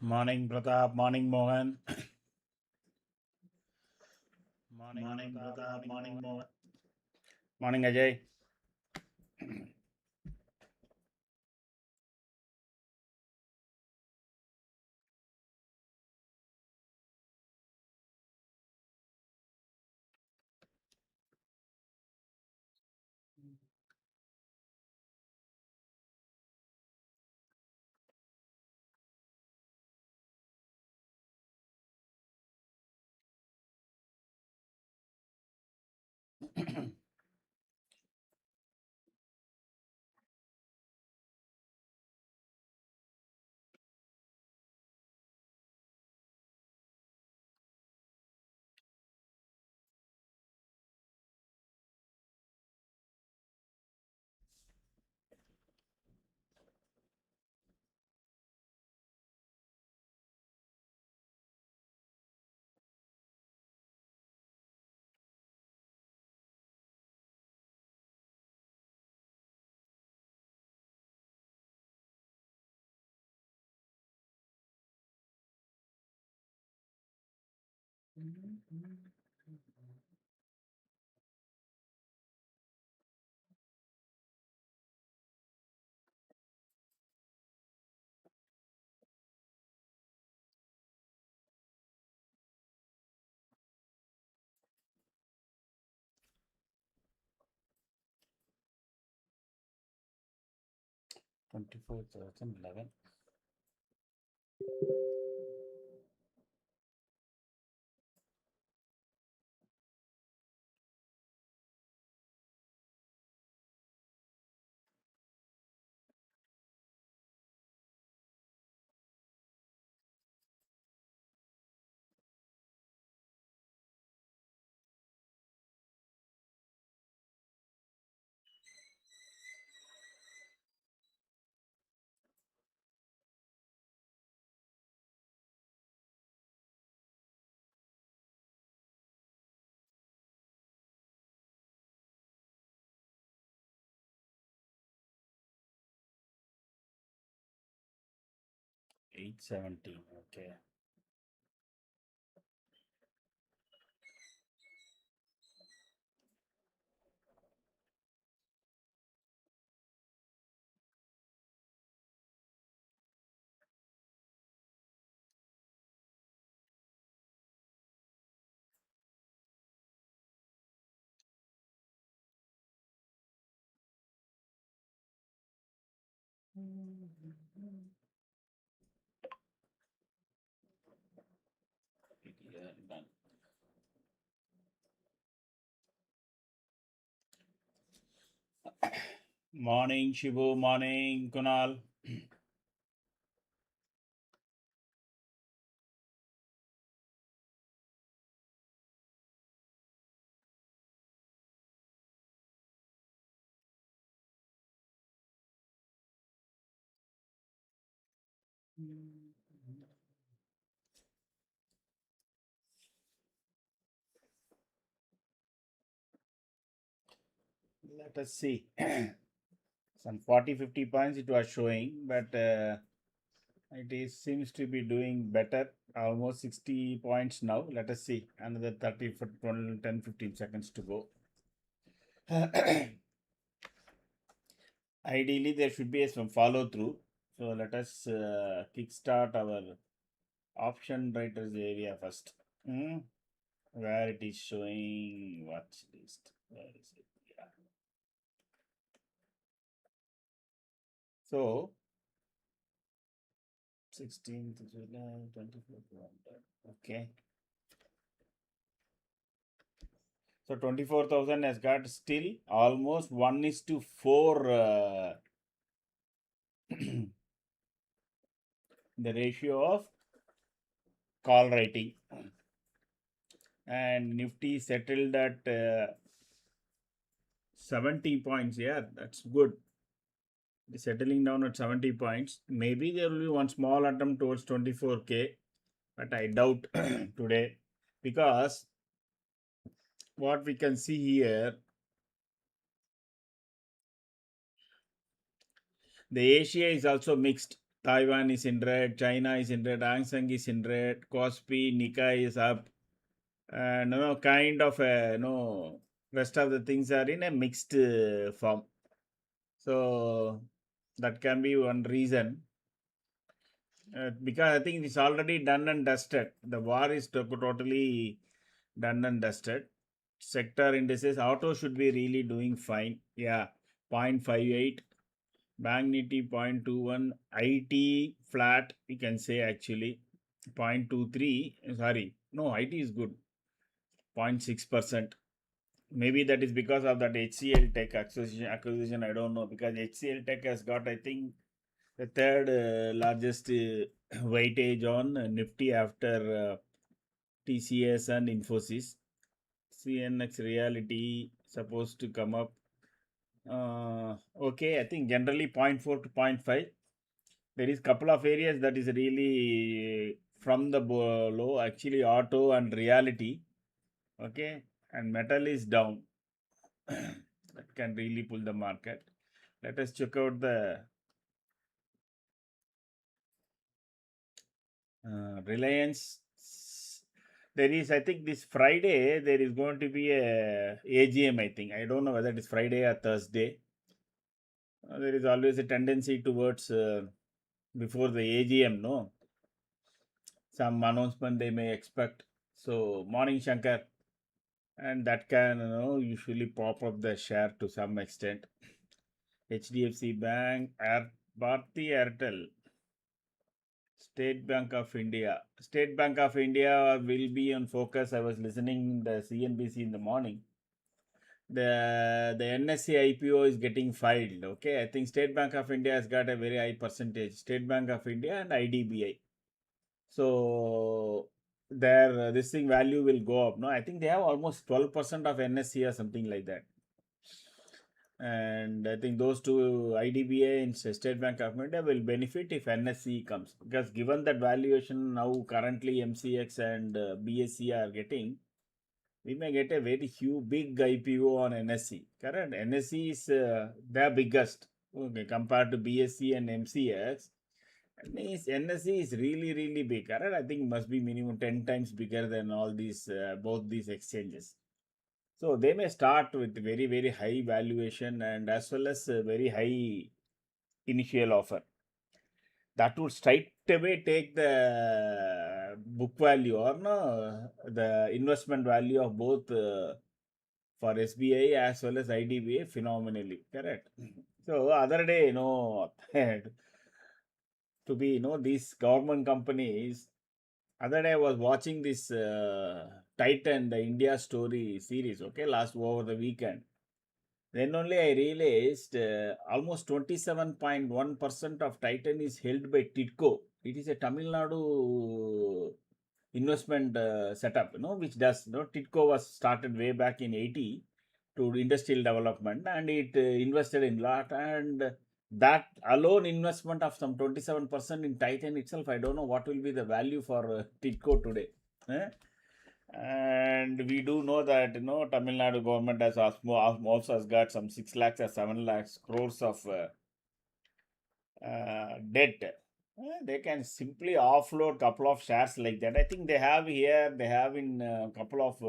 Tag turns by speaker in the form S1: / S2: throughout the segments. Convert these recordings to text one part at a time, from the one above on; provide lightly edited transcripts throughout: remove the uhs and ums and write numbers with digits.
S1: Morning Pratap, morning Mohan. Morning
S2: Morning,
S1: Pratap,
S2: Pratap.
S1: morning
S2: Morning,
S1: Mohan.
S2: Mohan.
S1: Morning Ajay. Mm-hmm. 24,011. $817. Okay. Yeah, done. Morning Shibu, morning Kunal. Let us see. Some 40-50 points it was showing, but it is seems to be doing better. Almost 60 points now. Let us see. Another 30 for 12, 10, 15 seconds to go. Ideally, there should be some follow through. So let us kickstart our option writers area first. Hmm? Where it is showing watch list. Where is it? Yeah. So 16th July 24th. Okay. So 24,000 has got still almost 1:4 the ratio of call writing. And Nifty settled at 70 points. Yeah, that's good. Settling down at 70 points. Maybe there will be one small attempt towards 24K, but I doubt today because what we can see here, the Asia is also mixed. Taiwan is in red, China is in red, Hang Seng is in red, Kospi, Nikkei is up, and kind of rest of the things are in a mixed form. So that can be one reason. Because I think it's already done and dusted. The war is totally done and dusted. Sector indices, auto should be really doing fine. Yeah, 0.58. Bank Nifty 0.21. IT flat, we can say actually. 0.23. Sorry, no, IT is good. 0.6%. Maybe that is because of that HCL Tech acquisition. I don't know, because HCL Tech has got, I think, the third largest weightage on Nifty after TCS and Infosys. CNX Reality supposed to come up. Okay, I think generally 0.4 to 0.5. There is couple of areas that is really from the low. Actually, auto and reality. Okay, and metal is down. That can really pull the market. Let us check out the Reliance. There is, I think, this Friday there is going to be a AGM. I think, I don't know whether it is Friday or Thursday. There is always a tendency towards before the AGM, no, some announcement they may expect. So morning, Shankar, and that can usually pop up the share to some extent. HDFC Bank, Bharti Airtel, State Bank of India. State Bank of India will be on focus. I was listening the CNBC in the morning. The NSE IPO is getting filed. Okay, I think State Bank of India has got a very high percentage. State Bank of India and IDBI. So their this thing value will go up. No, I think they have almost 12% of NSE or something like that. And I think those two, IDBI and State Bank of India, will benefit if NSE comes, because given that valuation now currently MCX and BSE are getting, we may get a very huge big IPO on NSE. Correct? NSE is the biggest, okay, compared to BSE and MCX. NSE is really big. Correct? I think must be minimum 10 times bigger than all these both these exchanges. So they may start with very high valuation and as well as very high initial offer. That would straight away take the book value or no, the investment value of both for SBI as well as IDBI phenomenally. Correct. So other day, to be these government companies. Other day I was watching this Titan, the India story series. Okay, last over the weekend. Then only I realized almost 27.1% of Titan is held by Tidco. It is a Tamil Nadu investment setup, which does, Tidco was started way back in 80 to industrial development, and it invested in lot, and that alone investment of some 27% in Titan itself, I don't know what will be the value for Tidco today. Eh? And we do know that Tamil Nadu government has also has got some 6 lakhs or 7 lakhs crores of debt. They can simply offload couple of shares like that. I think they have here. They have in a couple of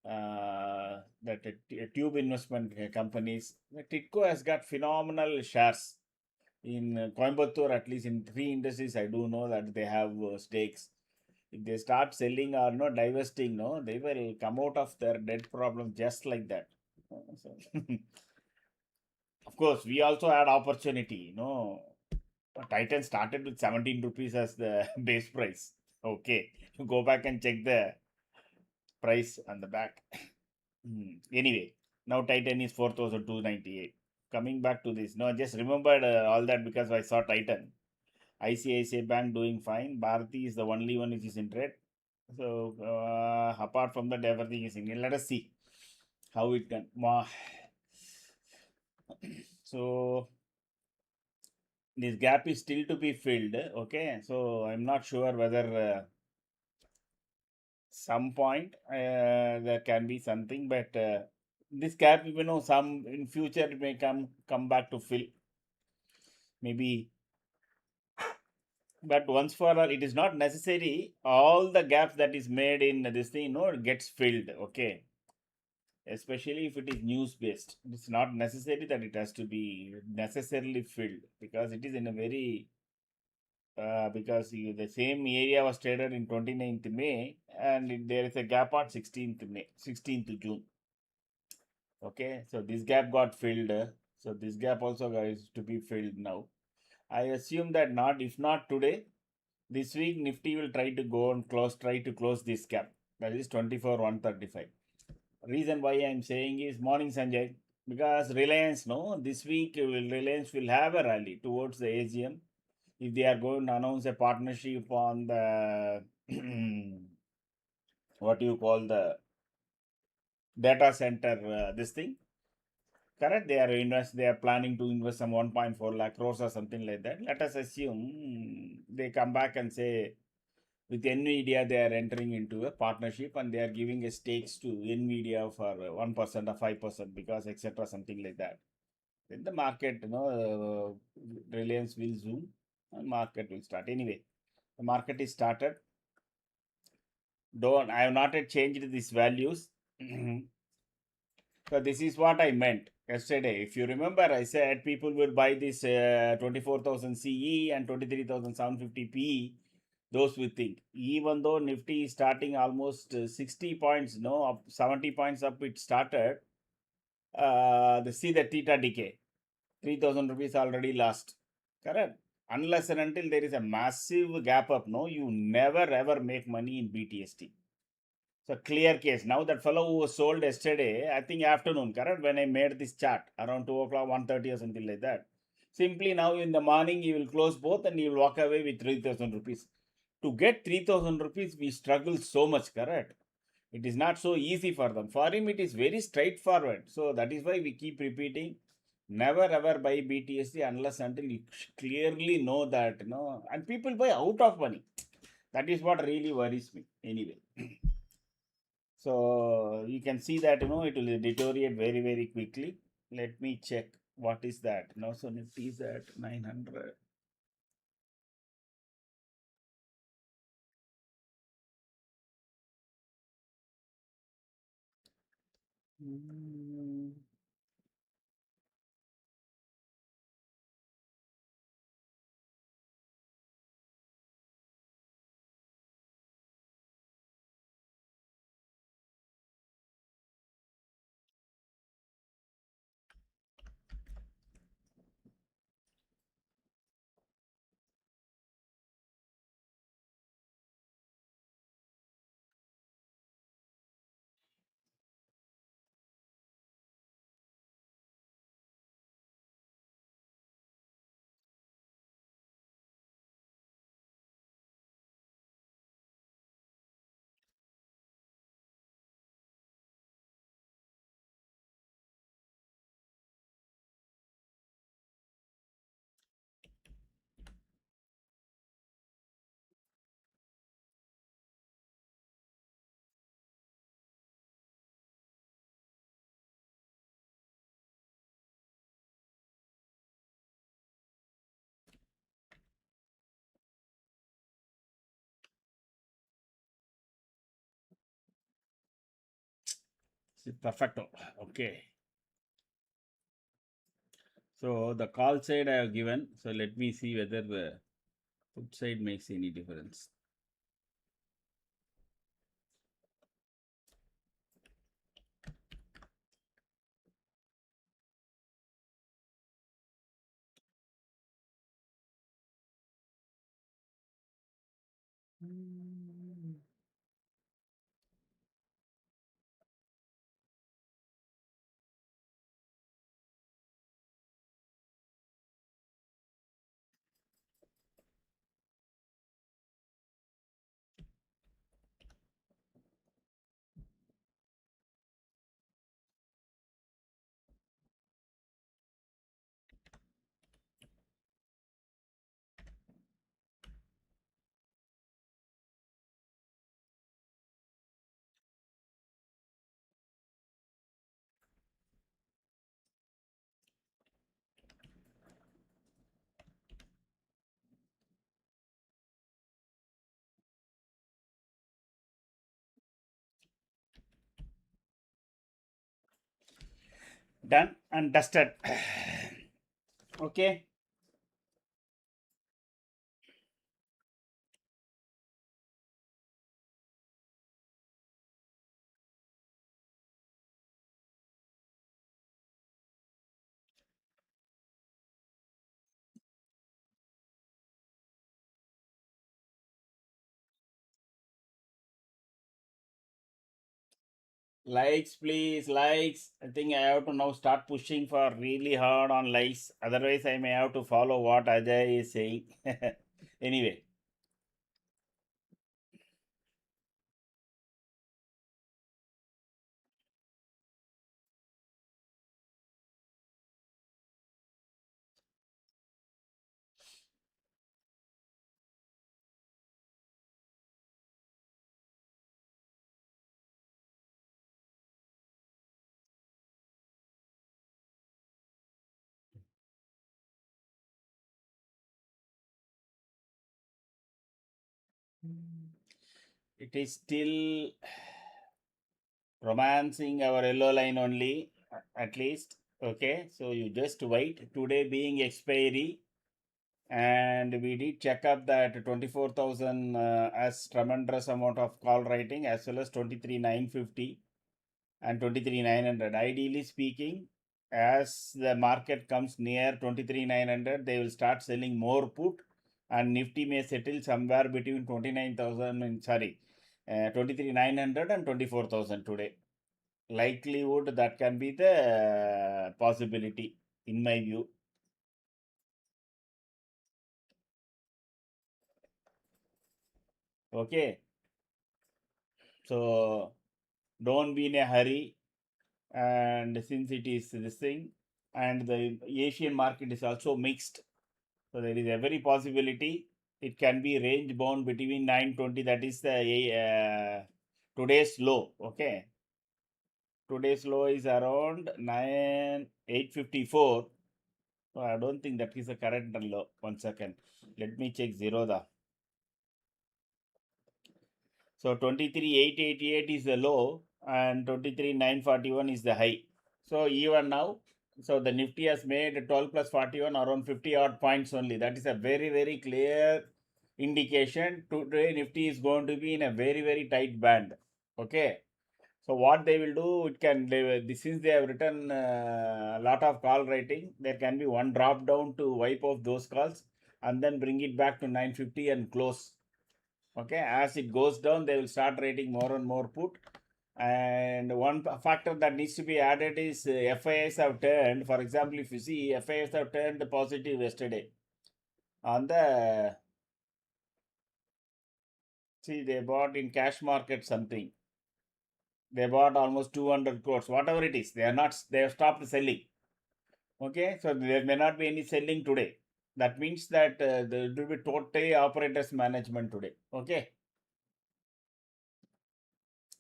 S1: that tube investment companies. Titco has got phenomenal shares in Coimbatore. At least in 3 industries, I do know that they have stakes. If they start selling or divesting, they will come out of their debt problem just like that. So of course, we also had opportunity. Titan started with 17 rupees as the base price. Okay, you go back and check the price on the back. Anyway, now Titan is 4,298. Coming back to this, I just remembered all that because I saw Titan. ICICI Bank doing fine. Bharati is the only one which is in red. So apart from that, everything is in red. Let us see how it can. So this gap is still to be filled. Okay, so I'm not sure whether some point there can be something, but this gap, some in future it may come back to fill. Maybe But once for all, it is not necessary all the gaps that is made in this thing, gets filled. Okay, especially if it is news based, it's not necessary that it has to be necessarily filled, because it is in a very because the same area was traded in 29th May, and there is a gap on 16th May, 16th June. Okay, so this gap got filled. So this gap also is to be filled now. I assume that not, if not today, this week Nifty will try to go and try to close this gap. That is 24,135. Reason why I am saying is morning Sanjay, because Reliance, no, this week Reliance will have a rally towards the AGM if they are going to announce a partnership on the what you call the data center this thing. Correct, they are planning to invest some 1.4 lakh crores or something like that. Let us assume they come back and say with Nvidia they are entering into a partnership and they are giving a stakes to Nvidia for 1% or 5% because etc something like that. Then the market, Reliance will zoom and market will start. Anyway, the market is started. Don't, I have not yet changed these values. So this is what I meant yesterday. If you remember, I said people will buy this 24,000 CE and 23,750 PE. Those we think. Even though Nifty is starting almost 60 points, no, up 70 points up, it started. See the theta decay. 3,000 rupees already lost. Correct. Unless and until there is a massive gap up, no, you never ever make money in BTST. So clear case. Now that fellow who was sold yesterday, I think afternoon, correct? When I made this chart around 2 o'clock, 1:30 or something like that. Simply now in the morning, you will close both and you will walk away with 3,000 rupees. To get 3,000 rupees, we struggle so much, correct? It is not so easy for them. For him, it is very straightforward. So that is why we keep repeating, never ever buy BTSC unless until you clearly know that, and people buy out of money. That is what really worries me anyway. So you can see that it will deteriorate very very quickly. Let me check what is that. So Nifty is at 900. Mm, Perfecto. Okay. So the call side I have given. So let me see whether the put side makes any difference. Done and dusted. Okay. Likes, please, likes. I think I have to now start pushing for really hard on likes. Otherwise, I may have to follow what Ajay is saying. Anyway, it is still romancing our yellow line only, at least. Okay, so you just wait. Today being expiry, and we did check up that 24,000 as tremendous amount of call writing, as well as 23,950 and 23,900. Ideally speaking, as the market comes near 23,900, they will start selling more put, and Nifty may settle somewhere between 29,000 and 23,900 and 24,000 today. Likelihood that can be the possibility in my view. Okay, so don't be in a hurry. And since it is this thing, and the Asian market is also mixed, so there is every possibility it can be range bound between 920. That is the today's low. Okay, today's low is around 9,854. So I don't think that is the current low. 1 second, let me check Zerodha. So 23,888 is the low and 23,941 is the high. So even now, so the Nifty has made 12 plus 41 around 50 odd points only. That is a very, very clear indication. Today Nifty is going to be in a very, very tight band. Okay. So what they will do, it can, since they have written a lot of call writing, there can be one drop down to wipe off those calls and then bring it back to 950 and close. Okay, as it goes down, they will start rating more and more put. And one factor that needs to be added is FIs have turned. For example, if you see, FIs have turned positive yesterday on the, see, they bought in cash market something. They bought almost 200 crores, whatever it is. They are not, they have stopped selling. Okay, so there may not be any selling today. That means that there will be totally operators management today. Okay,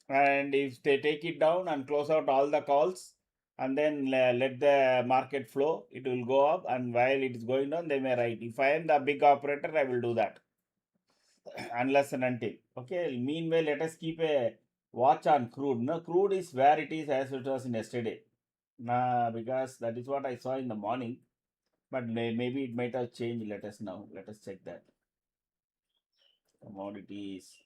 S1: and if they take it down and close out all the calls and then let the market flow, it will go up, and while it is going down, they may write. If I am the big operator, I will do that. Unless and until. Okay, meanwhile, let us keep a watch on crude. No, crude is where it is as it was in yesterday. Because that is what I saw in the morning, but maybe it might have changed. Let us know. Let us check that. Commodities.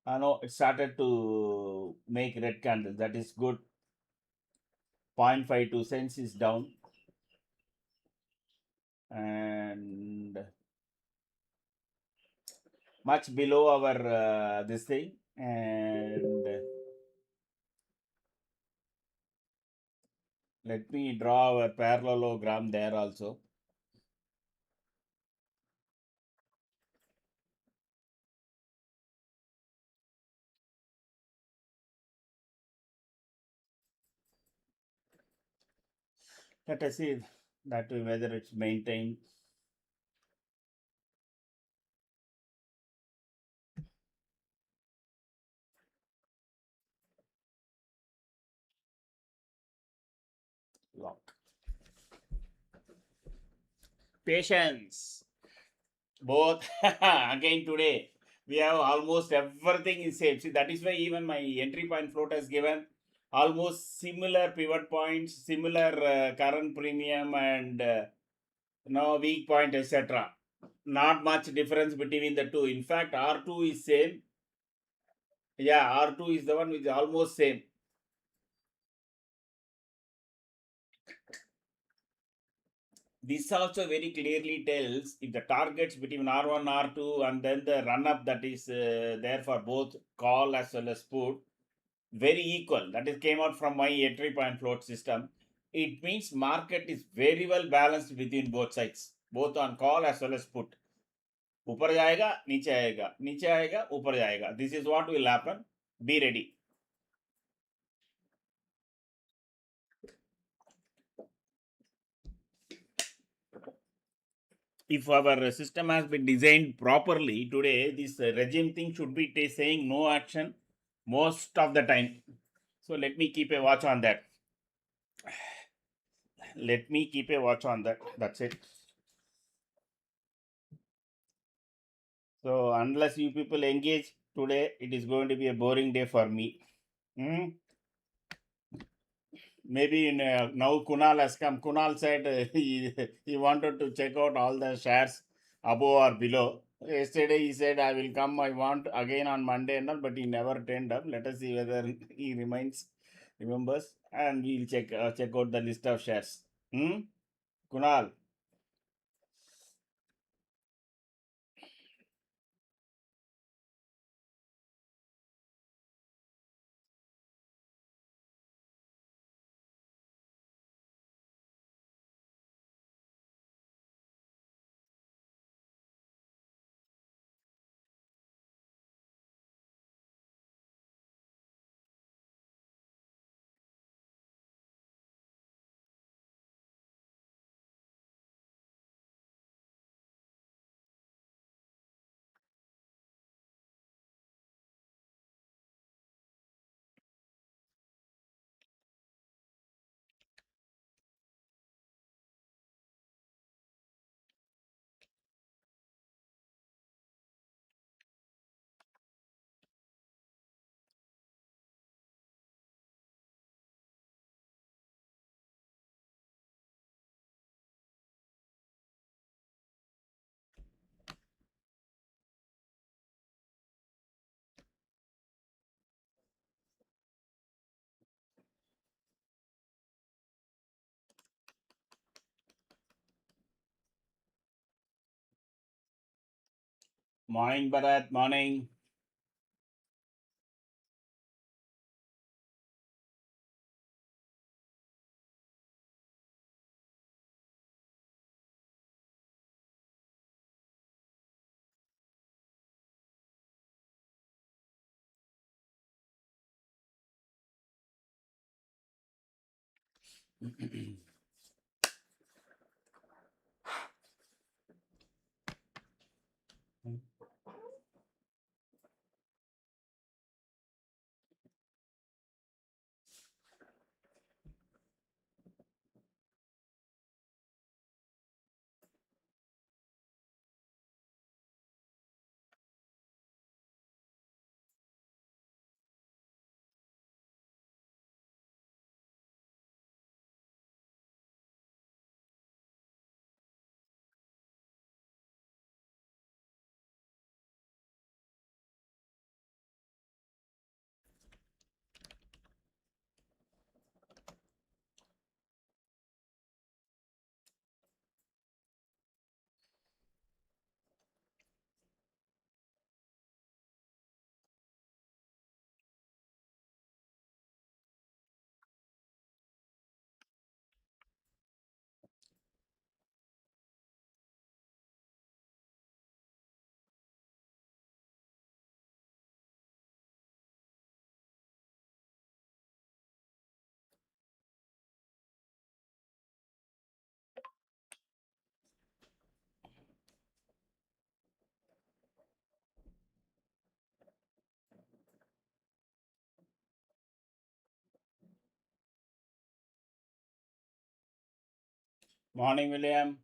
S1: No, it started to make red candles. That is good. 0.52 cents is down, and much below our this thing. And let me draw our parallelogram there also. Let us see that whether it's maintained. Lock. Patience. Both. Again today we have almost everything is same. See, that is why even my entry point float has given almost similar pivot points, similar current premium and weak point, etc. Not much difference between the two. In fact, R2 is same. Yeah, R2 is the one which is almost same. This also very clearly tells if the targets between R1, R2, and then the run up that is there for both call as well as put, very equal. That is came out from my entry point float system. It means market is very well balanced between both sides, both on call as well as put. ऊपर जाएगा नीचे आएगा, नीचे आएगा ऊपर जाएगा. This is what will happen. Be ready. If our system has been designed properly today, this regime thing should be saying no action most of the time. So let me keep a watch on that. Let me keep a watch on that. That's it. So unless you people engage today, it is going to be a boring day for me. Hmm? Maybe now Kunal has come. Kunal said he wanted to check out all the shares above or below. Yesterday he said I will come. I want again on Monday and all, but he never turned up. Let us see whether he remembers, and we'll check out the list of shares. Hmm? Kunal. Morning, Bharat. Morning. Morning, William.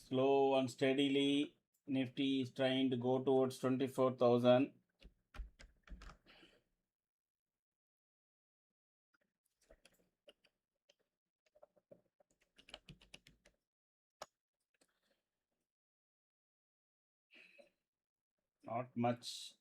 S1: slow and steadily. Nifty is trying to go towards 24,000. Not much.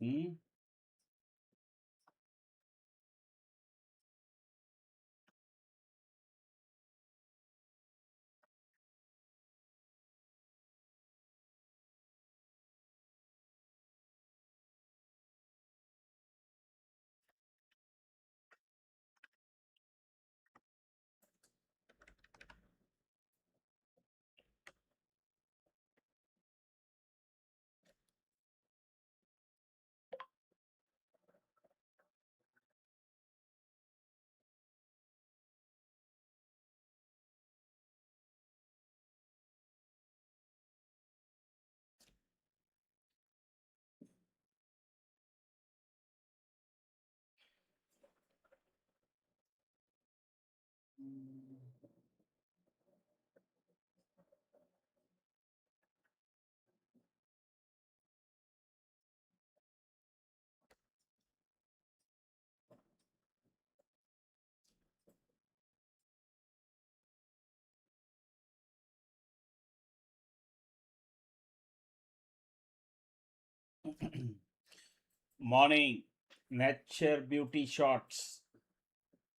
S1: Morning. Nature beauty shots.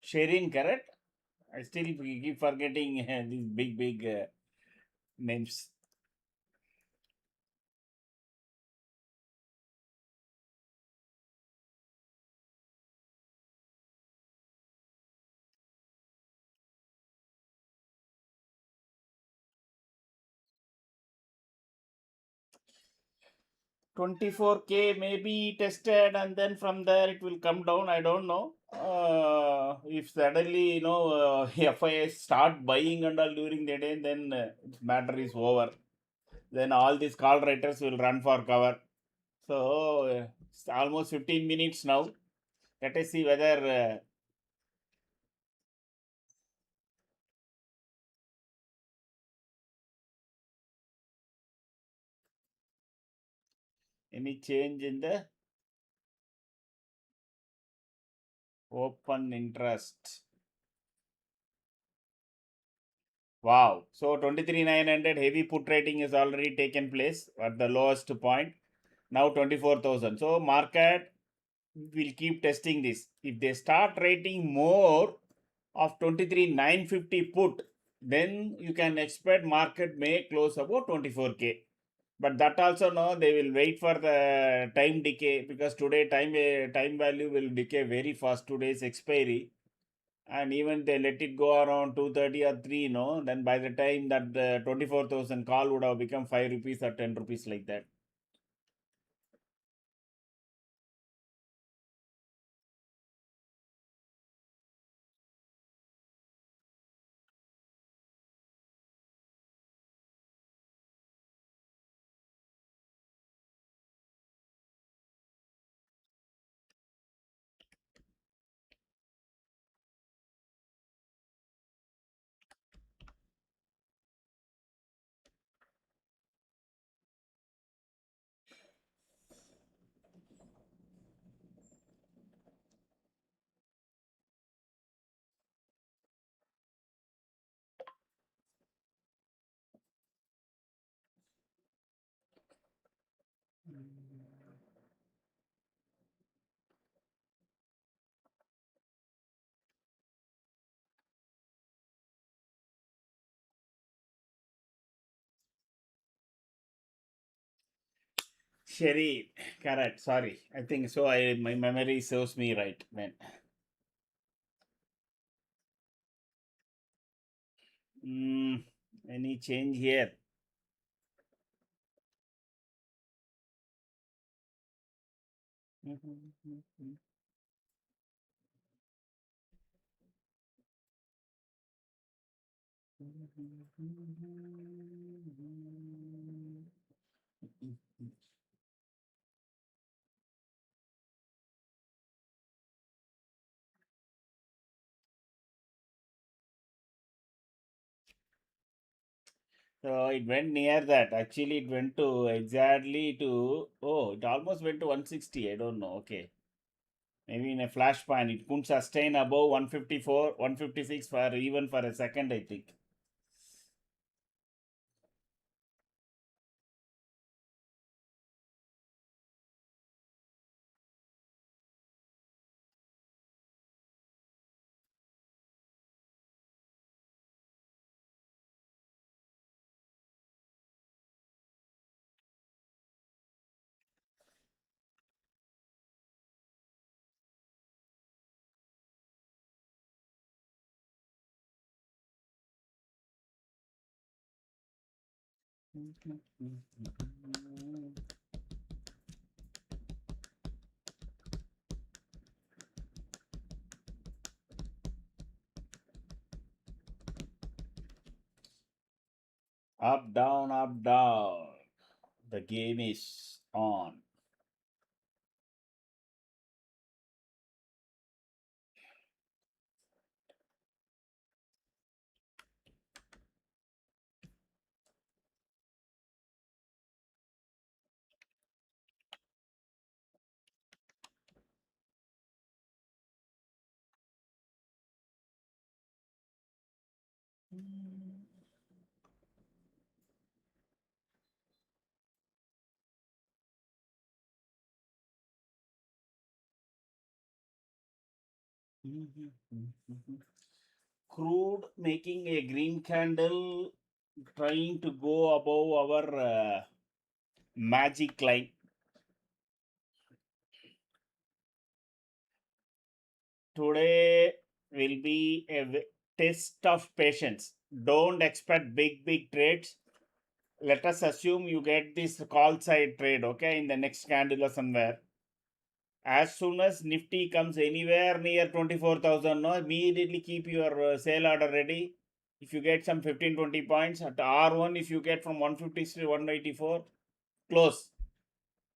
S1: Sherin, correct? I still keep forgetting these big names. 24K maybe tested, and then from there it will come down. I don't know. If suddenly, FIS start buying and all during the day, then matter is over. Then all these call writers will run for cover. So it's almost 15 minutes now. Let us see whether any change in the open interest. Wow. So 23,900 heavy put rating is already taken place at the lowest point. Now 24,000. So market will keep testing this. If they start rating more of 23,950 put, then you can expect market may close about 24K. But that also no, they will wait for the time decay, because today time value will decay very fast. Today's expiry, and even they let it go around 2:30 or 3, no, then by the time that the 24,000 call would have become 5 rupees or 10 rupees, like that. Sherry, correct. Sorry, I think so. My memory serves me right, man. Any change here? So it went near that. Actually, it went to exactly to, oh, it almost went to 160. I don't know. Okay. Maybe in a flash pan, it couldn't sustain above 154, 156 for even for a second, I think. Up, down, up, down. The game is on. Crude making a green candle, trying to go above our magic line. Today will be a test of patience. Don't expect big trades. Let us assume you get this call side trade, okay, in the next candle or somewhere. As soon as Nifty comes anywhere near 24,000, no, immediately keep your sale order ready. If you get some 15-20 points at R1, if you get from 150 to 184, close.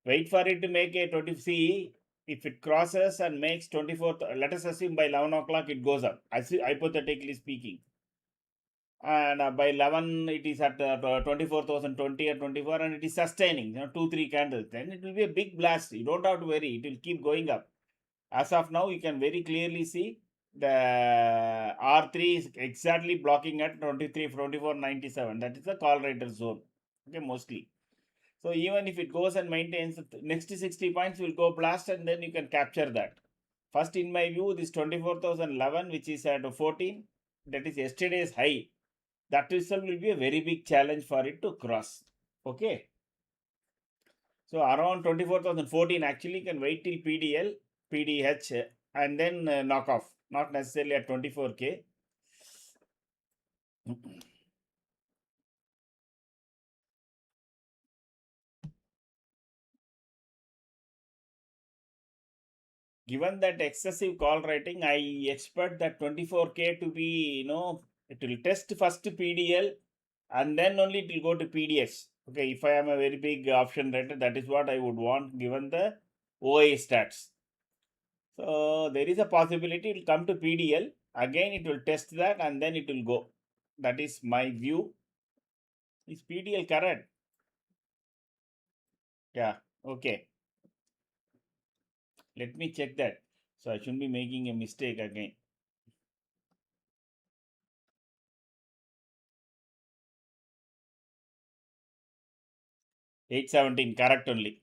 S1: Wait for it to make a 20. See, if it crosses and makes 24, let us assume by 11 o'clock it goes up, hypothetically speaking. And by 11 it is at 24,020 or 24, and it is sustaining, 2-3 candles, then it will be a big blast. You don't have to worry, it will keep going up. As of now, you can very clearly see the R3 is exactly blocking at 23, 24.97. That is the call writer zone. Okay, mostly. So even if it goes and maintains, next 60 points will go blast, and then you can capture that. First, in my view, this 24,011, which is at 14, that is yesterday's high. That itself will be a very big challenge for it to cross. Okay. So around 24,014, actually you can wait till PDL, PDH, and then knock off. Not necessarily at 24K. Given that excessive call rating, I expect that 24K to be, it will test first PDL and then only it will go to PDS. Okay, if I am a very big option writer, that is what I would want given the OA stats. So there is a possibility it will come to PDL. Again, it will test that and then it will go. That is my view. Is PDL correct? Yeah. Okay. Let me check that. So I shouldn't be making a mistake again. 817, correct only.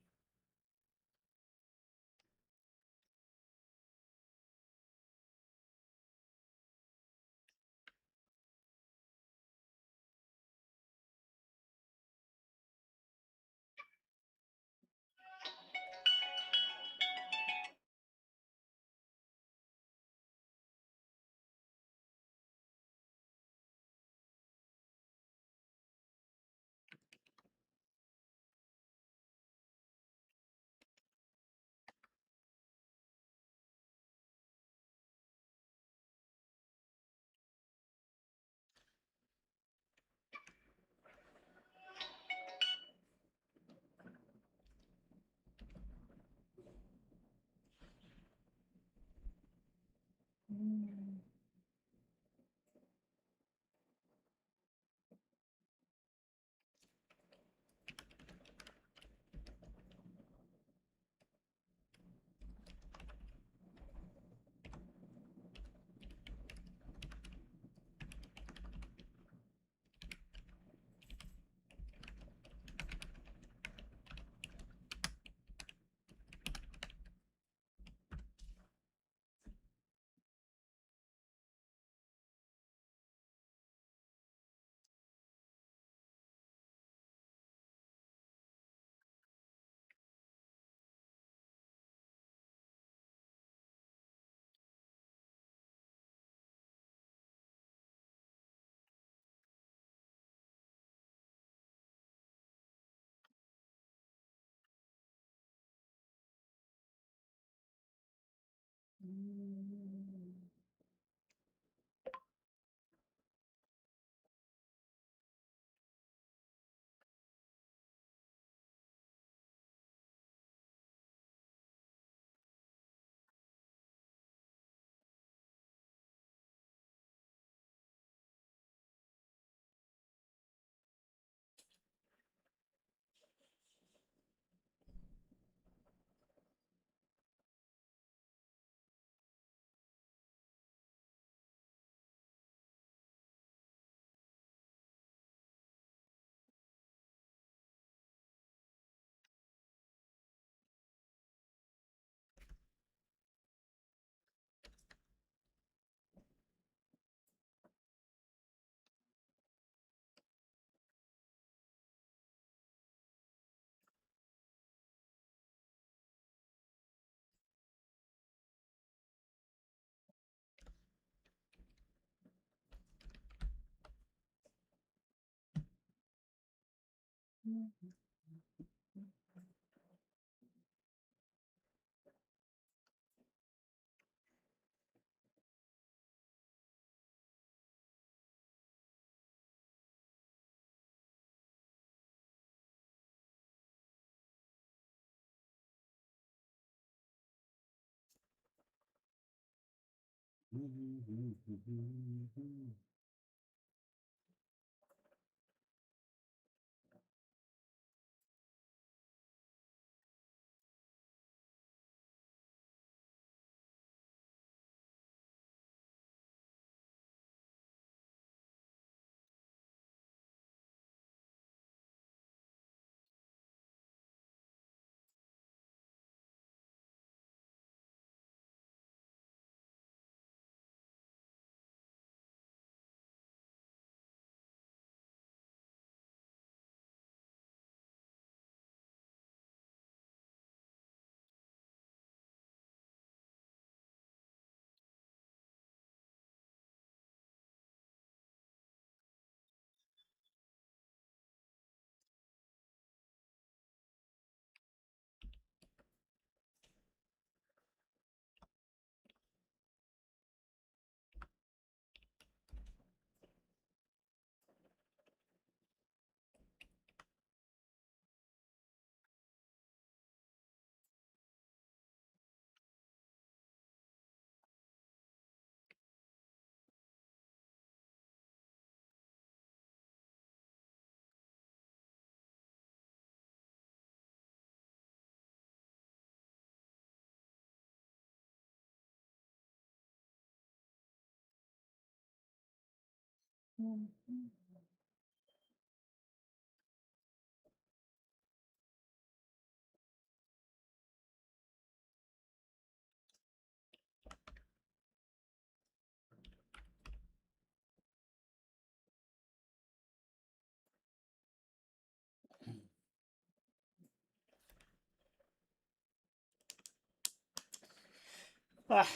S1: Ah,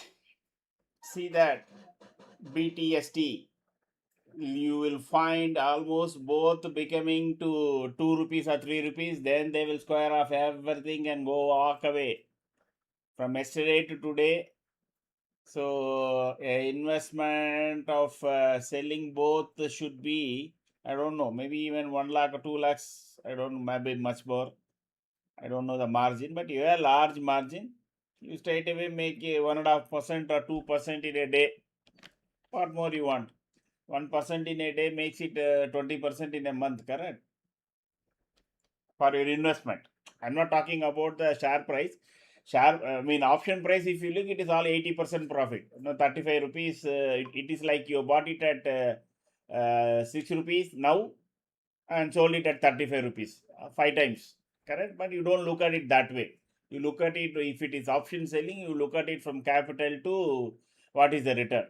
S1: see that BTST. You will find almost both becoming to 2 rupees or 3 rupees. Then they will square off everything and go walk away. From yesterday to today, so investment of selling both should be, I don't know, maybe even 1 lakh or 2 lakhs. I don't know, maybe much more. I don't know the margin, but you have a large margin. You straight away make a 1.5% or 2% in a day. What more you want? 1% in a day makes it 20% in a month, correct? For your investment. I'm not talking about the share price. I mean, option price, if you look, it is all 80% profit. 35 rupees. It is like you bought it at 6 rupees now and sold it at 35 rupees, 5 times, correct? But you don't look at it that way. You look at it, if it is option selling, you look at it from capital to what is the return.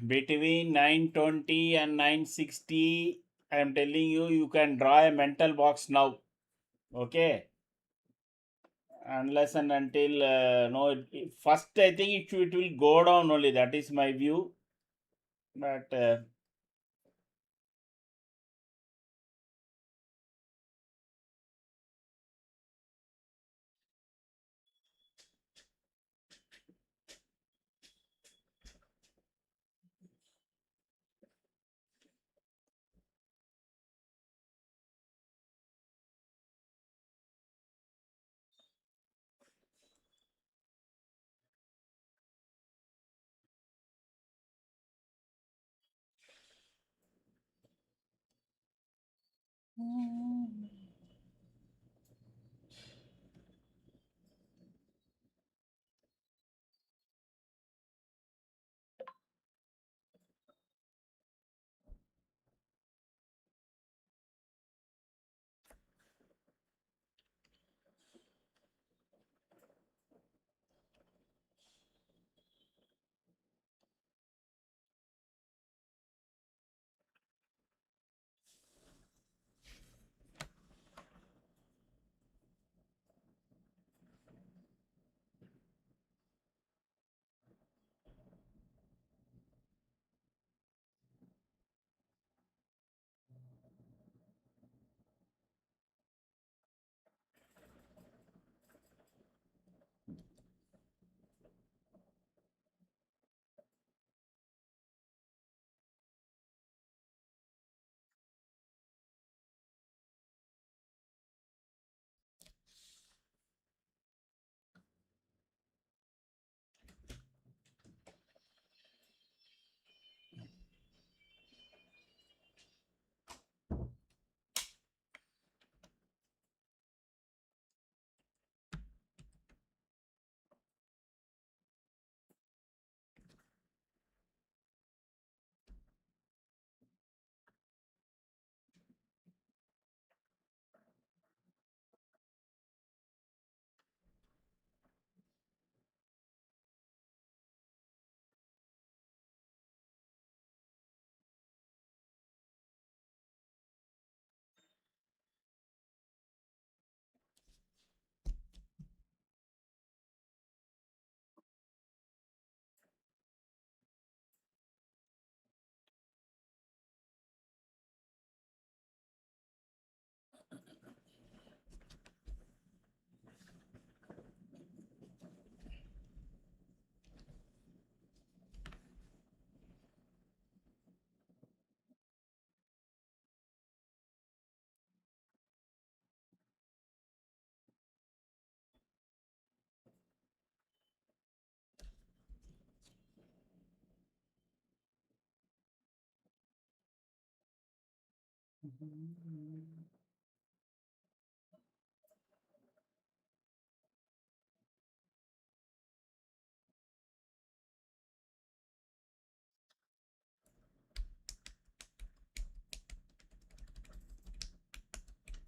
S1: Between 920 and 960, I am telling you, you can draw a mental box now. Okay. Unless and until no, first I think it will go down only. That is my view. But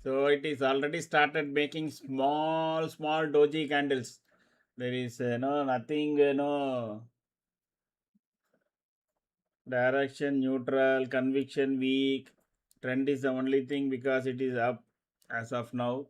S1: so it is already started making small doji candles. There is no nothing, no direction, neutral, conviction weak. Trend is the only thing because it is up as of now.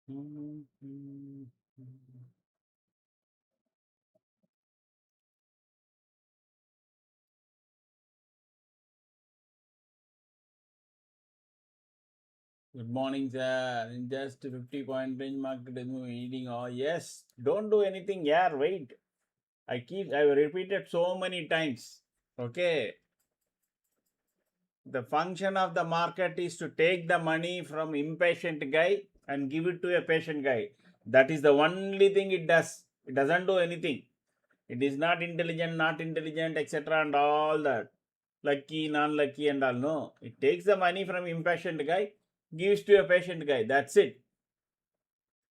S1: Good morning, sir. In just 50-point benchmark meeting. Oh, yes. Don't do anything. Yeah, wait. I repeated so many times. Okay. The function of the market is to take the money from impatient guy and give it to a patient guy. That is the only thing it does. It doesn't do anything. It is not intelligent, etc. and all that. Lucky, non-lucky and all. No. It takes the money from impatient guy, gives to a patient guy. That's it.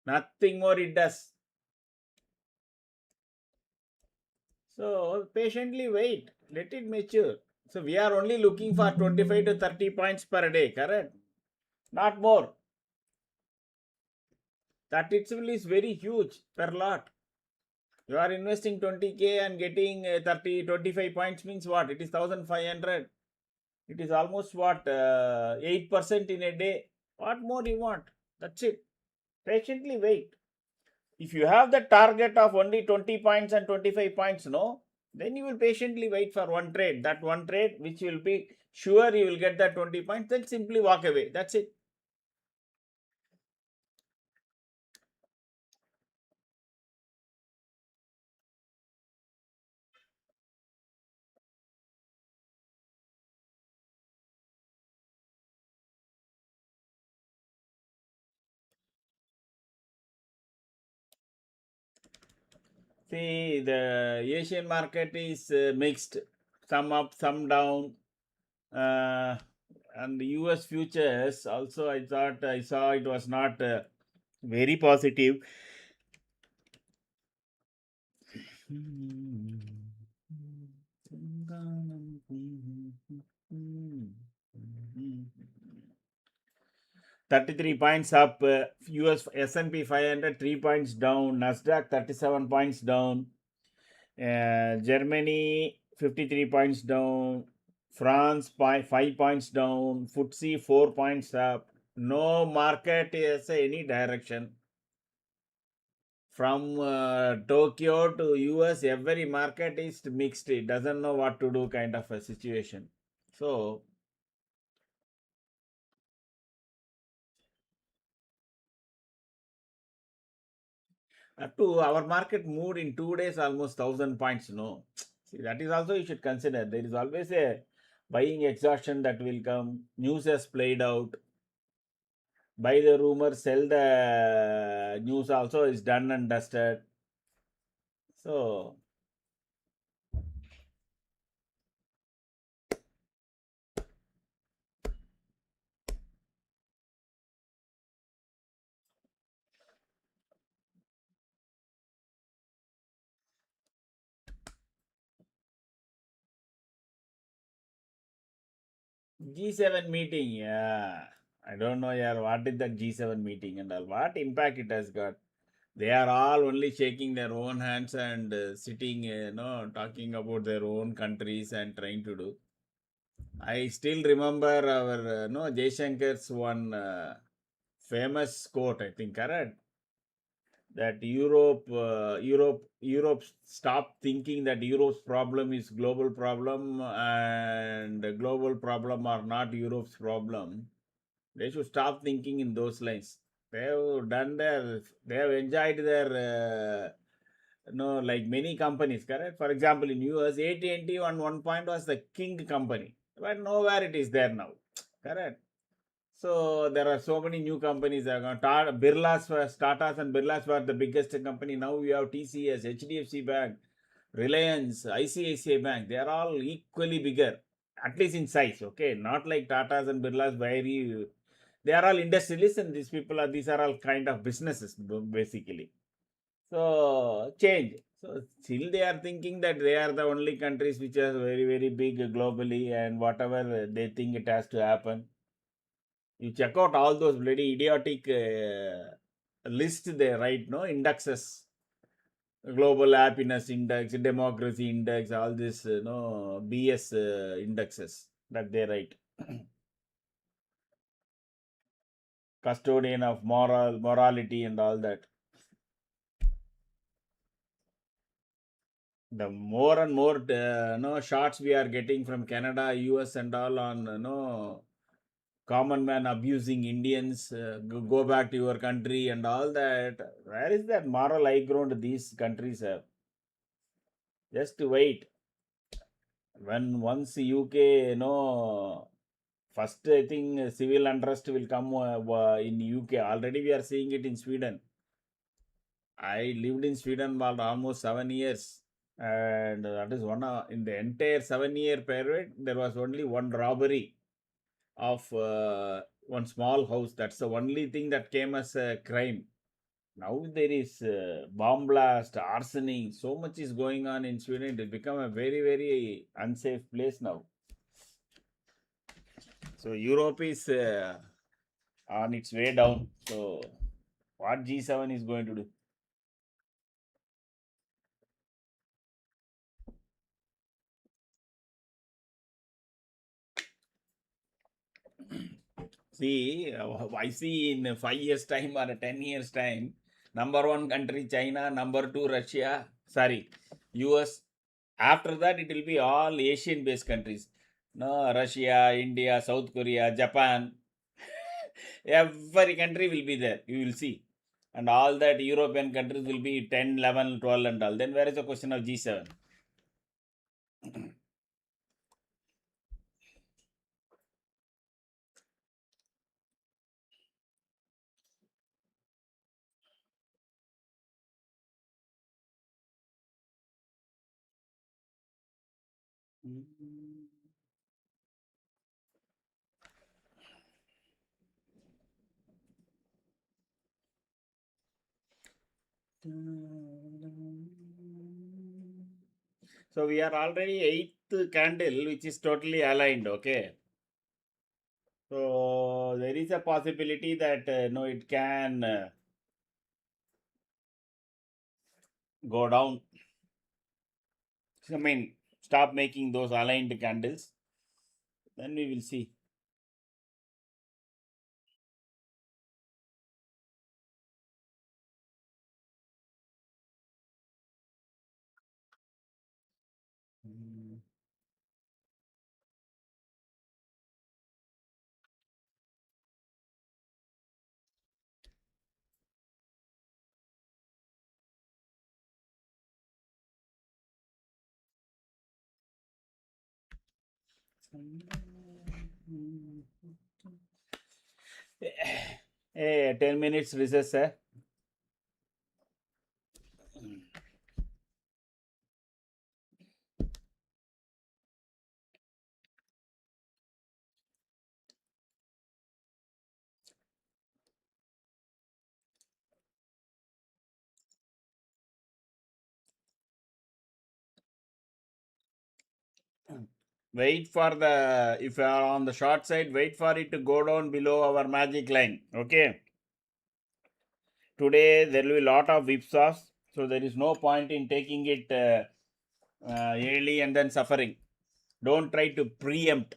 S1: Nothing more it does. So patiently wait. Let it mature. So we are only looking for 25 to 30 points per day, correct? Not more. That itself is very huge per lot. You are investing 20k and getting 30, 25 points means what? It is 1500. It is almost what? 8% in a day. What more you want? That's it. Patiently wait. If you have the target of only 20 points and 25 points, no, then you will patiently wait for one trade. That one trade which will be sure you will get that 20 points, then simply walk away. That's it. See, the Asian market is mixed, some up, some down. And the US futures also, I thought I saw it was not very positive. Hmm. 33 points up, US S&P 500 3 points down, Nasdaq 37 points down, Germany 53 points down, France 5 points down, FTSE 4 points up. No market is any direction. From Tokyo to US, every market is mixed. It doesn't know what to do, kind of a situation. So, up to our market moved in 2 days almost 1000 points. No, see, that is also you should consider. There is always a buying exhaustion that will come. News has played out. Buy the rumor, sell the news also is done and dusted. So, G7 meeting, yeah. I don't know, yeah, what is that G7 meeting and all. What impact it has got? They are all only shaking their own hands and sitting, talking about their own countries and trying to do. I still remember our, no, Jaishankar's one famous quote, I think, correct? That Europe stopped thinking that Europe's problem is global problem and global problem are not Europe's problem. They should stop thinking in those lines. They have enjoyed their, like many companies, correct? For example, in US, AT&T on one point was the king company, but nowhere it is there now, correct? So there are so many new companies that are going. Birlas was Tatas and Birlas were the biggest company. Now we have TCS, HDFC Bank, Reliance, ICICI Bank. They are all equally bigger, at least in size. Okay, not like Tatas and Birlas. Very, they are all industrialists, and these are all kind of businesses basically. So change. So still they are thinking that they are the only countries which are very big globally, and whatever they think it has to happen. You check out all those bloody idiotic list they write, no, indexes, global happiness index, democracy index, all this, no, BS indexes that they write. custodian of morality and all that. The more and more shots we are getting from Canada, US, and all on common man abusing Indians, go back to your country and all that. Where is that moral high ground these countries have? Just wait. When once UK, first I think civil unrest will come in UK. Already we are seeing it in Sweden. I lived in Sweden for almost 7 years, and that is in the entire 7 year period there was only one robbery of one small house. That's the only thing that came as a crime. Now there is bomb blast, arsonic, so much is going on in Sweden. It become a very, very unsafe place now. So Europe is on its way down. So what G7 is going to do? See, I see in 5 years' time or 10 years' time, number one country China, number two Russia, sorry, US. After that, it will be all Asian-based countries. No, Russia, India, South Korea, Japan. Every country will be there. You will see. And all that European countries will be 10, 11, 12 and all. Then where is the question of G7? So we are already eighth candle, which is totally aligned. Okay. So there is a possibility that no, it can go down. I mean, stop making those aligned candles. Then we will see. Hey, 10 minutes recess, sir. Wait for if you are on the short side, wait for it to go down below our magic line. Okay. Today there will be a lot of whipsaws, so there is no point in taking it early and then suffering. Don't try to preempt.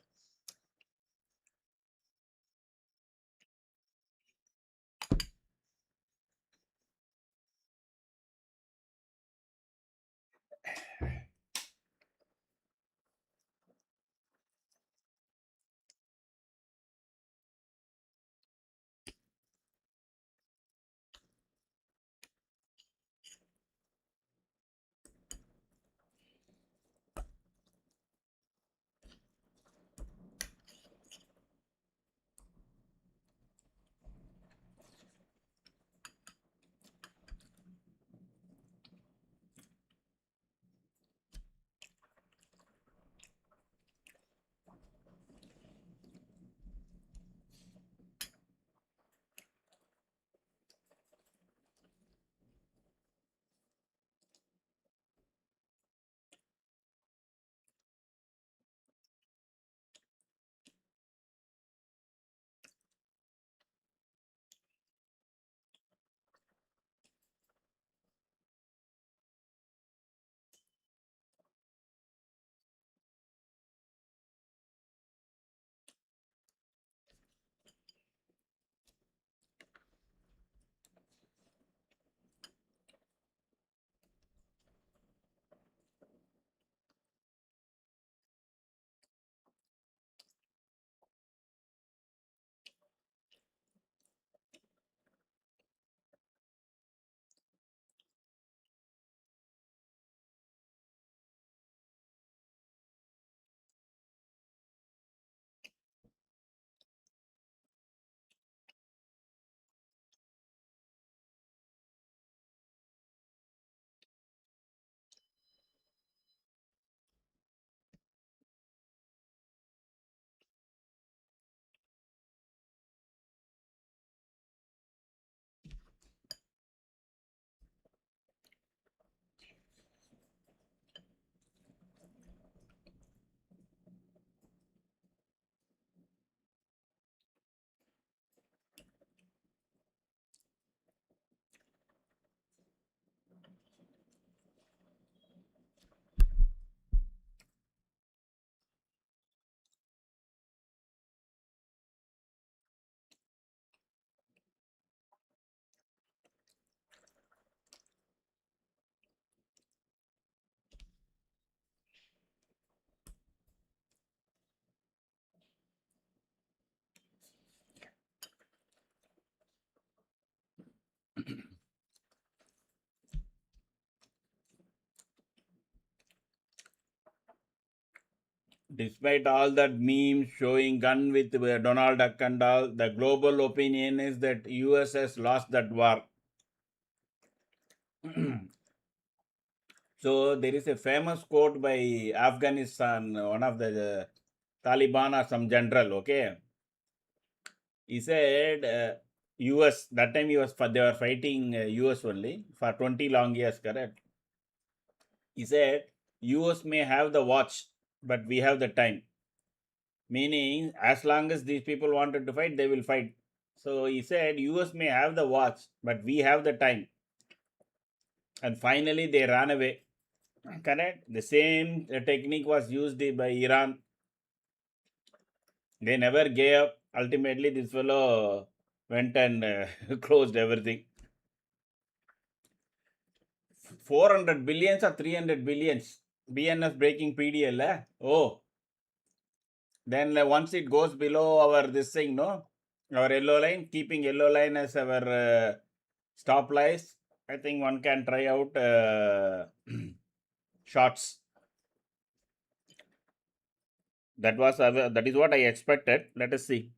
S1: Despite all that memes showing gun with Donald Duck and all, the global opinion is that US has lost that war. So there is a famous quote by Afghanistan, one of the Taliban or some general, okay? He said, US, that time they were fighting US only for 20 long years, correct? He said, US may have the watch, but we have the time. Meaning, as long as these people wanted to fight, they will fight. So he said, US may have the watch, but we have the time. And finally, they ran away. Correct? The same technique was used by Iran. They never gave up. Ultimately, this fellow went and closed everything. 400 billions or 300 billions. BNF breaking PDL. Oh, then once it goes below our this thing, no? Our yellow line, keeping yellow line as our stop lies, I think one can try out shots. That is what I expected. Let us see.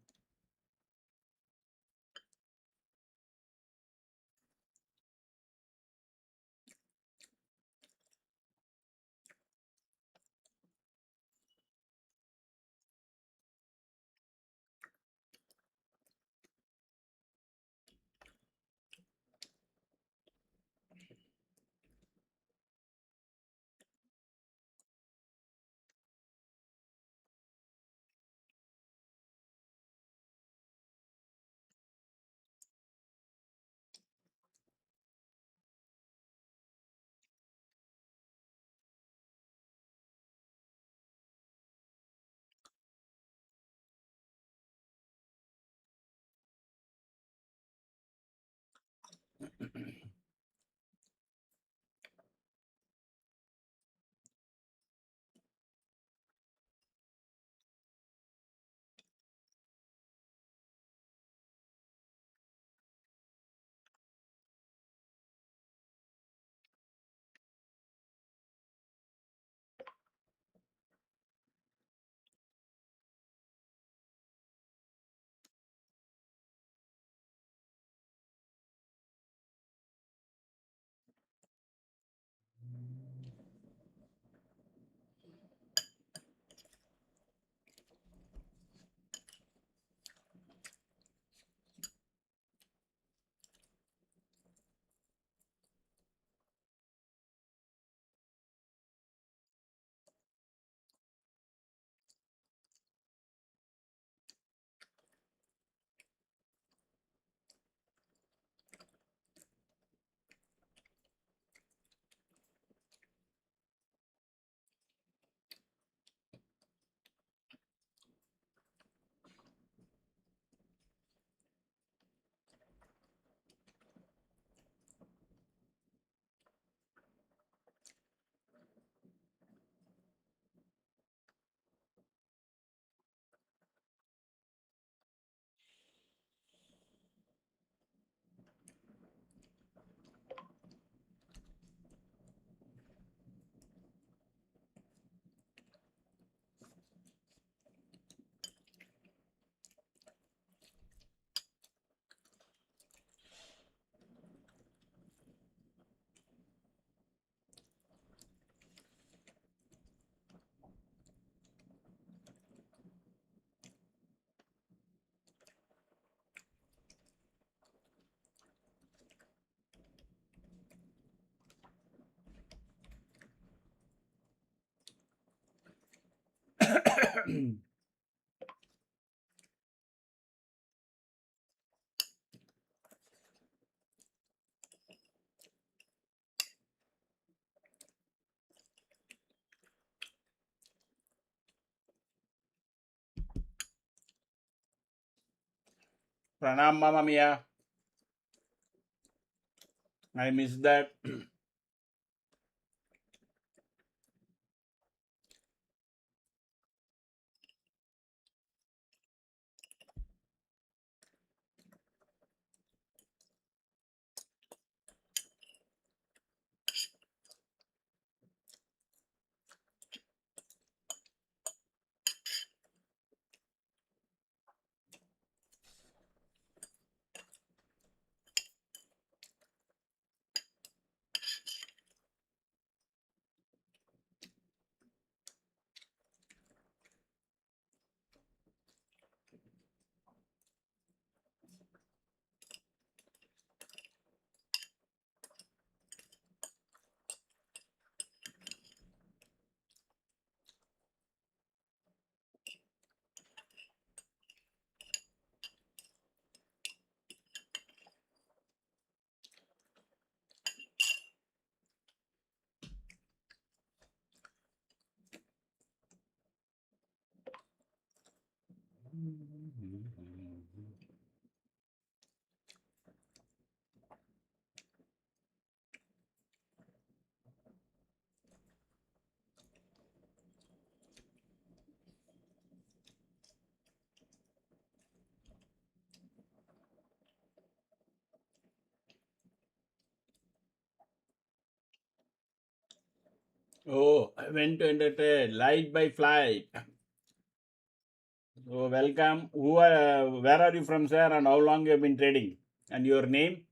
S1: Pranam, Mama Mia. I missed that. Oh, I went to entertain light by flight. So welcome. Where are you from, sir, and how long you have been trading? And your name?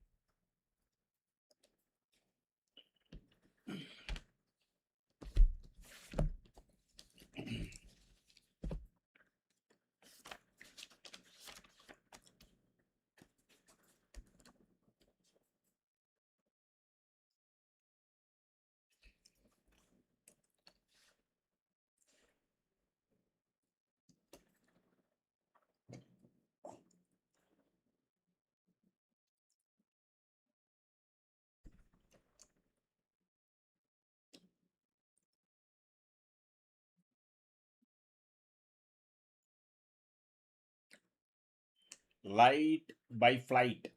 S1: Light by flight.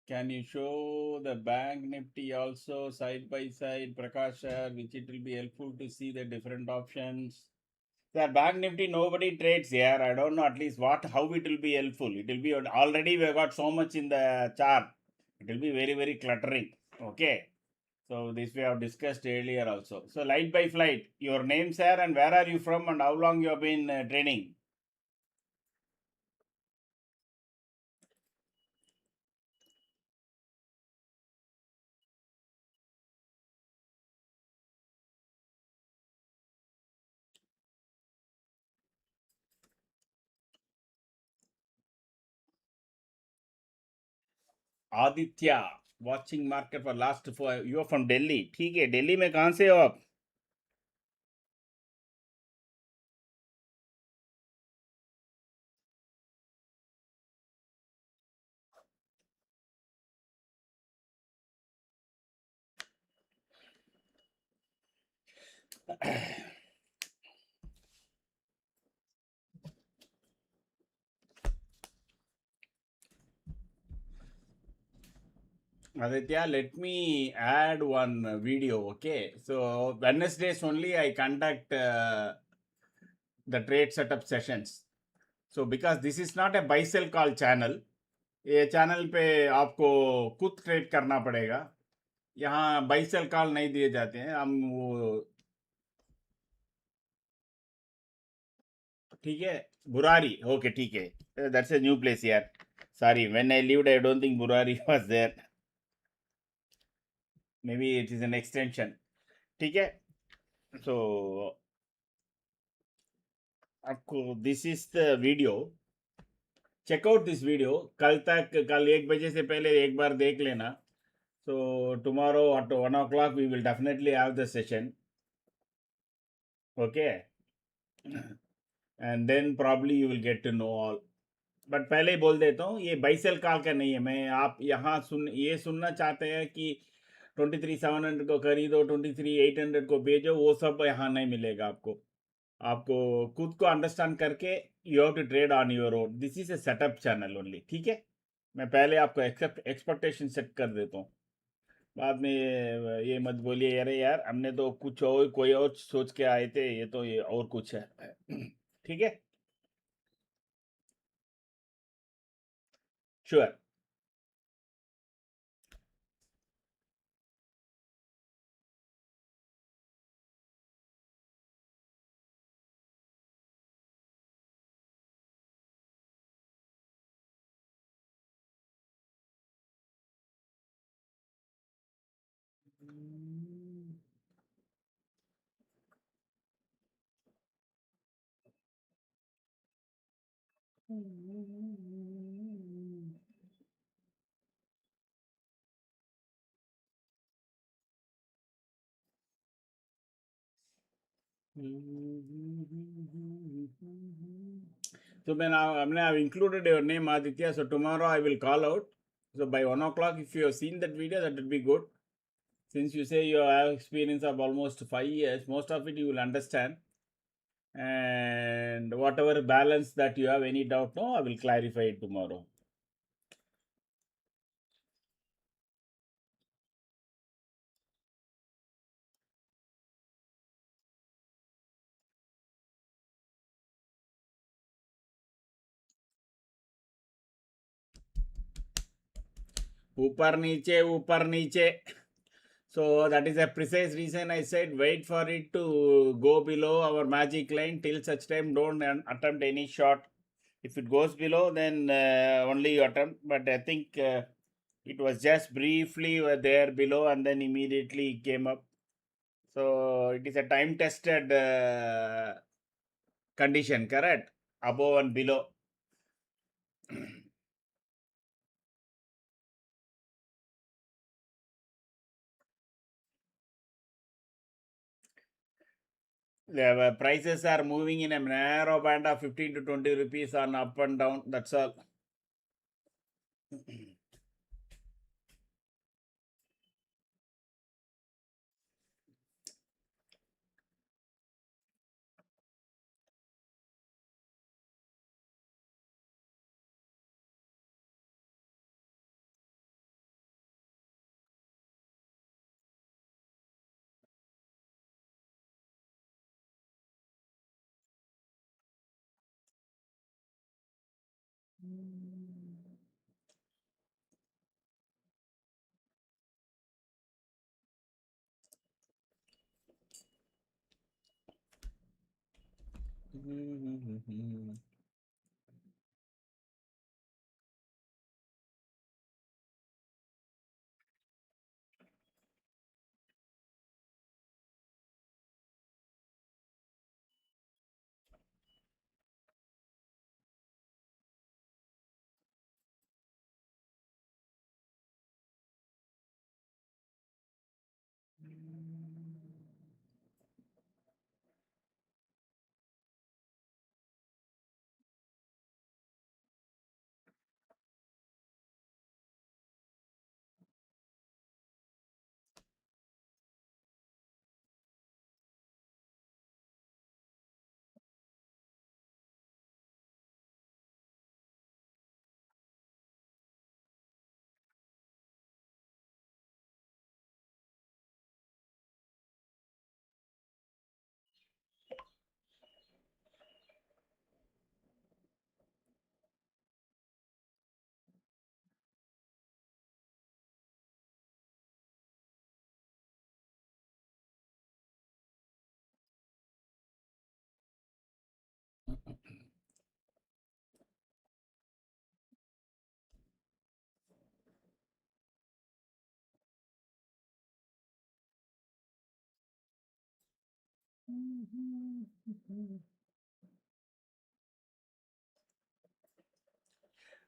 S1: Can you show the bank Nifty also side by side, Prakash sir, which it will be helpful to see the different options? The bank Nifty nobody trades here. I don't know at least how it will be helpful. It will be already we have got so much in the chart. It will be very, very cluttering. Okay. So this we have discussed earlier also. So light by flight, your name, sir, and where are you from, and how long you have been training? Aditya watching market for last 4. You are from Delhi. ठीक है, दिल्ली में कहाँ से हो आप? Aditya, let me add one video. Okay, so Wednesdays only I conduct the trade setup sessions. So because this is not a buy sell call channel, ये channel पे आपको खुद ट्रेड करना पड़ेगा. यहाँ बाई सेल कॉल नहीं दिए जाते हैं. हम वो ठीक है. बुरारी. ओके, ठीक है. दैट्स ए न्यू प्लेस यार. Sorry, when I lived, I don't think Burari was there. Maybe it is an extension. ठीक है. So आपको this is the video. Check out this video. कल 1 बजे से पहले एक बार देख लेना. So tomorrow at 1 o'clock we will definitely have the session. Okay. And then probably you will get to know all. But पहले ही बोल देता हूँ, ये बाई सेल कॉल का नहीं है. मैं आप यहाँ ये सुनना चाहते हैं कि 23,700 को खरीदो, 23,800 को भेजो, वो सब यहाँ नहीं मिलेगा आपको. आपको खुद को अंडरस्टैंड करके you have to trade on your own. This is a setup channel only. ठीक है. मैं पहले आपको एक्सपेक्टेशन सेट कर देता हूँ. बाद में ये मत बोलिए अरे यार हमने तो कुछ और कोई और सोच के आए थे, ये तो ये और कुछ है. ठीक है. Sure. So when I've included your name Aditya, so tomorrow I will call out. So by 1 o'clock, if you have seen that video, that would be good. Since you say you have experience of almost 5 years, most of it you will understand. And whatever balance that you have any doubt, no, I will clarify it tomorrow. Upar niche. So that is a precise reason I said wait for it to go below our magic line. Till such time, don't attempt any shot. If it goes below, then only you attempt. But I think it was just briefly there below and then immediately came up. So it is a time tested condition, correct? Above and below. The prices are moving in a narrow band of 15 to 20 rupees on up and down. That's all.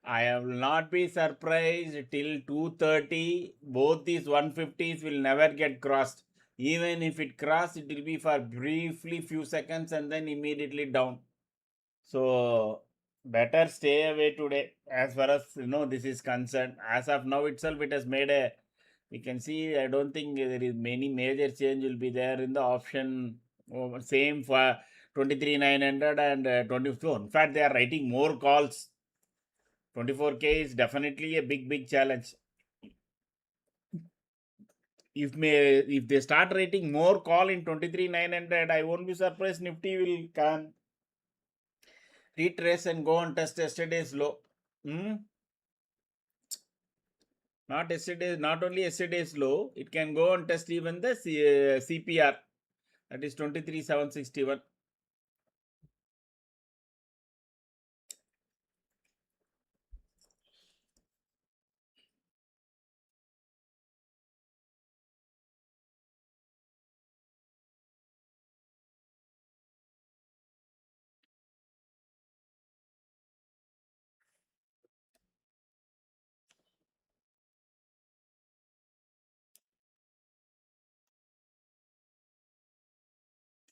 S1: I will not be surprised till 2:30. Both these 150s will never get crossed. Even if it crosses, it will be for briefly few seconds and then immediately down. So better stay away today as far as this is concerned. As of now itself, it has made a, we can see, I don't think there is many major change will be there in the option. Same for 23,900 and 24. In fact, they are writing more calls. 24K is definitely a big challenge. If they start rating more call in 23,900, I won't be surprised Nifty will can retrace and go and test yesterday's low. Not only yesterday's low, it can go and test even the CPR, that is 23,761.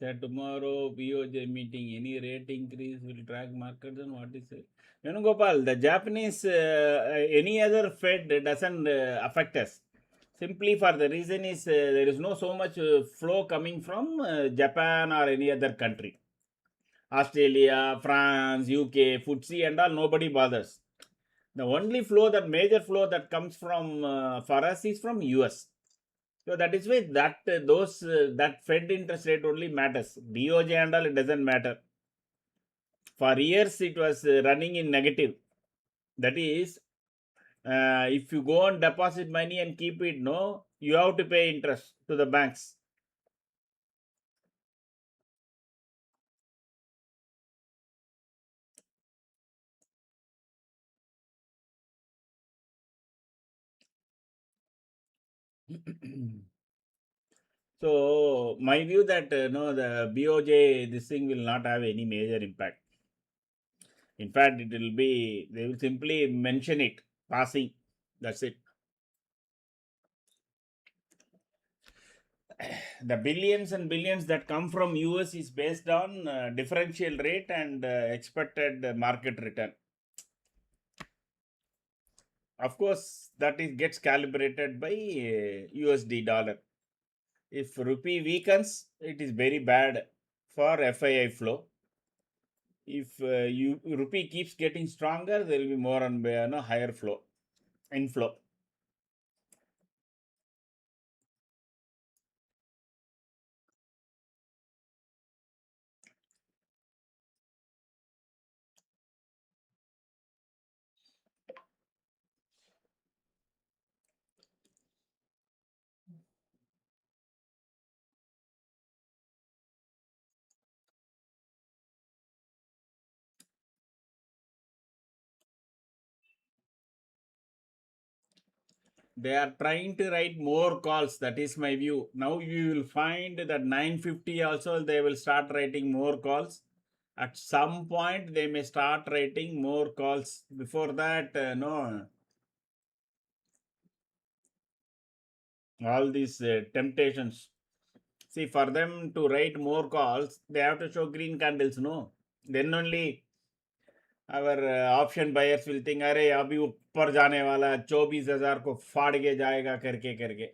S1: So tomorrow BOJ meeting, any rate increase will drag markets, and what is it? Gopal, the Japanese, any other Fed doesn't affect us. Simply for the reason is there is no so much flow coming from Japan or any other country. Australia, France, UK, FTSE and all, nobody bothers. The only flow, that major flow that comes from for us is from US. So that is why that that Fed interest rate only matters. BOJ and all, it doesn't matter. For years it was running in negative. That is, if you go and deposit money and keep it, no, you have to pay interest to the banks. So my view that no, the BOJ this thing will not have any major impact. In fact, it will be, they will simply mention it passing. That's it. The billions and billions that come from US is based on differential rate and expected market return. Of course, that is gets calibrated by USD dollar. If rupee weakens, it is very bad for FII flow. If rupee keeps getting stronger, there will be more and higher flow, inflow. They are trying to write more calls. That is my view. Now you will find that 950 also they will start writing more calls. At some point they may start writing more calls. Before that, no. All these temptations. See, for them to write more calls, they have to show green candles. No, then only our option buyers will think, अरे अभी ऊपर जाने वाला 24,000 को फाड़ के जाएगा करके करके.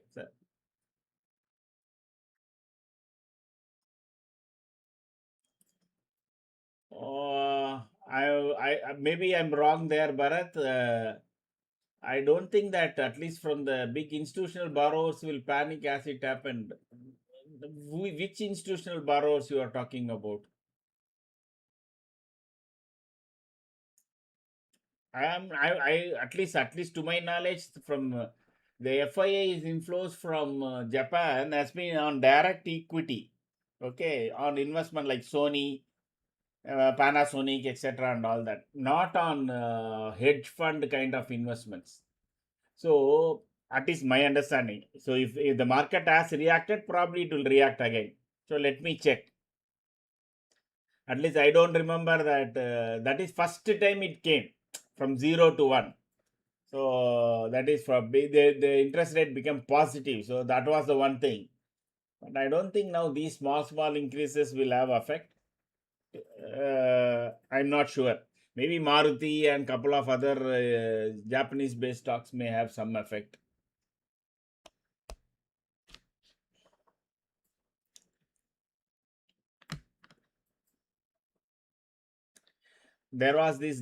S1: Maybe I'm wrong there, Bharat. I don't think that at least from the big institutional borrowers will panic as it happened. Which institutional borrowers you are talking about? I at least to my knowledge from the FIA is inflows from Japan has been on direct equity. Okay, on investment like Sony, Panasonic, etc., and all that, not on hedge fund kind of investments. So that is my understanding. So if the market has reacted, probably it will react again. So let me check. At least I don't remember that. That is first time it came from 0 to 1. So that is for the interest rate became positive. So that was the one thing. But I don't think now these small increases will have effect. I'm not sure. Maybe Maruti and couple of other Japanese based stocks may have some effect. There was this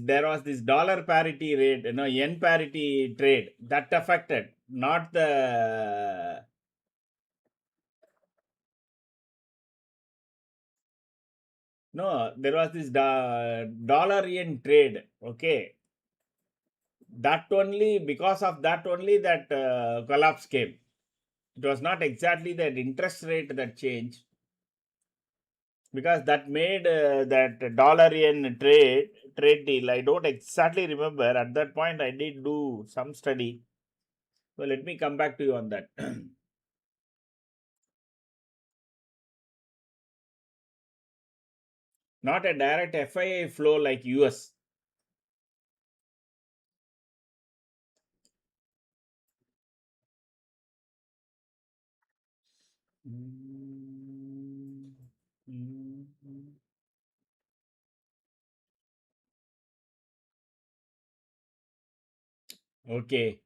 S1: dollar parity rate, yen parity trade that affected, not the. No, there was this dollar yen trade. Okay, that only, because of that only, that collapse came. It was not exactly that interest rate that changed, because that made that dollar yen trade deal. I don't exactly remember. At that point, I did do some study. So let me come back to you on that. Not a direct FII flow like US. Mm, mm, mm. Okay.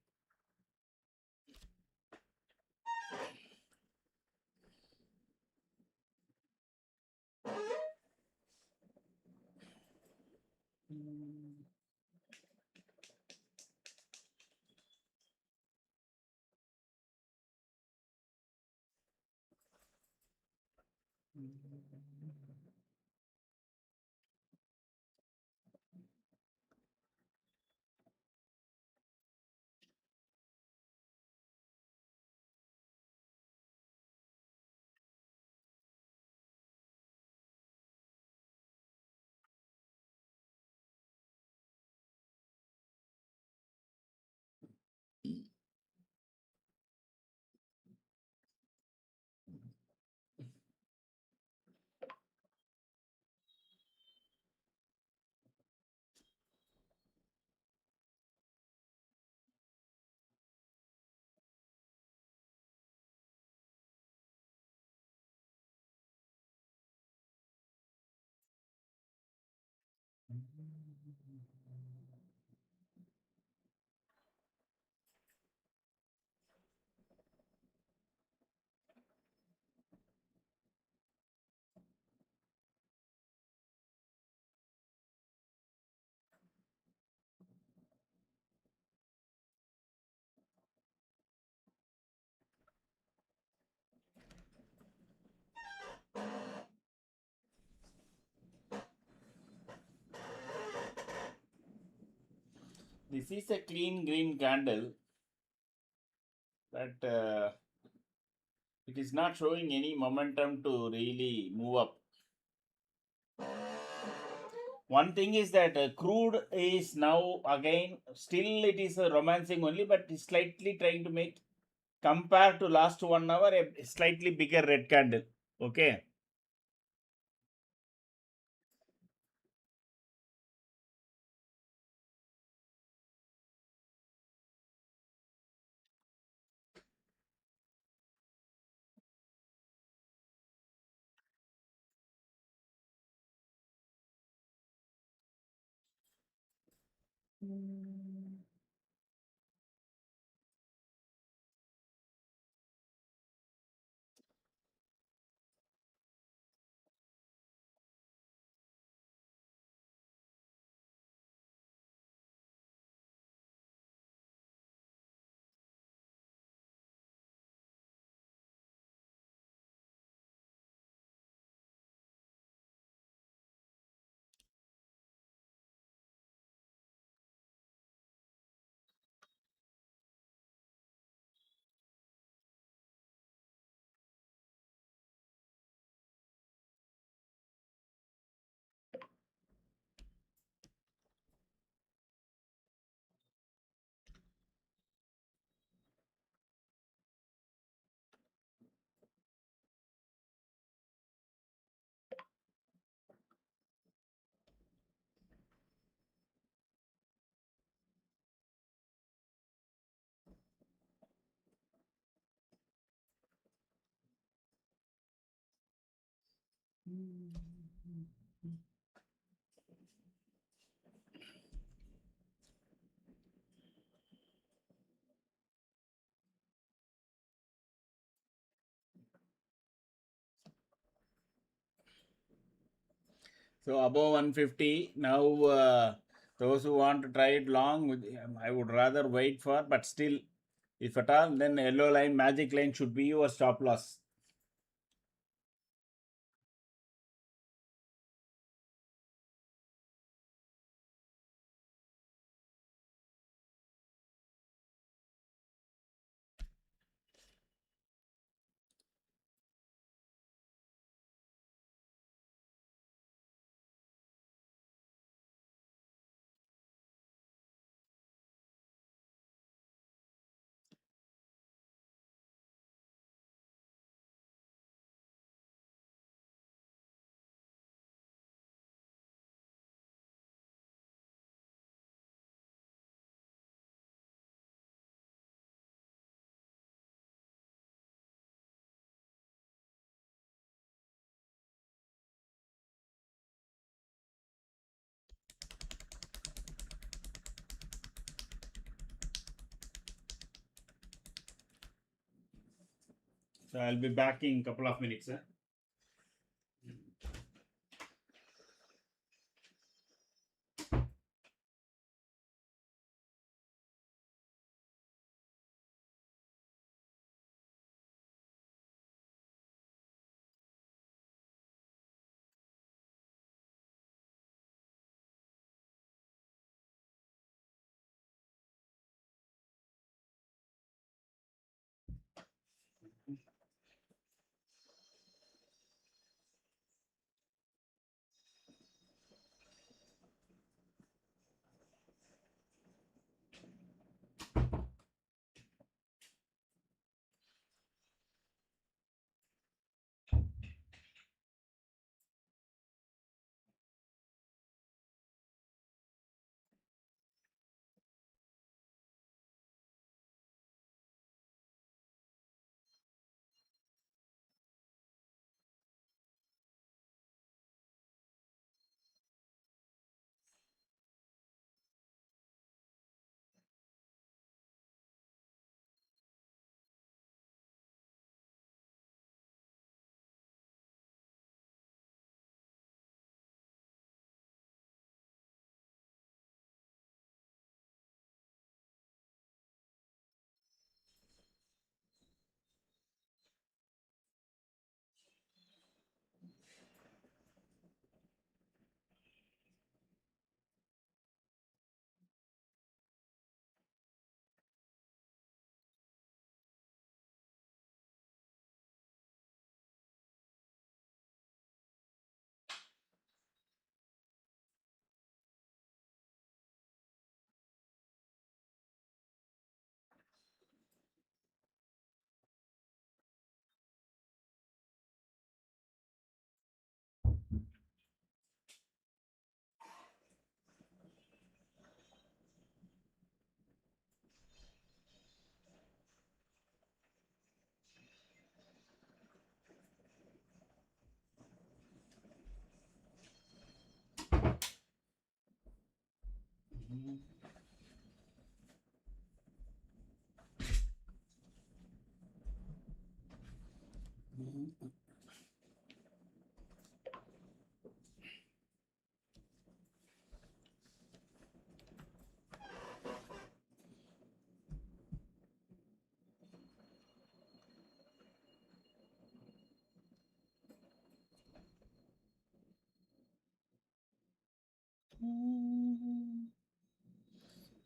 S1: This is a clean green candle, but it is not showing any momentum to really move up. One thing is that crude is now again still it is romancing only, but it's slightly trying to make compared to last 1 hour a slightly bigger red candle. Okay. So above 150 now, those who want to try it long, I would rather wait for, but still, if at all, then yellow line, magic line should be your stop loss. So I'll be back in a couple of minutes.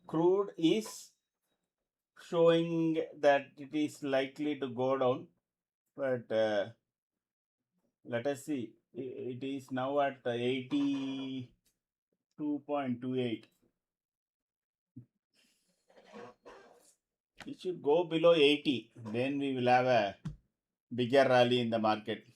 S1: Crude is showing that it is likely to go down, but let us see. It is now at 82.28. It should go below 80. Then we will have a bigger rally in the market.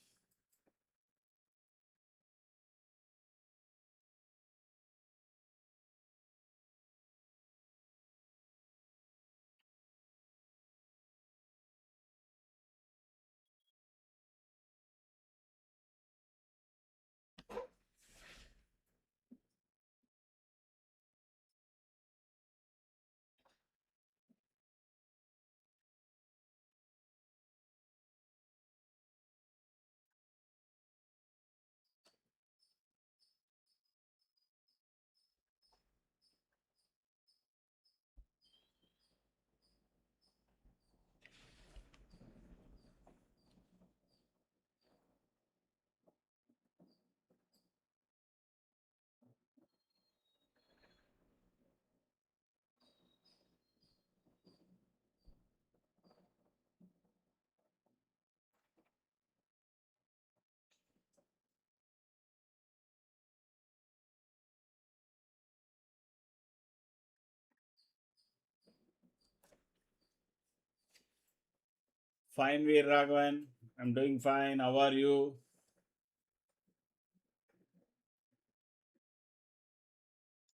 S1: Fine, Veer Raghavan. I'm doing fine. How are you?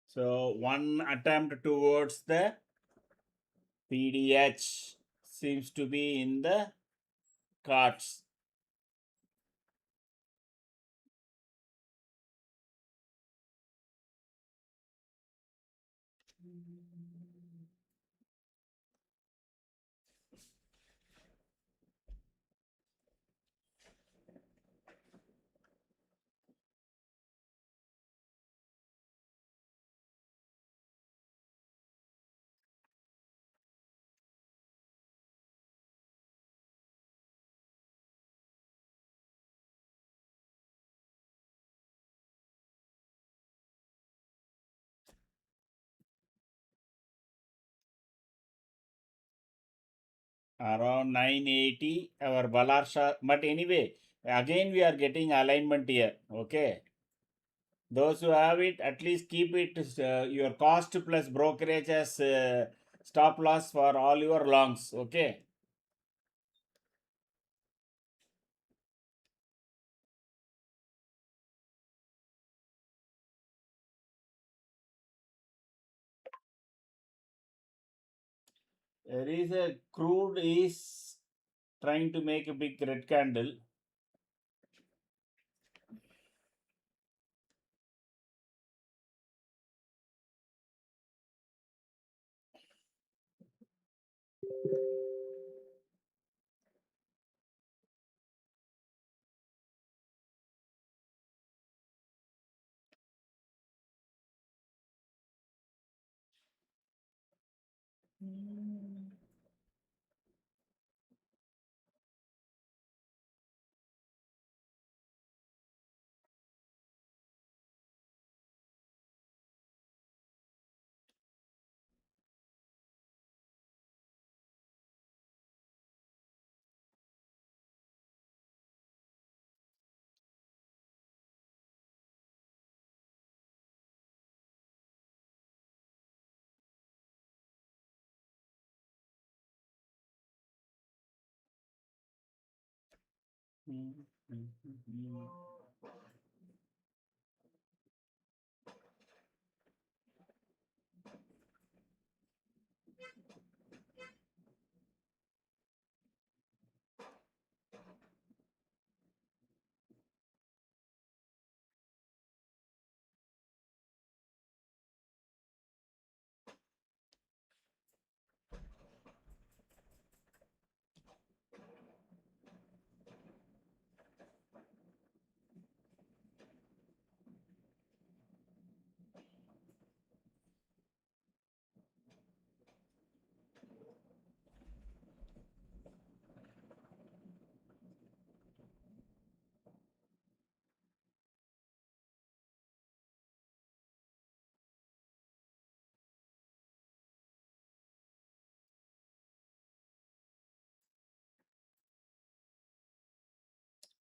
S1: So, one attempt towards the PDH seems to be in the cards. Around 980, our Balarsha. But anyway, again we are getting alignment here. Okay. Those who have it, at least keep it your cost plus brokerage as stop loss for all your longs. Okay. There is a crude is trying to make a big red candle.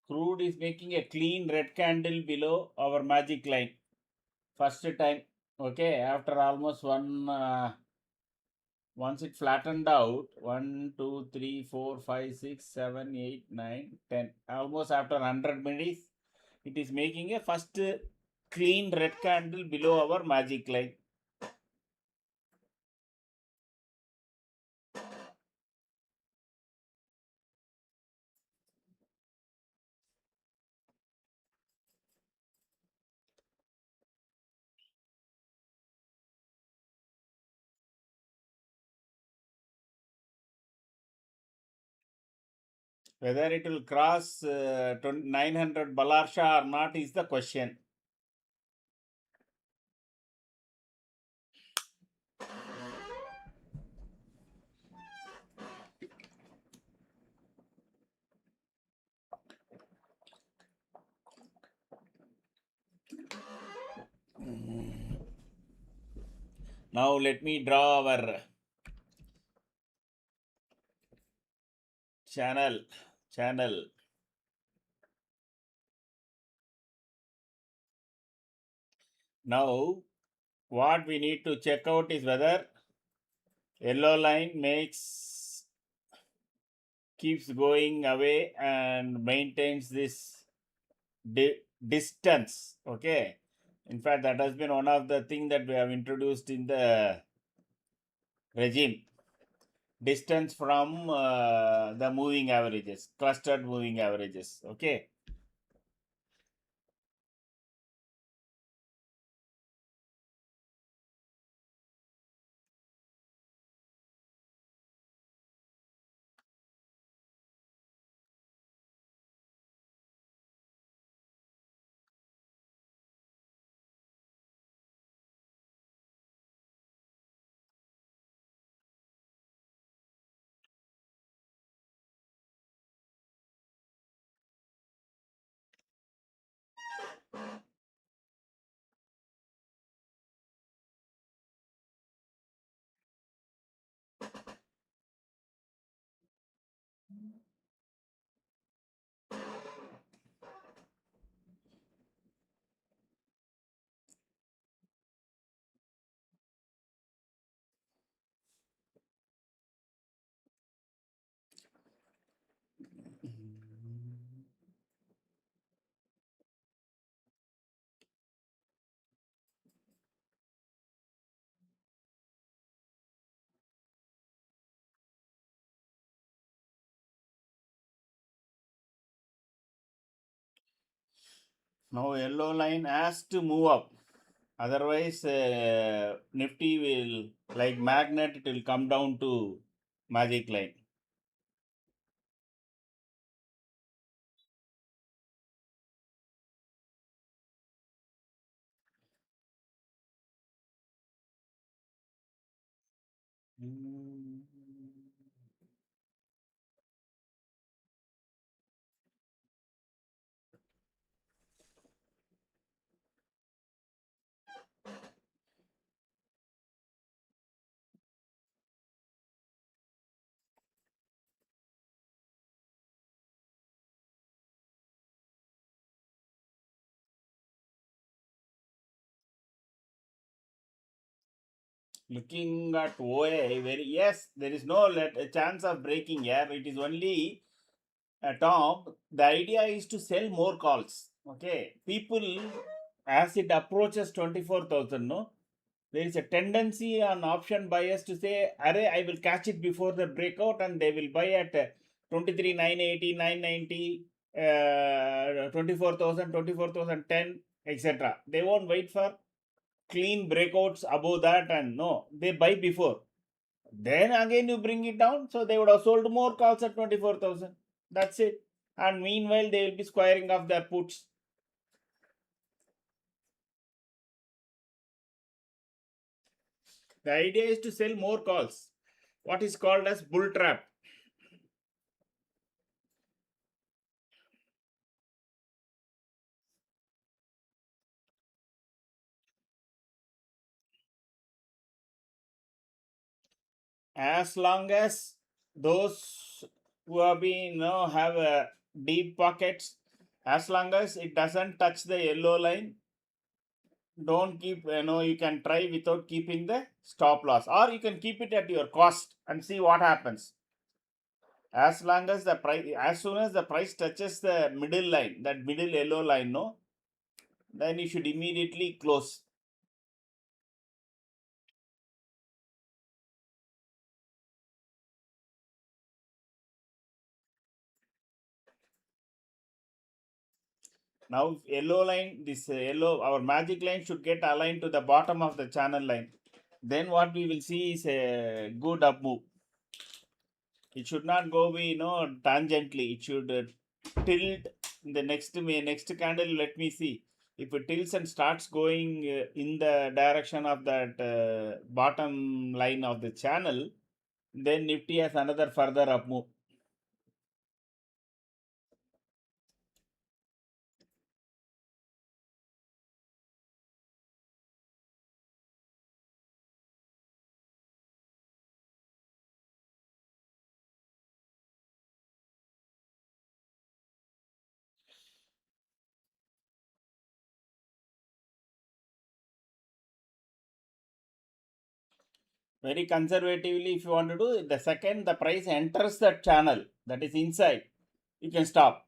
S1: Crude is making a clean red candle below our magic line. First time. Okay, after almost once it flattened out, 1, 2, 3, 4, 5, 6, 7, 8, 9, 10. Almost after 100 minutes, it is making a first clean red candle below our magic line. Whether it will cross 900 Balarsha or not is the question. Now let me draw our channel. Now what we need to check out is whether yellow line keeps going away and maintains this distance. Okay, in fact that has been one of the things that we have introduced in the regime. Distance from the moving averages, clustered moving averages. Okay, now yellow line has to move up. Otherwise, Nifty will, like magnet, it will come down to magic line. Looking at OA, yes, there is no chance of breaking here. It is only Tom. The idea is to sell more calls. Okay, people as it approaches 24,000, no, there is a tendency on option buyers to say, "Array, I will catch it before the breakout," and they will buy at 23,980, 990, 24,000, 24,010, etc. They won't wait for clean breakouts above that, and no, they buy before. Then again you bring it down, so they would have sold more calls at 24,000. That's it. And meanwhile, they will be squaring off their puts. The idea is to sell more calls. What is called as bull trap. As long as those who have been have deep pockets As long as it doesn't touch the yellow line, don't keep, you can try without keeping the stop loss, or you can keep it at your cost and see what happens. As long as the price, as soon as the price touches the middle line, that middle yellow line, no, then you should immediately close. Now yellow line, this yellow, our magic line should get aligned to the bottom of the channel line. Then what we will see is a good up move. It should not go be, tangentially. It should tilt in the next candle. Let me see. If it tilts and starts going in the direction of that bottom line of the channel, then Nifty has another further up move. Very conservatively, if you want to do, the second the price enters that channel, that is inside, you can stop.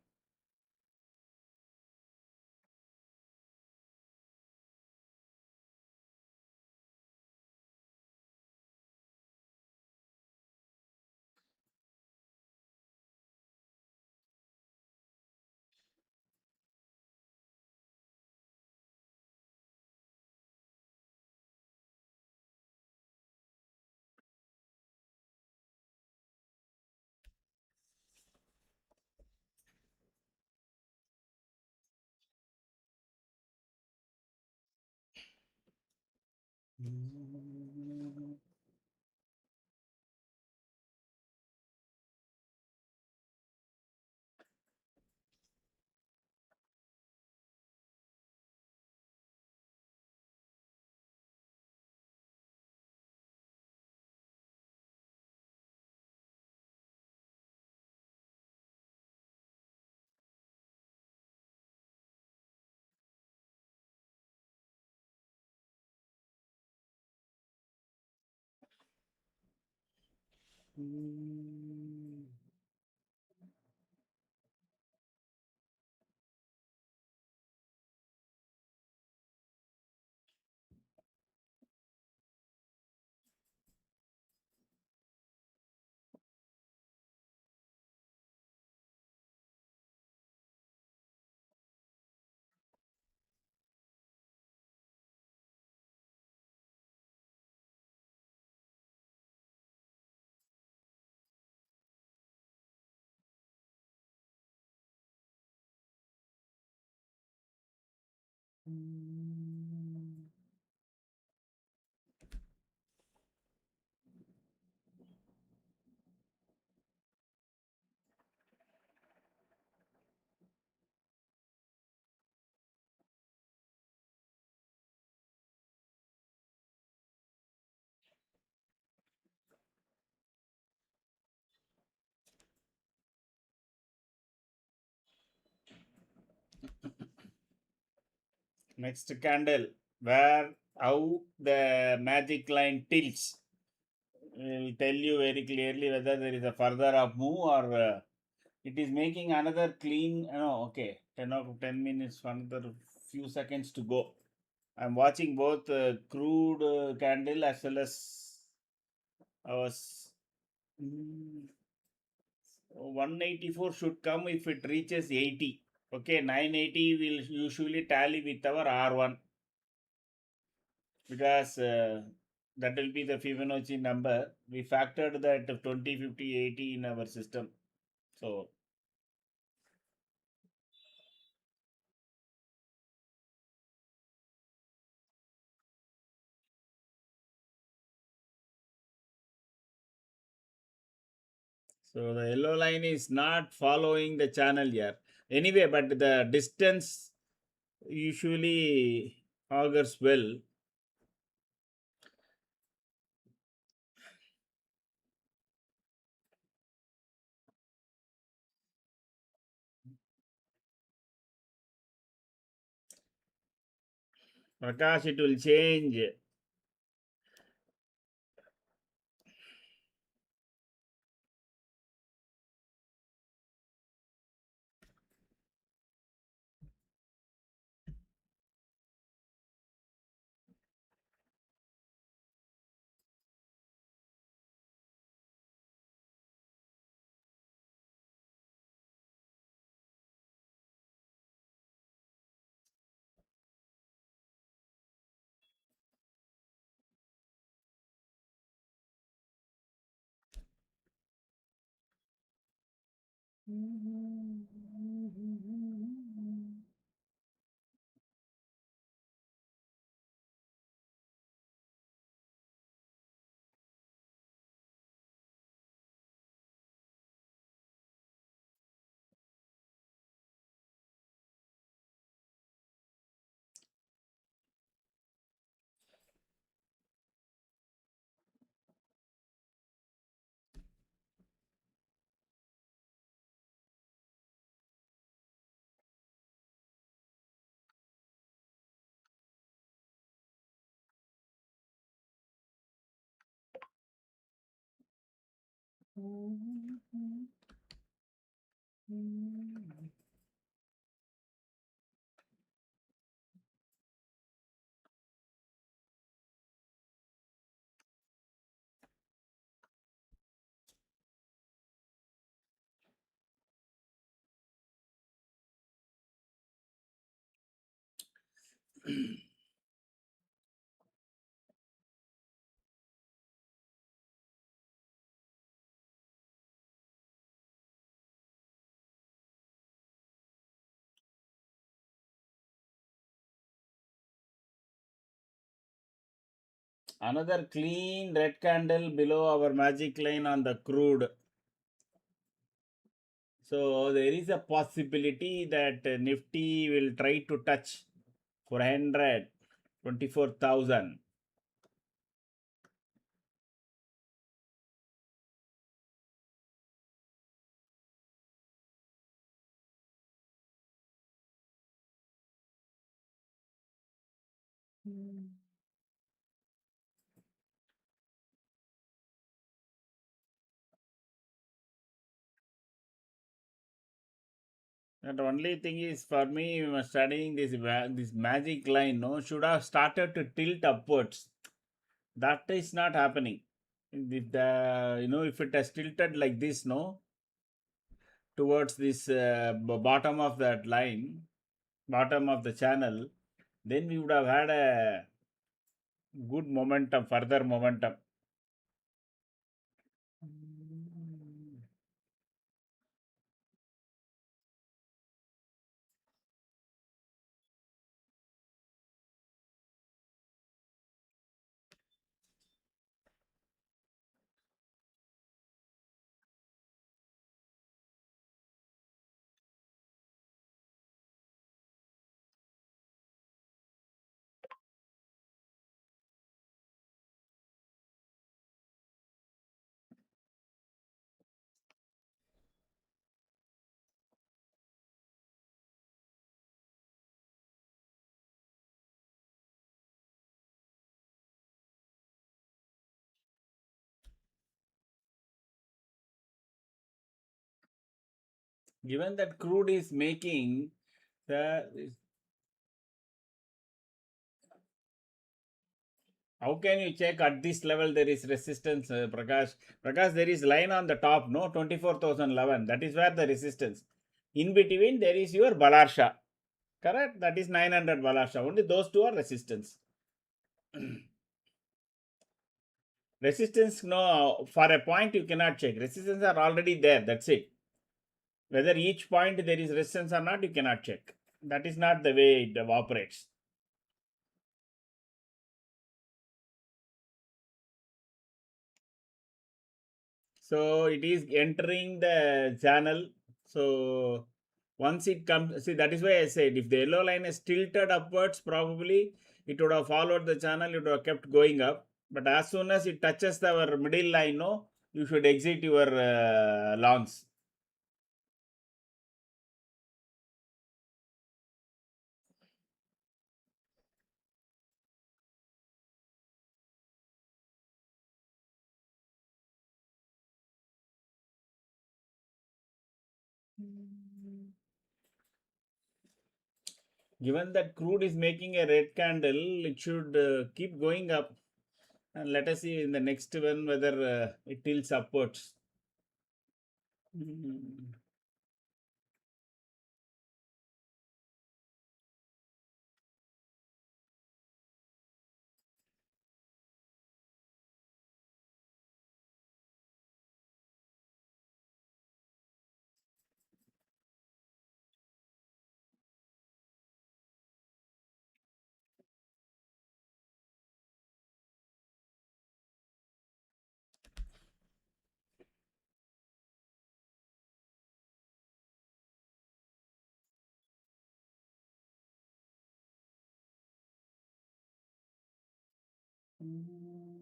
S1: Next candle, where how the magic line tilts, will tell you very clearly whether there is a further up move or it is making another clean. No, okay, 10 minutes, another few seconds to go. I'm watching both crude candle as well as our 184 should come if it reaches 80. Okay, 980 will usually tally with our R1, because that will be the Fibonacci number. We factored that 20, 50, 80 in our system. So so the yellow line is not following the channel here. Anyway, but the distance usually augurs well. Prakash, it will change. Another clean red candle below our magic line on the crude. So there is a possibility that Nifty will try to touch 424,000. The only thing is for me studying this magic line, no, should have started to tilt upwards. That is not happening. If the if it has tilted like this, no, towards this bottom of that line, bottom of the channel, then we would have had a good momentum, further momentum. Given that crude is making the, how can you check at this level there is resistance, Prakash? Prakash, there is line on the top, no, 24,011. That is where the resistance. In between, there is your Balarsha. Correct? That is 900 Balarsha. Only those two are resistance. Resistance, no, for a point you cannot check. Resistance are already there. That's it. Whether each point there is resistance or not, you cannot check. That is not the way it operates. So it is entering the channel. So once it comes, see, that is why I said if the yellow line is tilted upwards, probably it would have followed the channel, it would have kept going up. But as soon as it touches our middle line, no, you should exit your longs. Given that crude is making a red candle, it should keep going up. And let us see in the next one whether it tilts upwards. Mm.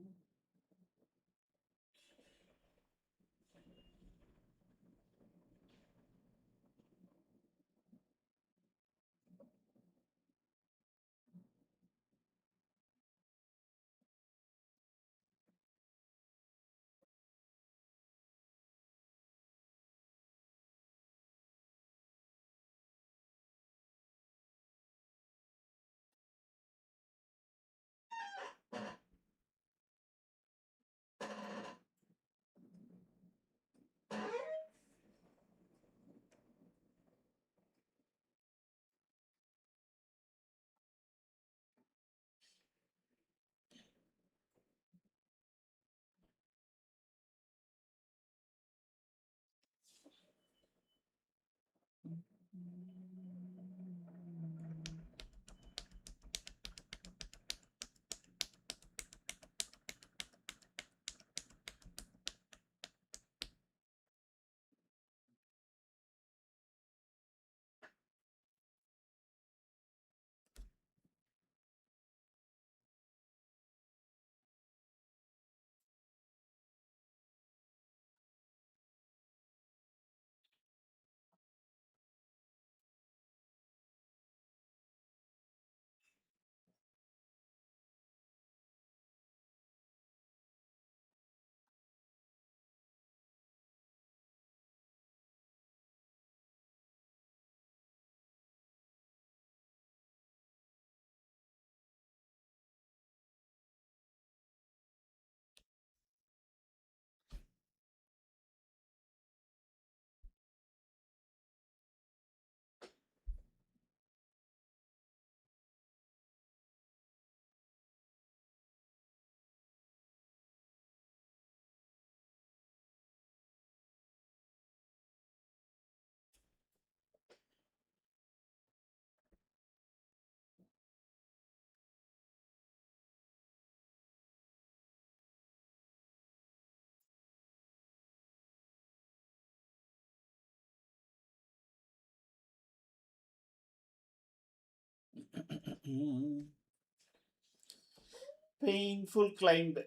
S1: Painful climb.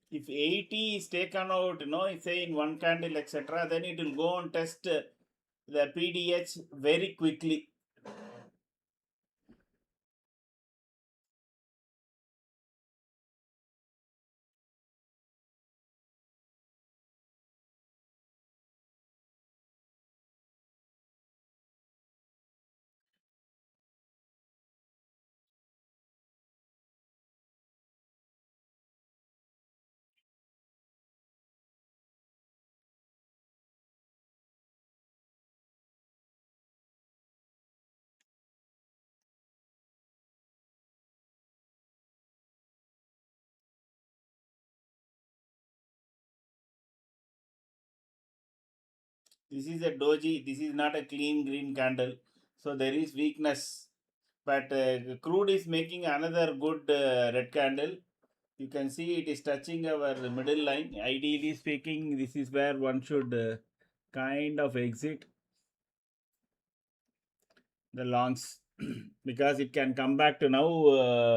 S1: If 80 is taken out, say in one candle, etc., then it will go and test the PDH very quickly. This is a doji. This is not a clean green candle. So there is weakness. But crude is making another good red candle. You can see it is touching our middle line. Ideally speaking, this is where one should kind of exit the longs because it can come back to now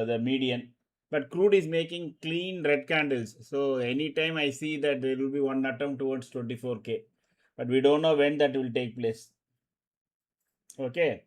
S1: the median. But crude is making clean red candles. So anytime I see that there will be one attempt towards 24K. But we don't know when that will take place. Okay.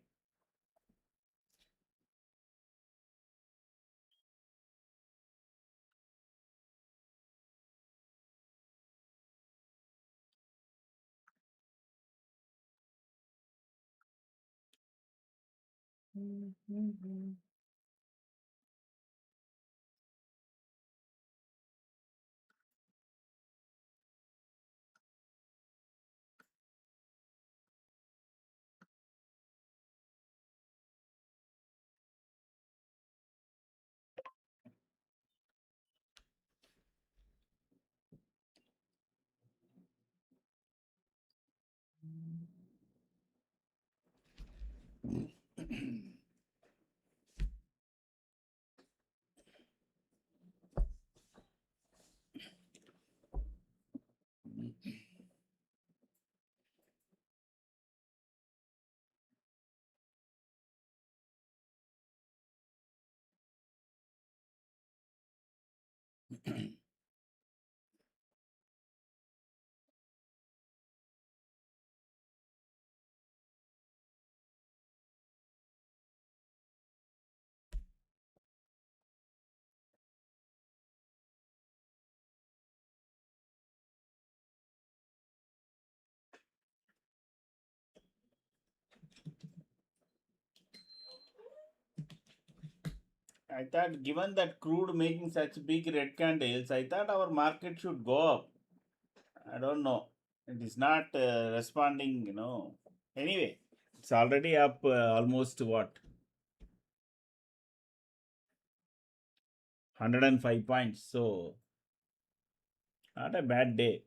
S1: I thought, given that crude making such big red candles, I thought our market should go up. I don't know. It is not responding. Anyway, it's already up almost what? 105 points. So, not a bad day.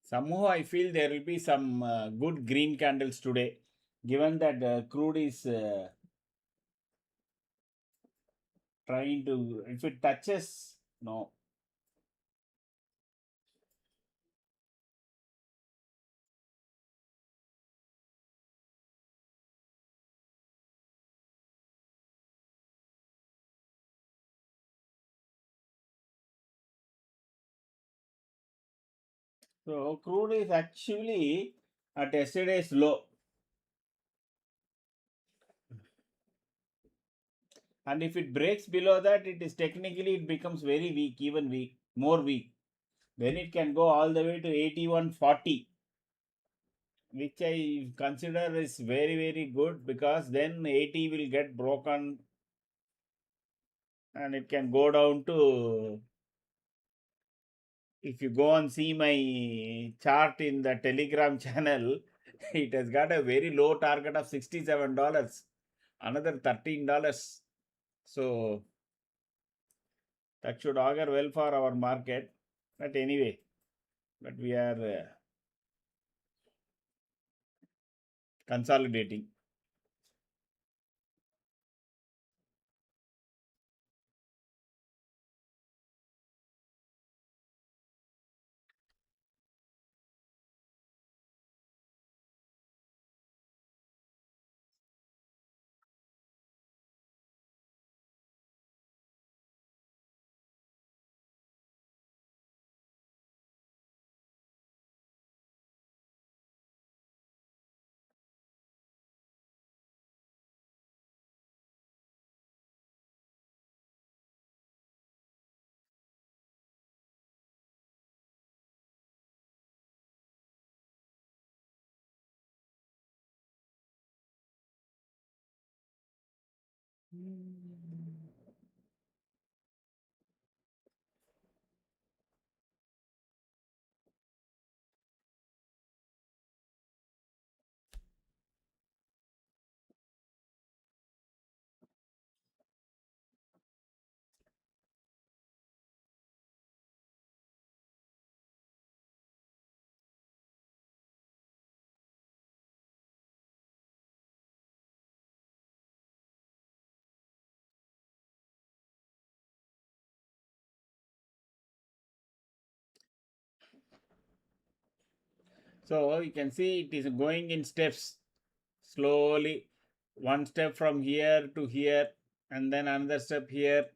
S1: Somehow, I feel there will be some good green candles today, given that crude is trying to, if it touches, no. So, crude is actually at yesterday's low. And if it breaks below that, it is technically, it becomes very weak, even weak, more weak. Then it can go all the way to 81.40, which I consider is very, very good, because then 80 will get broken and it can go down to, if you go and see my chart in the Telegram channel, it has got a very low target of $67, another $13. So that should augur well for our market. But anyway, but we are consolidating. So you can see it is going in steps, slowly, one step from here to here, and then another step here.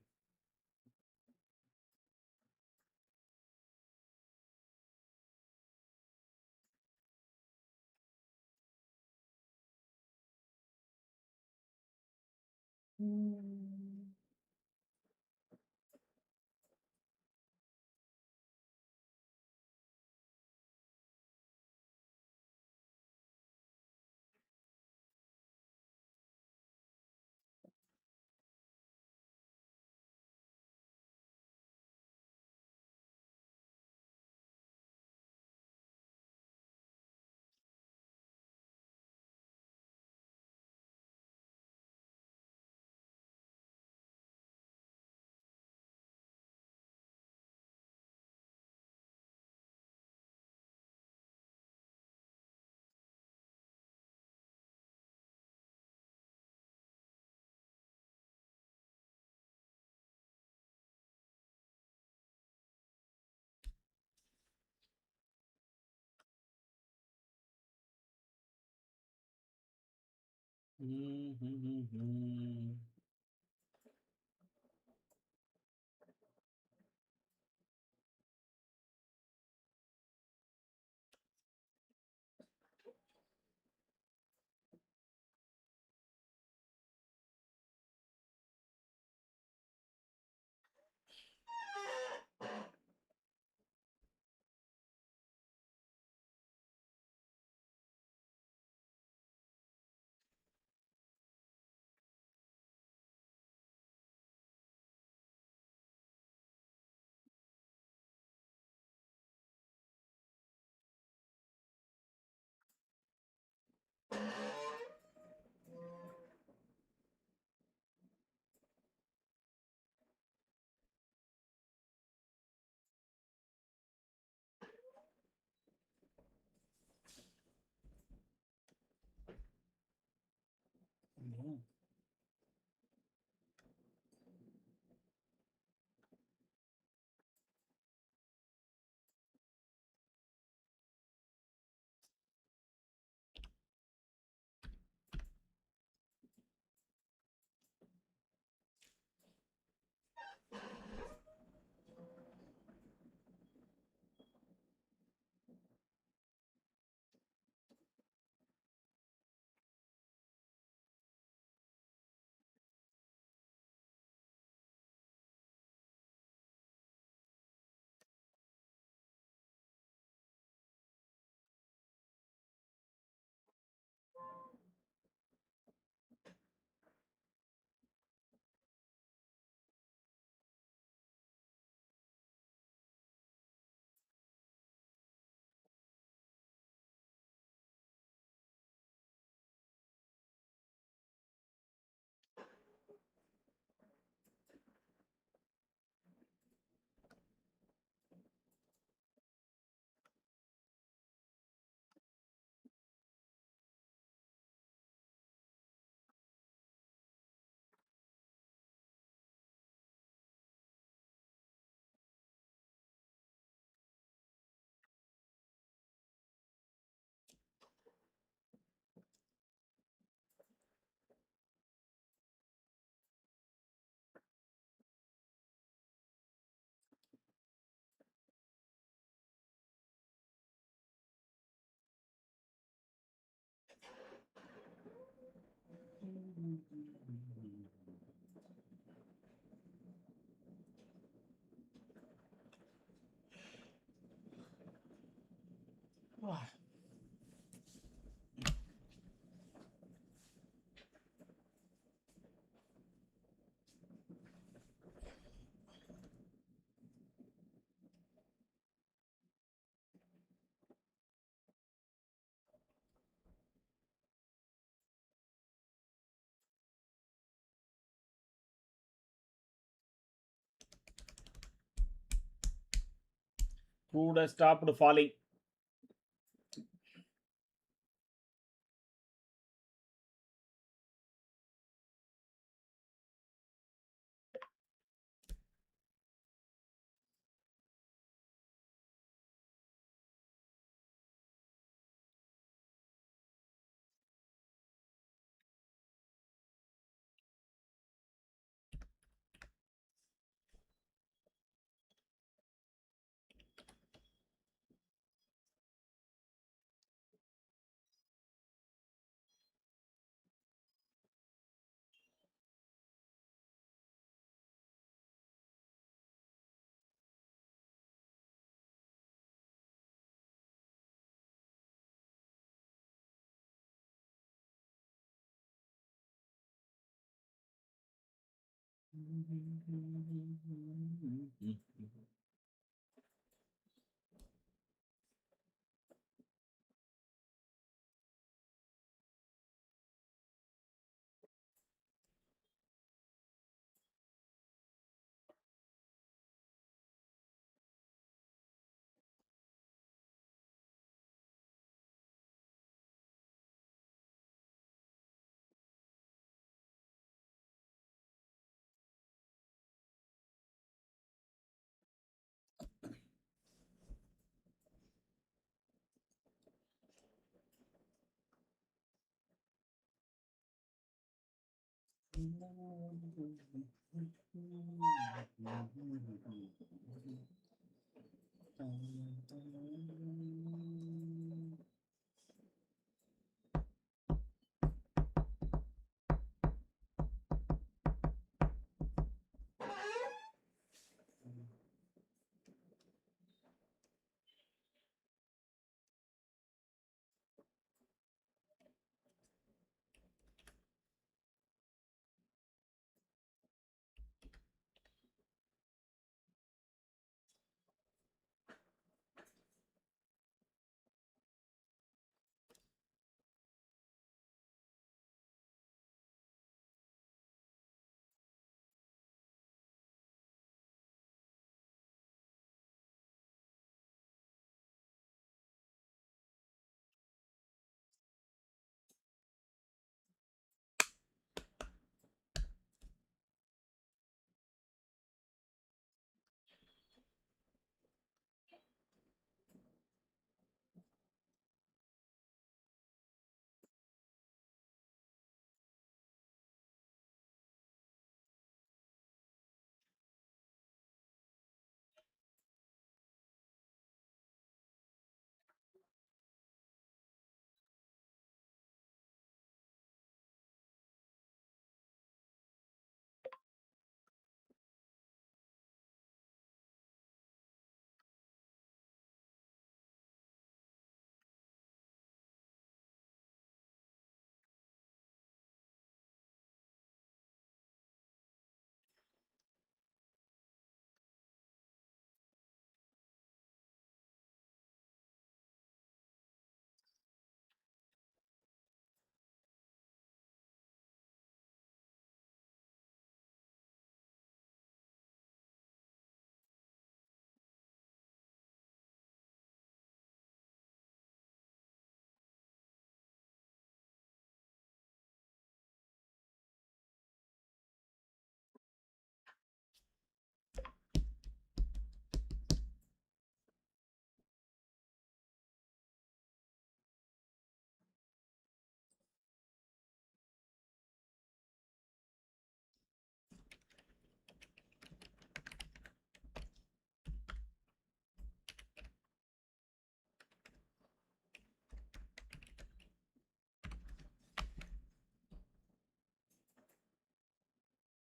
S1: Crude has stopped falling.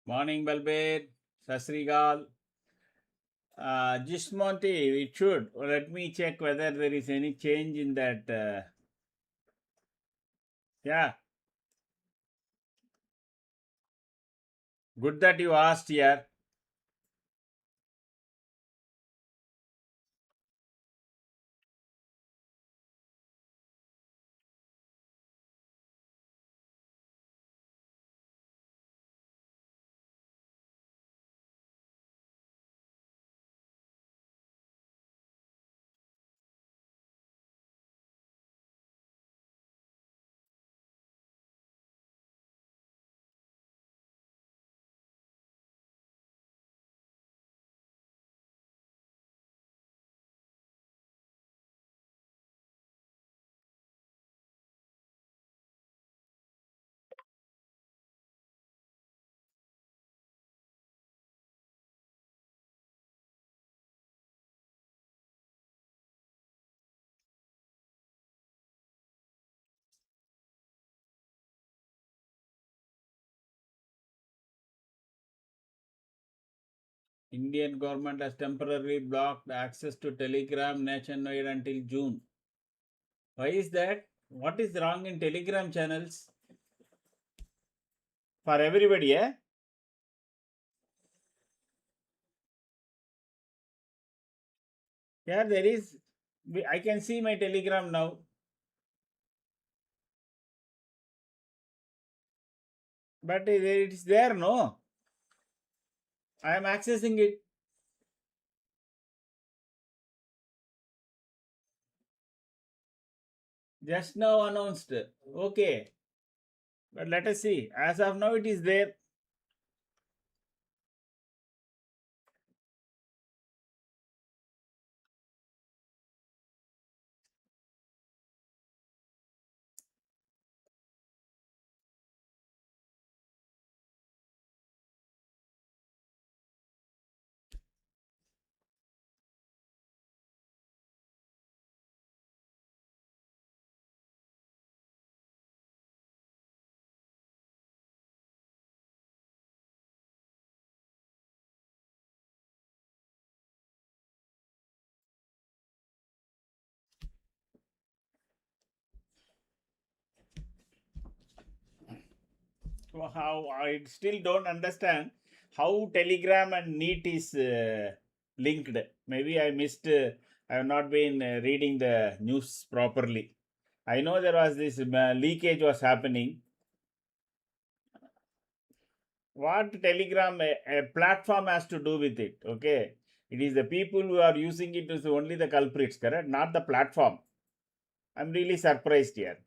S1: Morning, Balbir. Sasrigal. Just Monty, it should. Let me check whether there is any change in that. Yeah, good that you asked here. Indian government has temporarily blocked access to Telegram nationwide until June. Why is that? What is wrong in Telegram channels? For everybody, eh? Yeah, there is. I can see my Telegram now, but it is there. No, I am accessing it. Just now announced. Okay, but let us see. As of now, it is there. So how I still don't understand how Telegram and Neat is linked. Maybe I missed. I have not been reading the news properly. I know there was this leakage was happening. What Telegram a platform has to do with it? Okay, it is the people who are using it is only the culprits, correct? Not the platform. I'm really surprised here.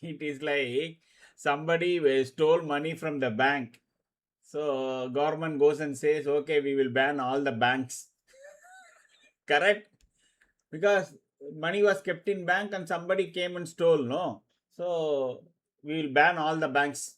S1: It is like somebody stole money from the bank. So government goes and says, okay, we will ban all the banks. Correct? Because money was kept in bank and somebody came and stole, no? So we will ban all the banks.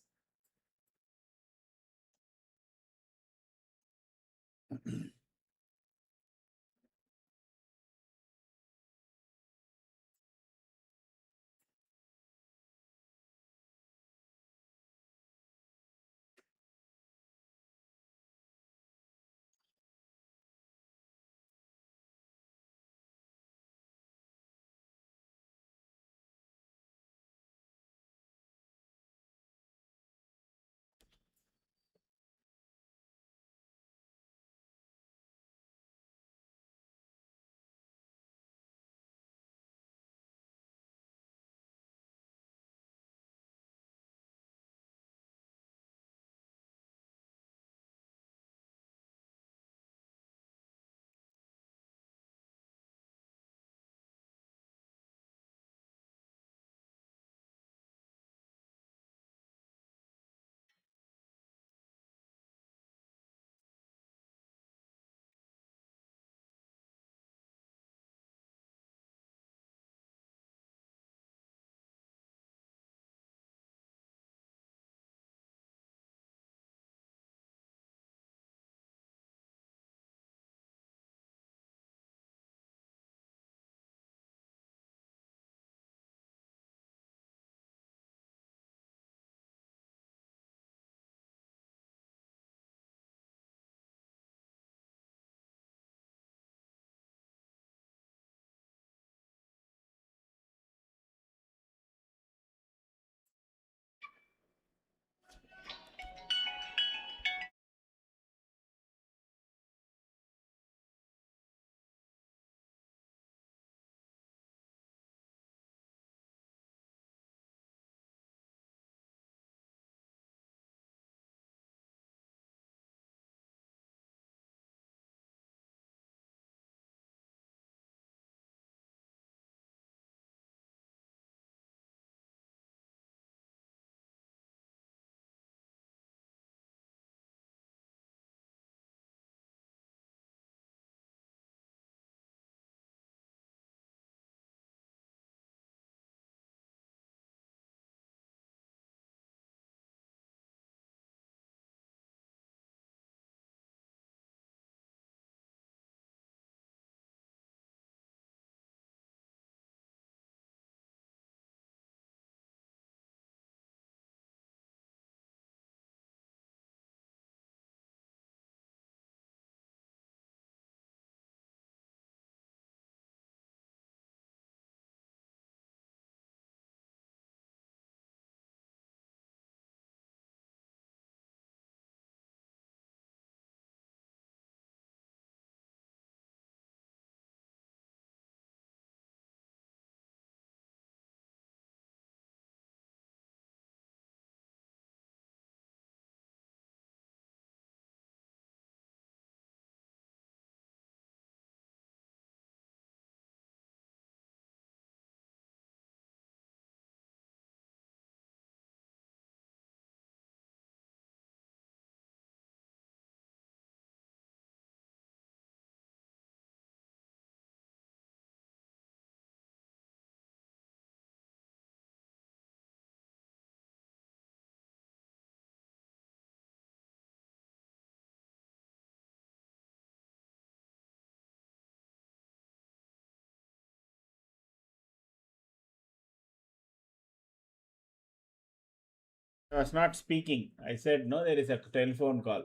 S1: I was not speaking. I said, no, there is a telephone call.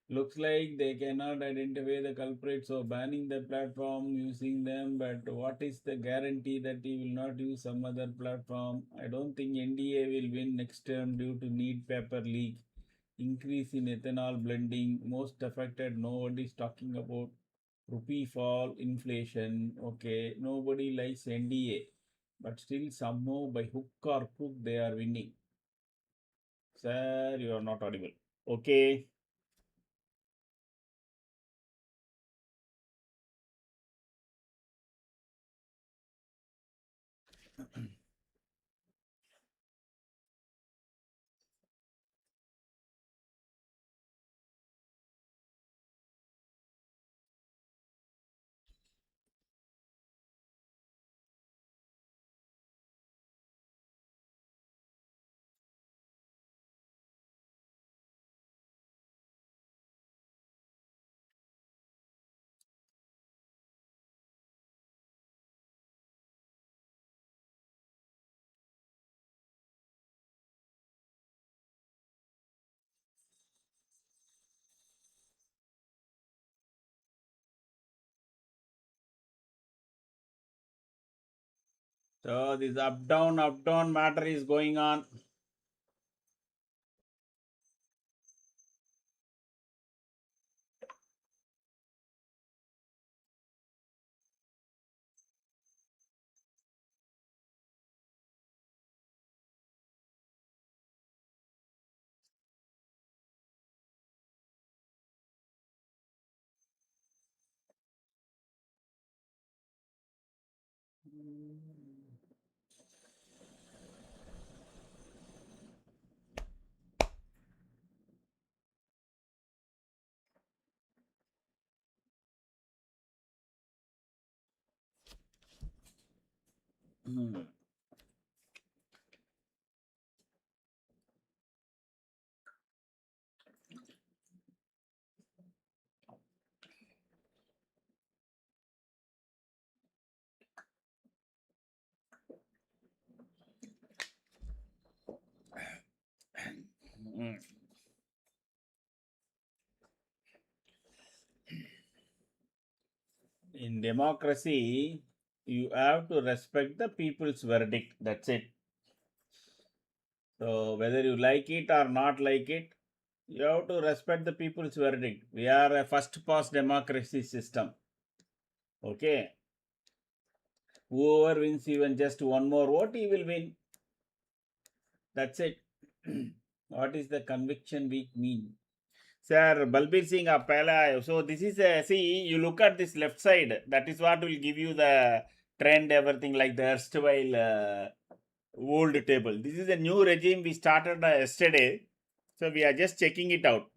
S1: Looks like they cannot identify the culprit, so banning the platform, using them. But what is the guarantee that he will not use some other platform? I don't think NDA will win next term due to need paper leak, increase in ethanol blending. Most affected, nobody is talking about rupee fall, inflation. Okay, nobody likes NDA, but still somehow by hook or crook they are winning. Sir, you are not audible. Okay. So this up down matter is going on. In democracy, you have to respect the people's verdict. That's it. So whether you like it or not like it, you have to respect the people's verdict. We are a first past democracy system. Okay. Whoever wins even just one more vote, he will win. That's it. What is the conviction week mean? Sir, Balbir Singh Appala. So this is a, see, you look at this left side. That is what will give you the trend, everything like the erstwhile old table. This is a new regime we started yesterday. So we are just checking it out.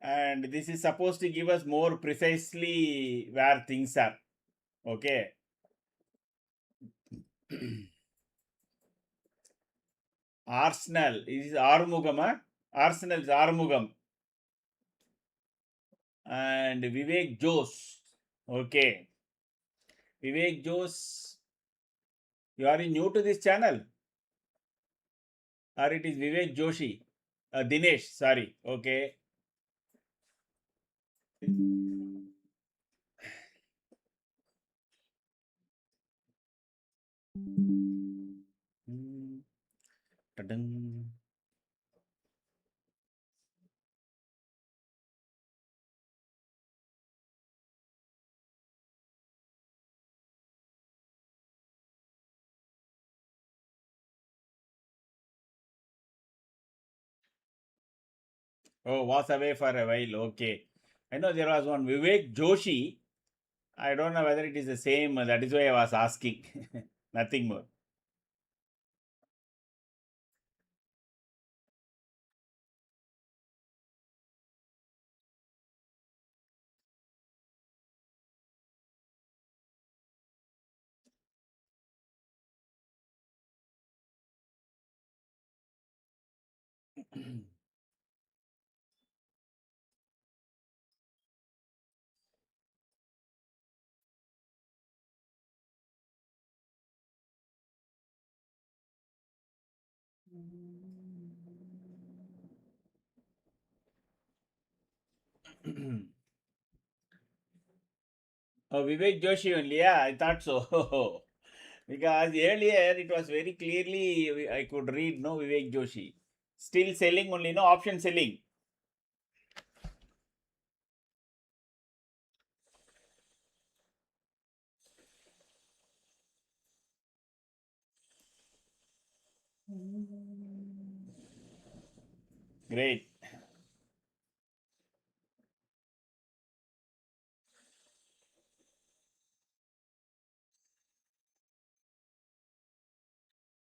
S1: And this is supposed to give us more precisely where things are. Okay. Arsenal. This is Arumugam. Huh? Arsenal is Arumugam. And Vivek Jose. Okay. Vivek Jose. You are new to this channel? Or it is Vivek Joshi? Dinesh, sorry. Okay. Ta-dang. Oh, was away for a while. Okay. I know there was one Vivek Joshi. I don't know whether it is the same. That is why I was asking. Nothing more. Oh, Vivek Joshi only. Yeah, I thought so. Because earlier it was very clearly I could read no Vivek Joshi. Still selling only, no option selling. Great.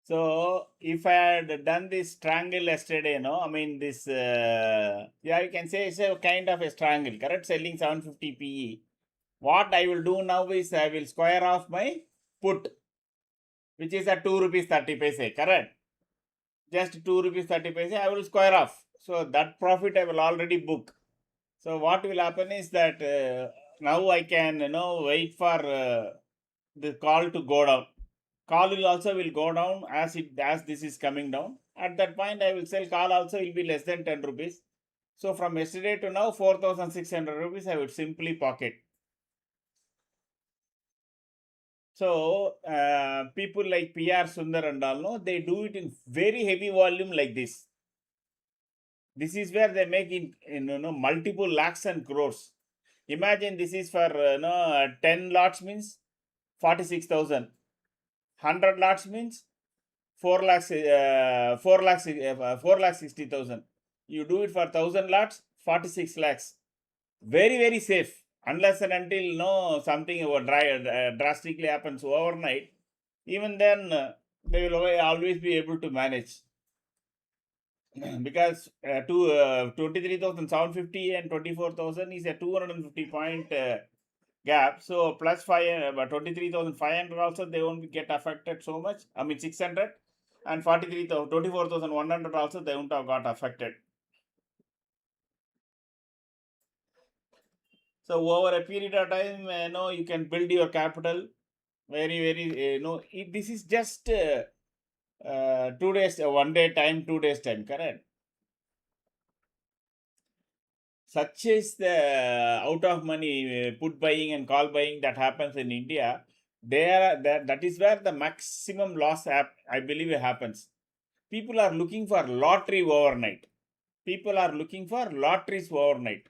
S1: So if I had done this triangle yesterday, no, I mean this, yeah, you can say it's a kind of a triangle, correct? Selling 750 PE. What I will do now is I will square off my put, which is at 2 rupees 30 paise, correct? Just 2 rupees 30 paise, I will square off. So that profit I will already book. So what will happen is that now I can wait for the call to go down. Call will also will go down as this is coming down. At that point, I will sell call also will be less than 10 rupees. So from yesterday to now, 4,600 rupees I would simply pocket. So people like PR Sundar and all, no, they do it in very heavy volume like this. This is where they make in multiple lakhs and crores. Imagine this is for 10 lots means 46,000. 100 lots means 4 lakhs, 4 lakh 60,000. You do it for 1,000 lots, 46 lakhs. Very, very safe. Unless and until something drastically happens overnight, even then they will always be able to manage. Because 23,750 and 24,000 is a 250 point gap. So plus 23,500 also they won't get affected so much. I mean 600 and 43,000, 24,100 also they won't have got affected. So over a period of time, you can build your capital very, very, this is just 2 days, 1 day time, 2 days time, correct? Such is the out of money put buying and call buying that happens in India. That is where the maximum loss I believe it happens. People are looking for lottery overnight. People are looking for lotteries overnight,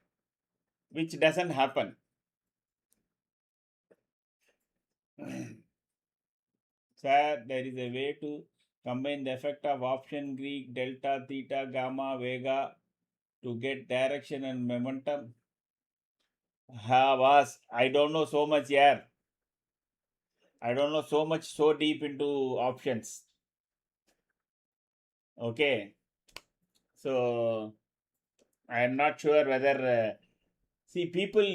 S1: which doesn't happen. Sir, there is a way to combine the effect of option Greek, delta, theta, gamma, vega to get direction and momentum. Ha, was I don't know so much here. I don't know so much so deep into options. Okay, so I am not sure whether see people.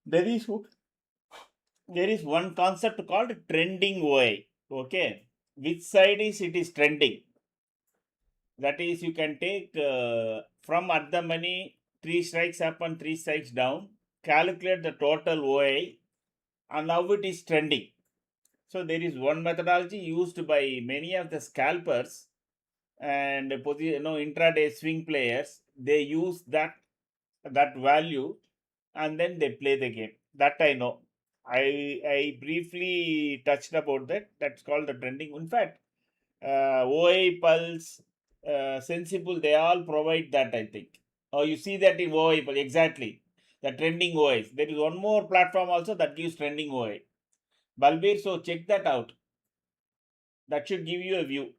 S1: There is one concept called trending OI. Okay, which side is it is trending? That is, you can take from at the money 3 strikes up and 3 strikes down, calculate the total OI, and now it is trending. So there is one methodology used by many of the scalpers and intraday swing players. They use that value and then they play the game. That I know. I briefly touched about that. That's called the trending. In fact, OI Pulse, Sensible, they all provide that, I think. Oh, you see that in OI Pulse, exactly. The trending OIs. There is one more platform also that gives trending OI. Balbir, so check that out. That should give you a view.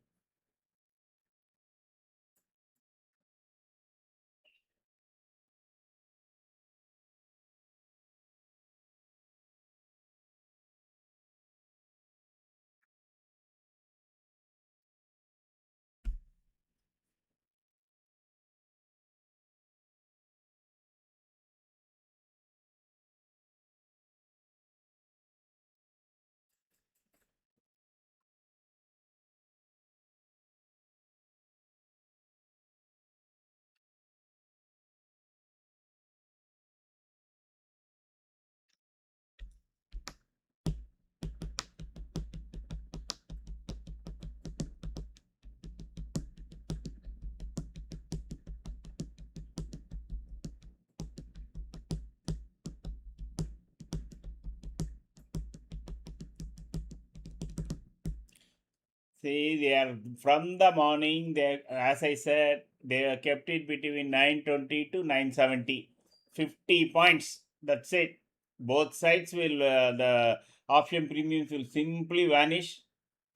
S1: See, they are from the morning. They, as I said, they are kept it between 920 to 970, 50 points. That's it. Both sides will the option premiums will simply vanish,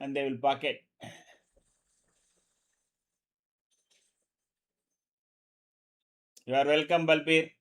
S1: and they will pocket. You are welcome, Balbir.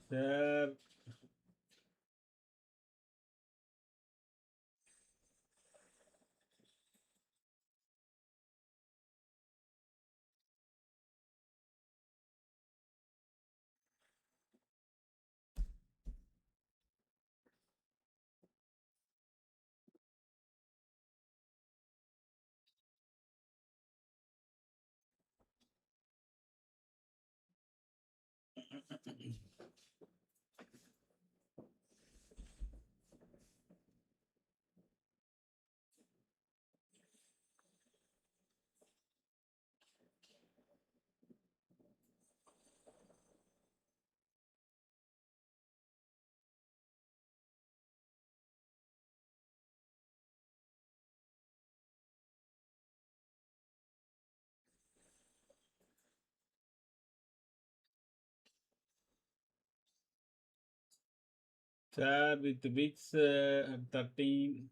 S1: Sir, Sir, with VIX at 13,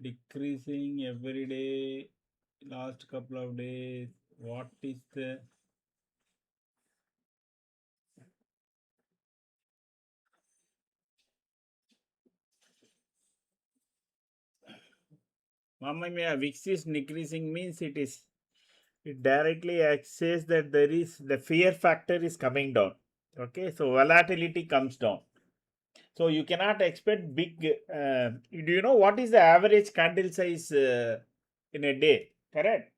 S1: decreasing every day, last couple of days. What is the Mamma mia, VIX is decreasing means it directly says that there is the fear factor is coming down. Okay, so volatility comes down. So you cannot expect big. Do you know what is the average candle size in a day? Correct.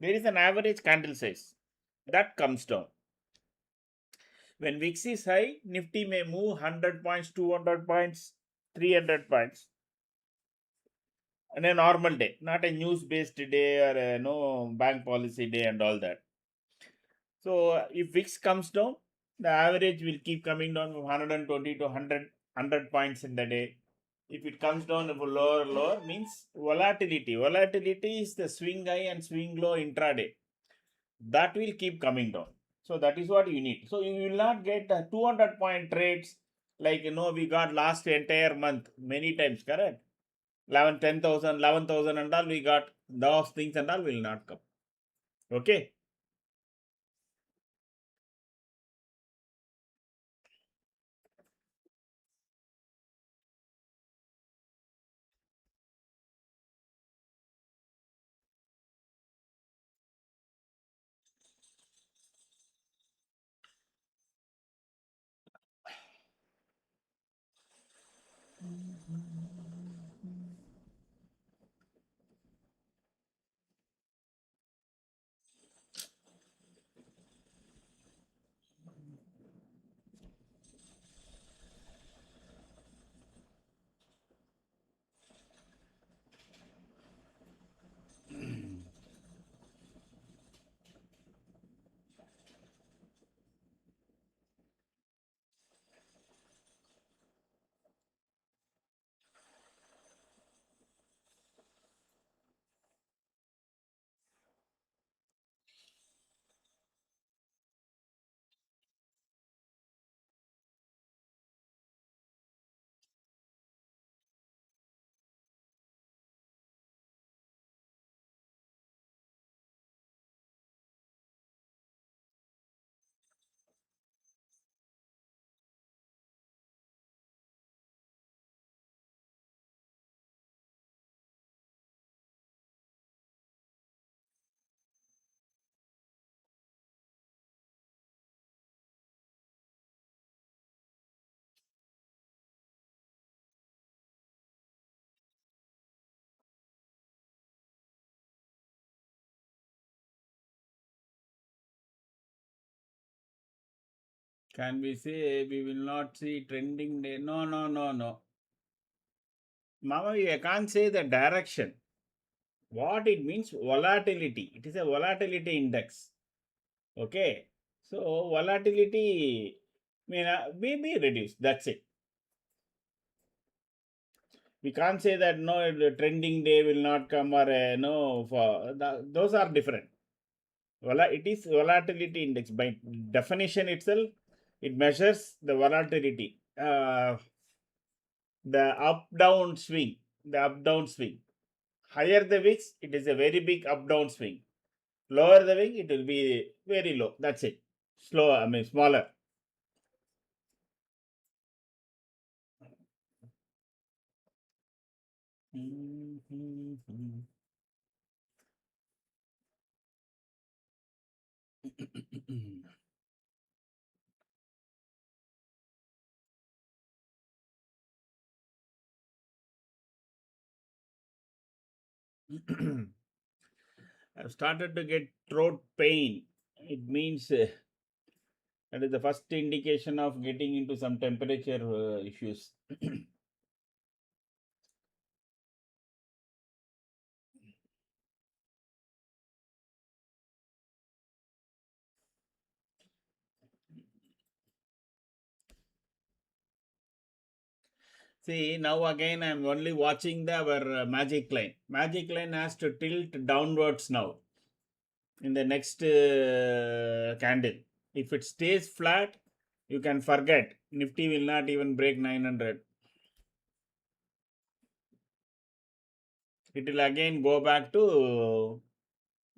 S1: There is an average candle size that comes down. When VIX is high, Nifty may move 100 points, 200 points, 300 points on a normal day, not a news-based day or a no bank policy day and all that. So if VIX comes down, the average will keep coming down from 120 to 100 points in the day. If it comes down to lower, means volatility. Volatility is the swing high and swing low intraday. That will keep coming down. So that is what you need. So you will not get 200 point trades like we got last entire month many times, correct? 11, 10,000, 11,000 and all we got. Those things and all will not come. Okay. Can we say we will not see trending day? No, no, no, no. Mama, I can't say the direction. What it means, volatility. It is a volatility index. Okay. So volatility may be reduced. That's it. We can't say that no, the trending day will not come or no. Those are different. It is volatility index by definition itself. It measures the volatility. The up down swing. The up down swing. Higher the wicks, it is a very big up down swing. Lower the wing, it will be very low. That's it. Slower, smaller. I've started to get throat pain. It means that is the first indication of getting into some temperature issues. See, now again I'm only watching our magic line. Magic line has to tilt downwards now in the next candle. If it stays flat, you can forget. Nifty will not even break 900. It will again go back to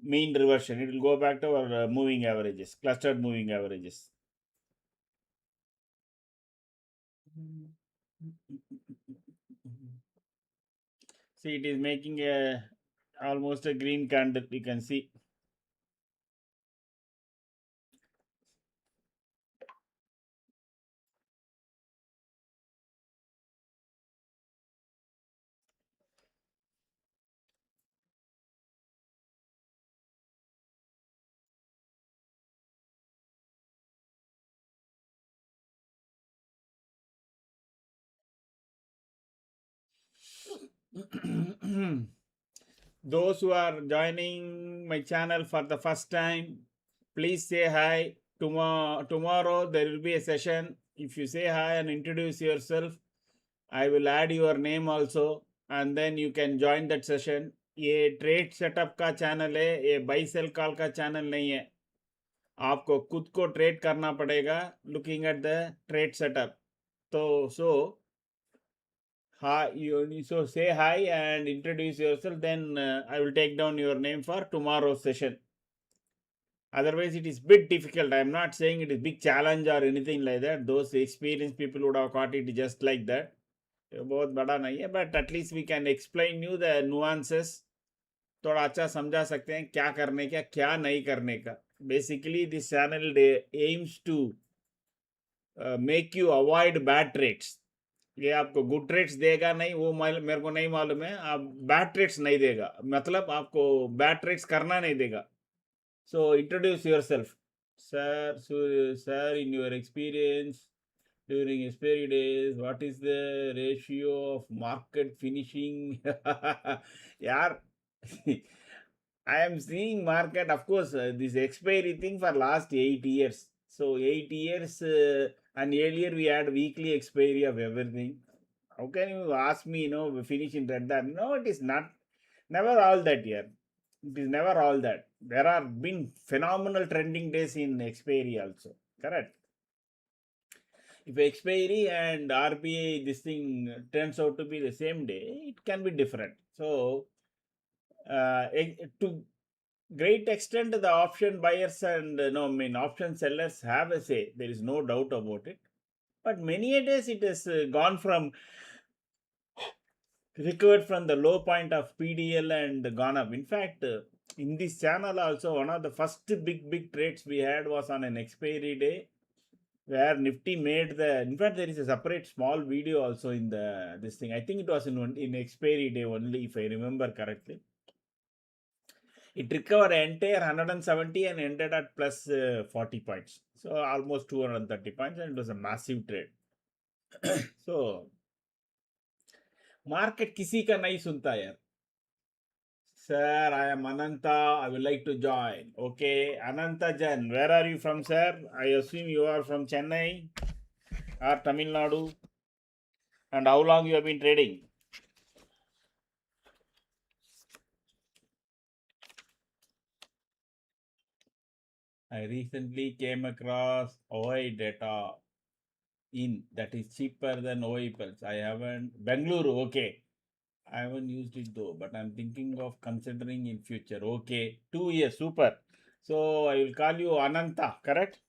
S1: mean reversion. It will go back to our moving averages, clustered moving averages. See, it is making a almost a green candle. You can see. Those who are joining my channel for the first time, please say hi. Tomorrow there will be a session. If you say hi and introduce yourself, I will add your name also, and then you can join that session. ये trade setup का channel है, ये by cell call का channel नहीं है. आपको खुद को ट्रेड करना पड़ेगा looking at the trade setup. तो hi, so say hi and introduce yourself, then I will take down your name for tomorrow's session. Otherwise, it is bit difficult. I am not saying it is big challenge or anything like that. Those experienced people would have caught it just like that. बहुत बड़ा नहीं है, but at least we can explain you the nuances. थोड़ा अच्छा समझा सकते हैं क्या करने का क्या नहीं करने का. Basically, this channel aims to make you avoid bad trades. ये आपको गुड ट्रेड्स देगा नहीं, वो मेरे को नहीं मालूम है. आप बैड ट्रेड्स नहीं देगा, मतलब आपको बैड ट्रेड्स करना नहीं देगा. सो इंट्रोड्यूस योर सेल्फ. Sir, in your experience during expiry days, what is the ratio of market finishing? Yeah, I am seeing market, of course, this expiry thing for last 8 years. So 8 years, and earlier we had weekly expiry of everything. How can you ask me, finish in red that? No, it is not. Never all that year. It is never all that. There are been phenomenal trending days in expiry also. Correct. If expiry and RBI this thing turns out to be the same day, it can be different. So, to great extent, the option buyers and option sellers have a say. There is no doubt about it. But many a days it has gone from recovered from the low point of PDL and gone up. In fact, in this channel also, one of the first big trades we had was on an expiry day, where Nifty made in fact there is a separate small video also in this thing. I think it was in expiry day only, if I remember correctly. It recovered entire 170 and ended at plus 40 points. So almost 230 points, and it was a massive trade. So market किसी का नहीं सुनता यार. Sir, I am Ananta. I would like to join. Okay, Ananta Jan, where are you from, sir? I assume you are from Chennai or Tamil Nadu. And how long you have been trading? I recently came across OI data that is cheaper than OI Pulse. I haven't. Bengaluru, okay. I haven't used it though, but I'm thinking of considering in future. Okay, 2 years, super. So I will call you Ananta, correct?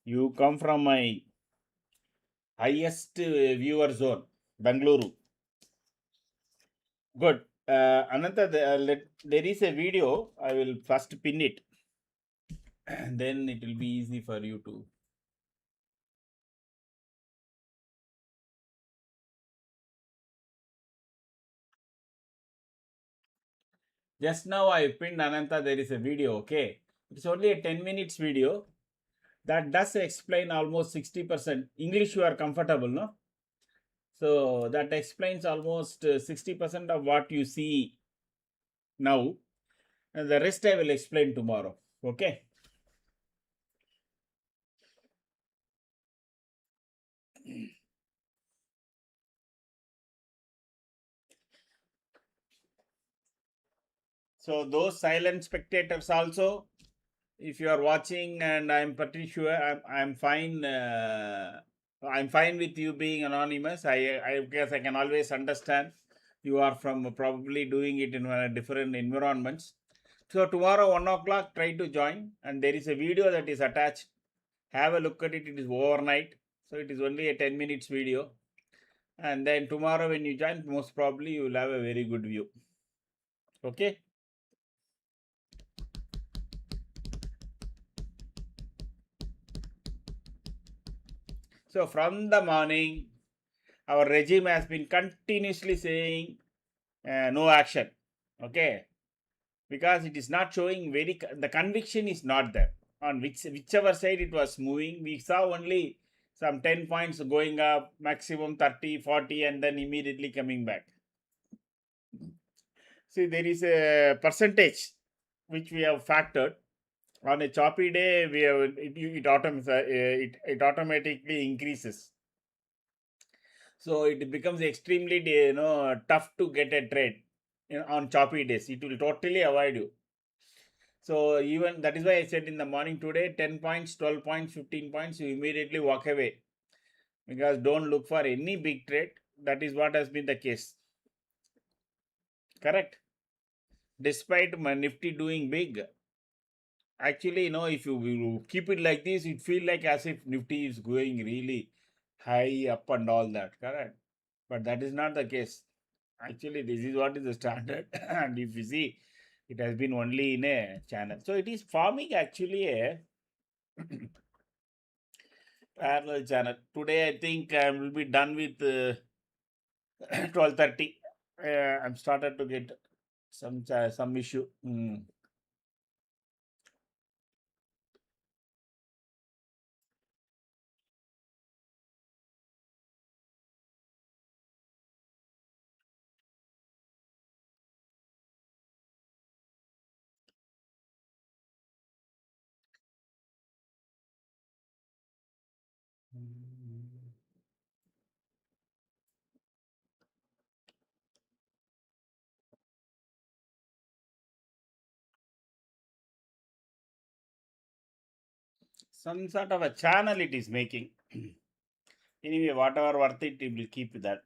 S1: You come from my highest viewer zone, Bengaluru. Good. Ananta, there is a video. I will first pin it. Then it will be easy for you to. Just now I pinned Ananta. There is a video. Okay. It's only a 10 minutes video. That does explain almost 60%. English you are comfortable, no? So that explains almost 60% of what you see now. And the rest I will explain tomorrow. Okay. So those silent spectators also, if you are watching, and I'm pretty sure I'm fine. I'm fine with you being anonymous. I guess I can always understand you are from probably doing it in different environments. So tomorrow 1 o'clock, try to join, and there is a video that is attached. Have a look at it. It is overnight, so it is only a 10 minutes video. And then tomorrow when you join, most probably you will have a very good view. Okay. So from the morning, our regime has been continuously saying no action. Okay, because it is not showing the conviction is not there on whichever side it was moving. We saw only some 10 points going up, maximum 30, 40, and then immediately coming back. See, there is a percentage which we have factored. On a choppy day, we have it automatically increases. So it becomes extremely tough to get a trade on choppy days. It will totally avoid you. So even that is why I said in the morning today, 10 points, 12 points, 15 points, you immediately walk away, because don't look for any big trade. That is what has been the case. Correct. Despite my Nifty doing big, actually, if you keep it like this, it feel like as if Nifty is going really high up and all that. Correct. But that is not the case. Actually, this is what is the standard. And if you see, it has been only in a channel. So it is forming actually a parallel channel. Today, I think I will be done with 12:30. I'm started to get some issue. Some sort of a channel it is making. Anyway, whatever worth it, it will keep that.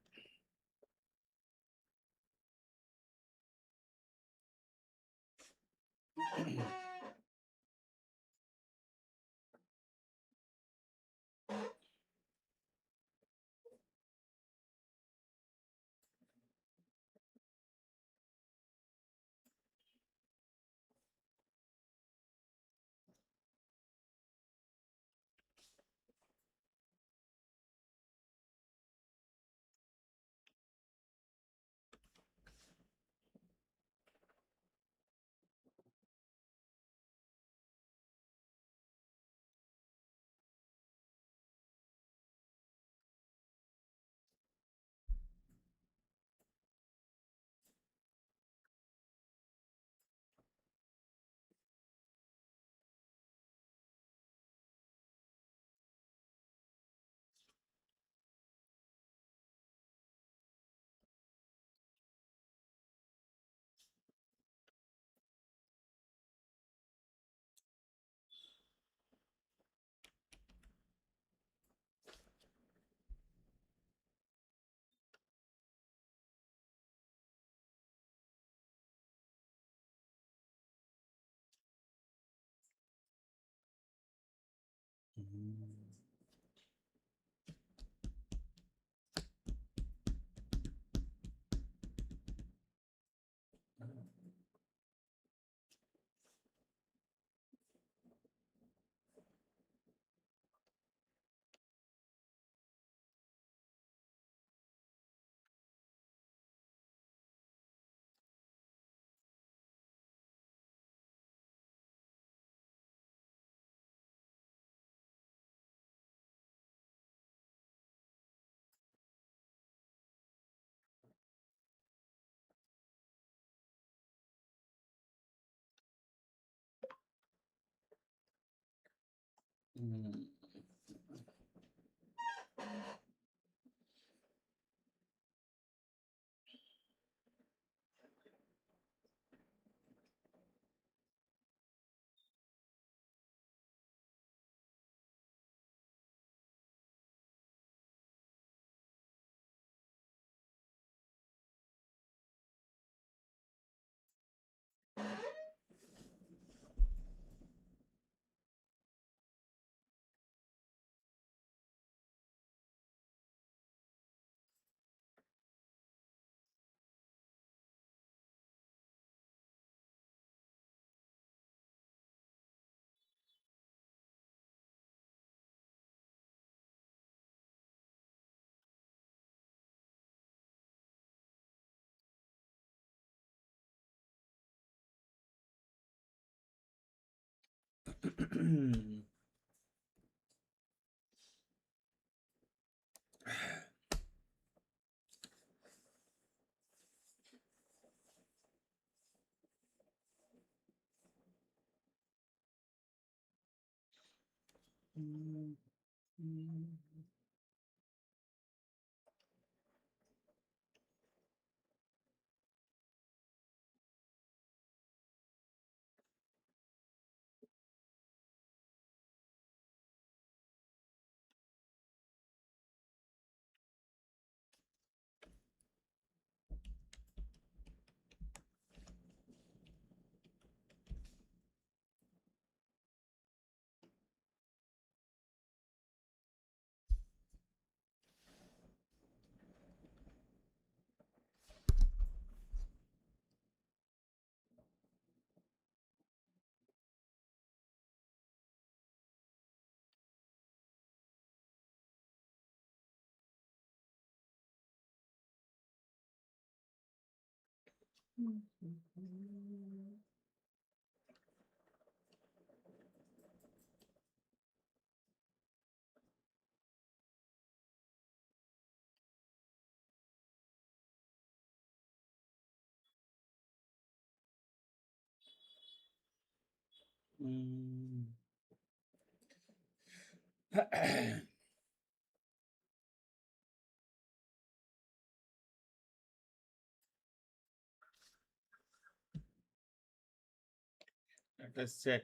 S1: Let us check.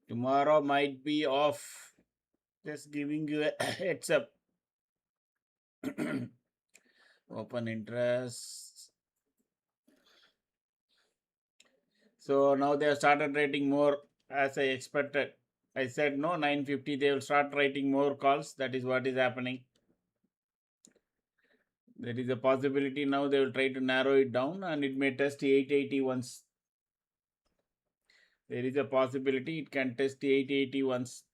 S1: Tomorrow might be off. Just giving you a heads up. Open interest. So now they have started writing more as I expected. I said no, 950 they will start writing more calls. That is what is happening. There is a possibility now they will try to narrow it down and it may test 880 once. There is a possibility it can test 880 once.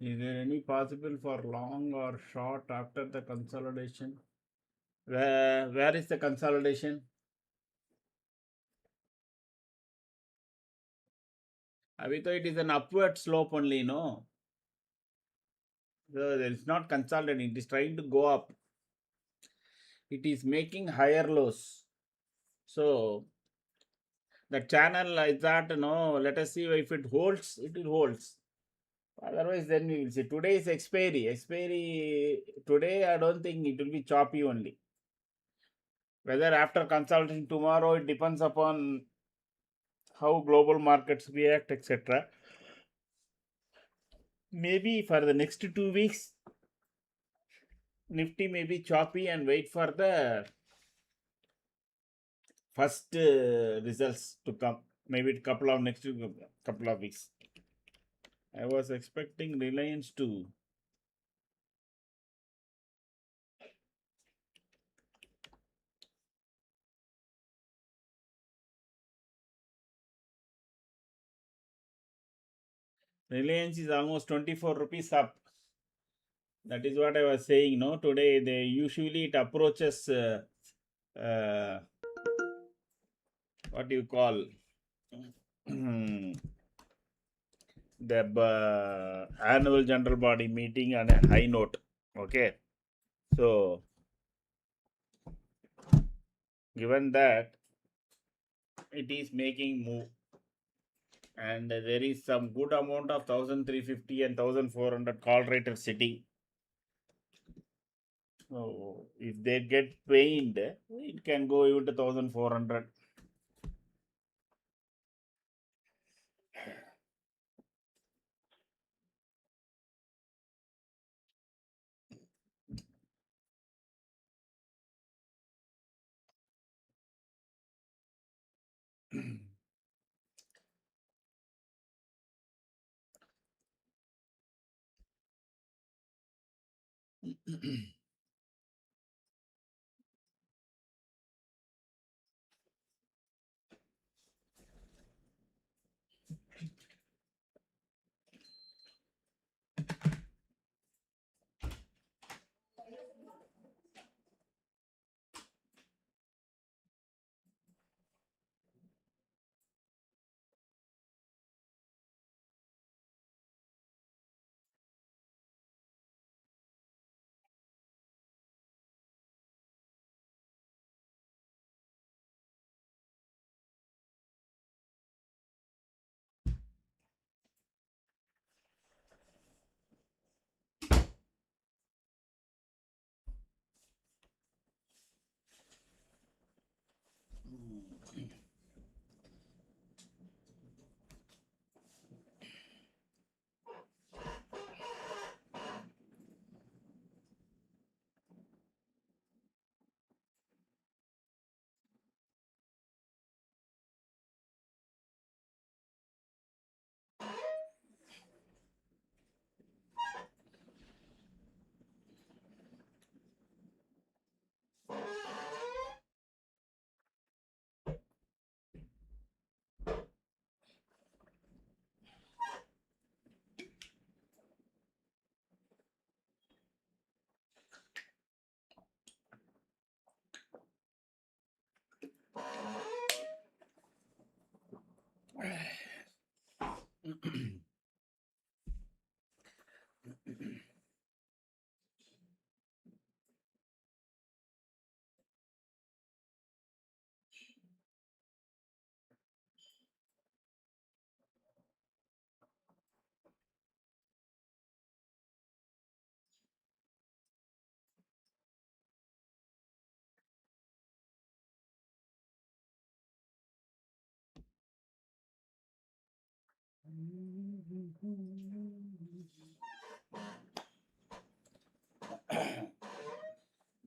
S1: Is there any possible for long or short after the consolidation? Where is the consolidation? Abhito, it is an upward slope only, no? So it's not consolidating, it is trying to go up. It is making higher lows. So the channel is that, no, let us see if it holds, it will holds. Otherwise, then we will see. Today is expiry. Expiry today, I don't think it will be choppy only. Whether after consulting tomorrow, it depends upon how global markets react, etc. Maybe for the next 2 weeks, Nifty may be choppy and wait for the first results to come. Maybe next couple of weeks. I was expecting Reliance to Reliance is almost 24 rupees up. That is what I was saying. No, today they usually it approaches what do you call the annual general body meeting on a high note. Okay, so given that it is making move and there is some good amount of 1350 and 1400 call rate sitting. So if they get pained, it can go even to 1400.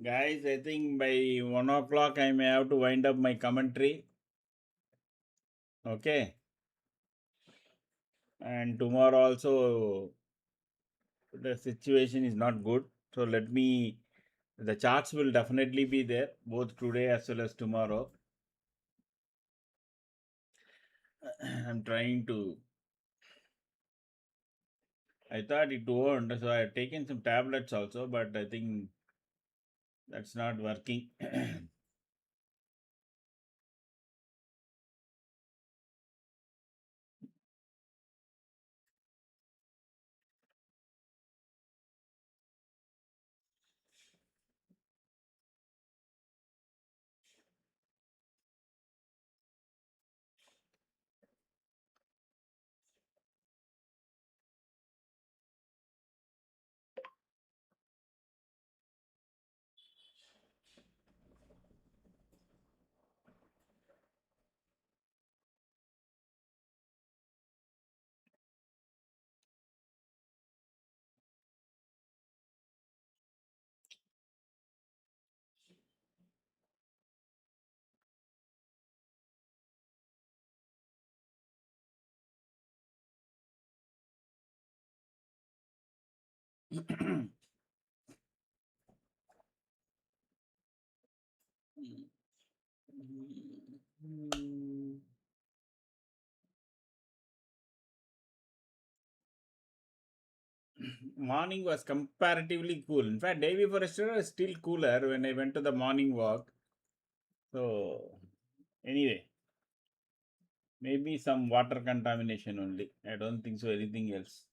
S1: Guys, I think by 1 o'clock I may have to wind up my commentary. Okay. And tomorrow also the situation is not good. So the charts will definitely be there both today as well as tomorrow. I'm trying to. I thought it won't, so I have taken some tablets also, but I think that's not working. Morning was comparatively cool. In fact, day before yesterday was still cooler when I went to the morning walk. So, anyway, maybe some water contamination only. I don't think so, anything else.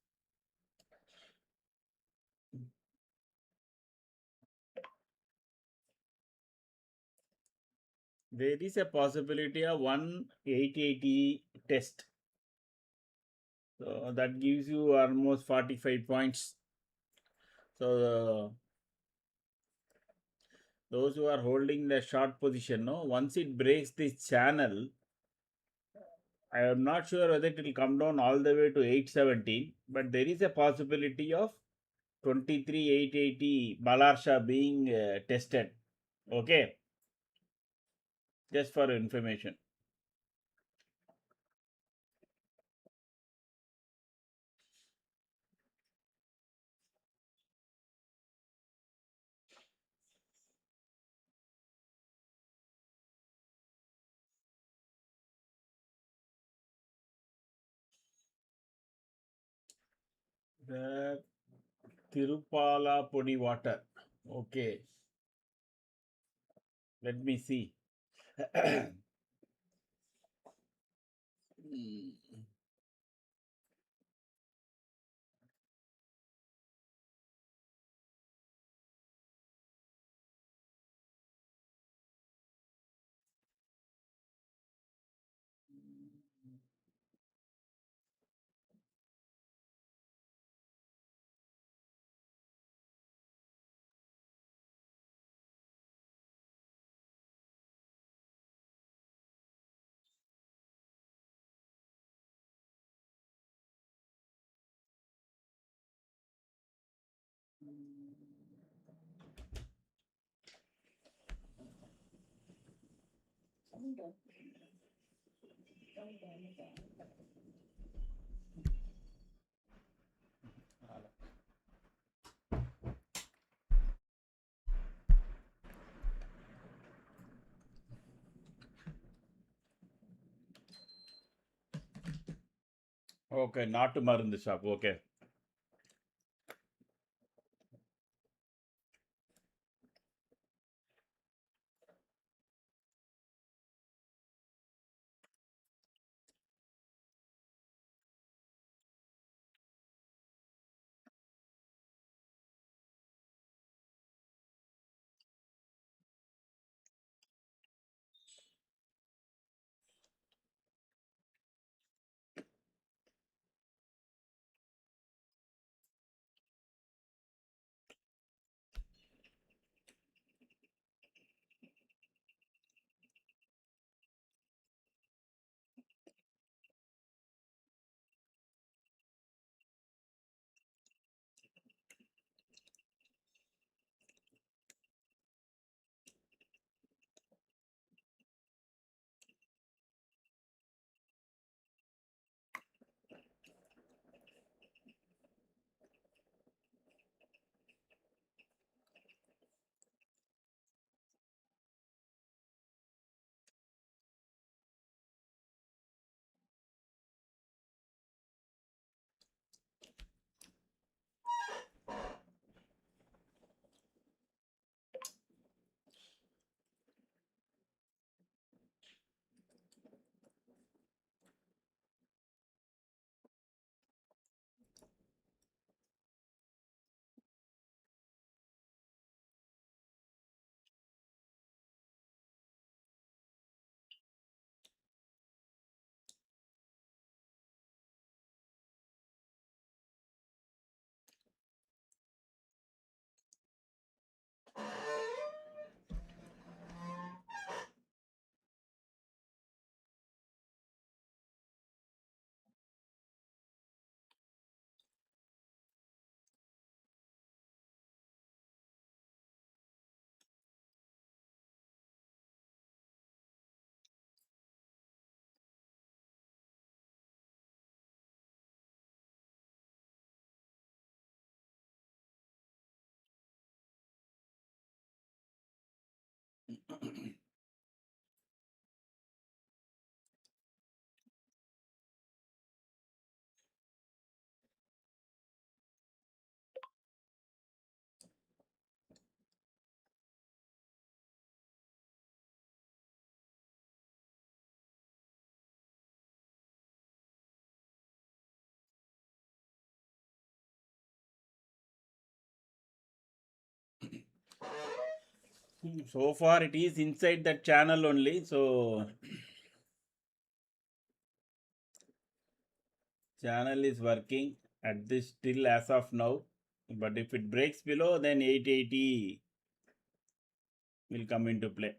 S1: There is a possibility of 1880 test. So, that gives you almost 45 points. So, those who are holding the short position, no, once it breaks this channel, I am not sure whether it will come down all the way to 817, but there is a possibility of 23,880 Balarsha being tested. Okay, just for information. The Tirupala Podi water. Okay, let me see. Okay, not to Marund shop. Okay. So far, it is inside that channel only. So, channel is working at this still as of now. But if it breaks below, then 880 will come into play.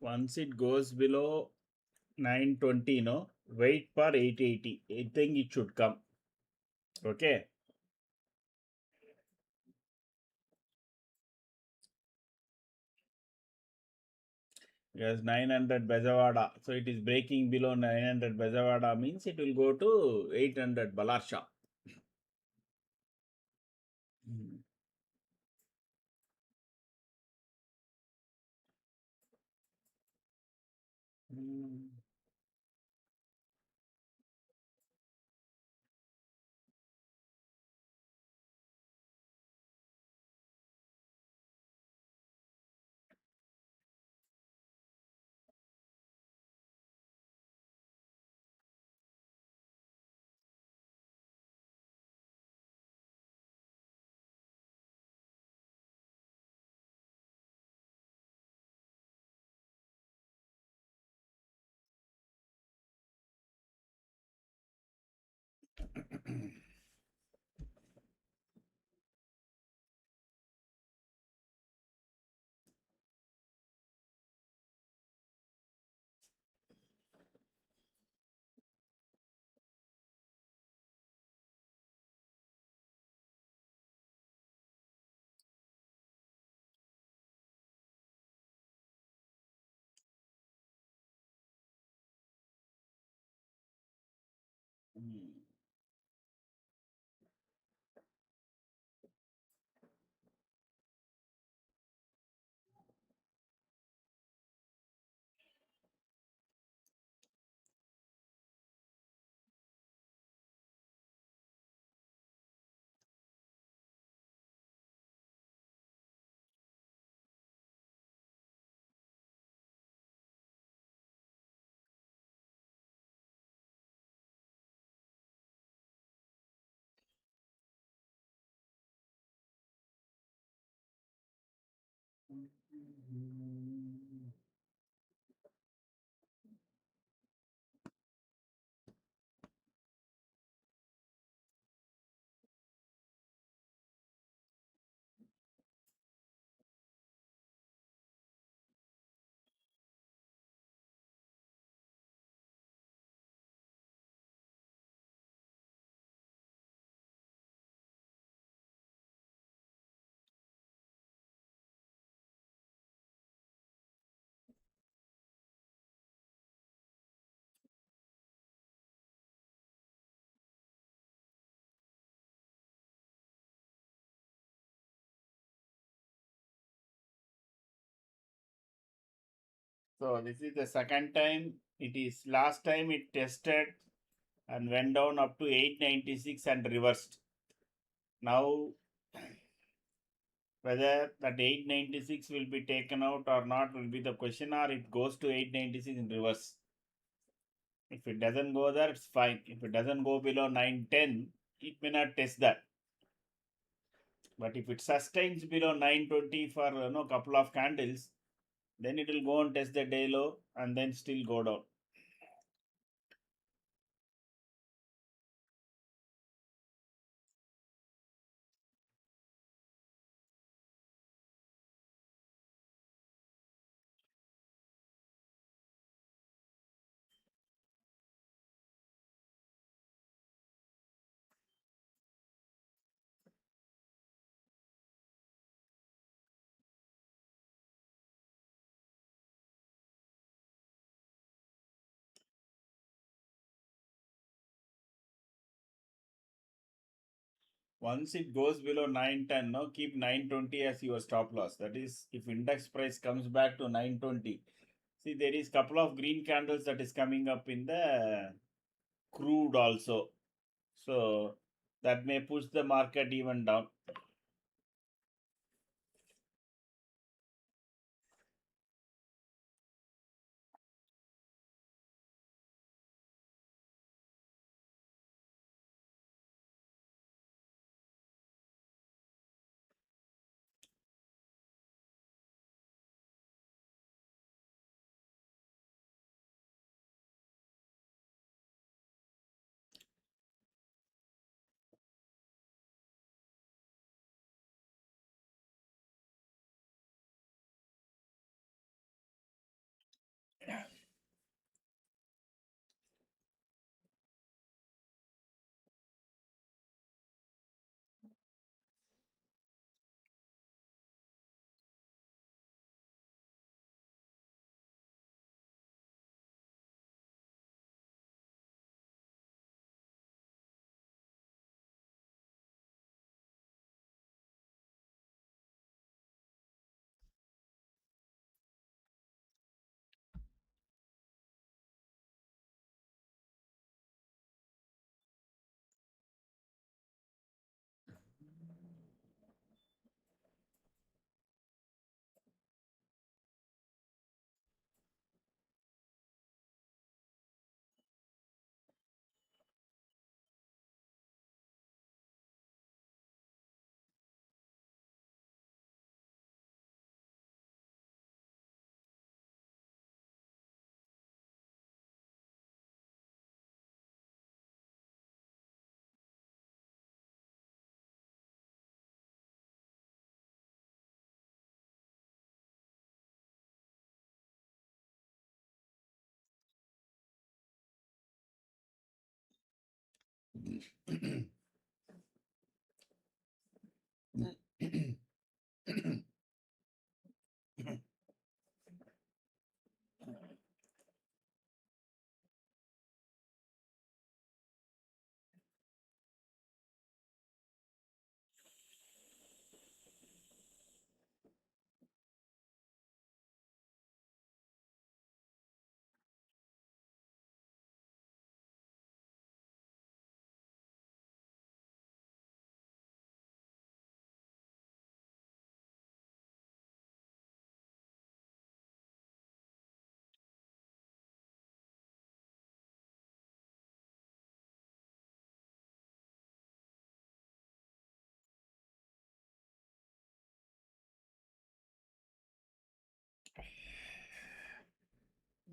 S1: Once it goes below 920, no, wait for 880. I think it should come. Okay. Yes, 900 Bezawada. So it is breaking below 900 Bezawada means it will go to 800 Balarsha. So this is the second time. It is last time it tested and went down up to 896 and reversed. Now whether that 896 will be taken out or not will be the question, or it goes to 896 in reverse. If it doesn't go there, it's fine. If it doesn't go below 910, it may not test that. But if it sustains below 920 for couple of candles, then it will go and test the day low and then still go down. Once it goes below 910, now keep 920 as your stop loss. That is, if index price comes back to 920. See, there is couple of green candles that is coming up in the crude also. So that may push the market even down.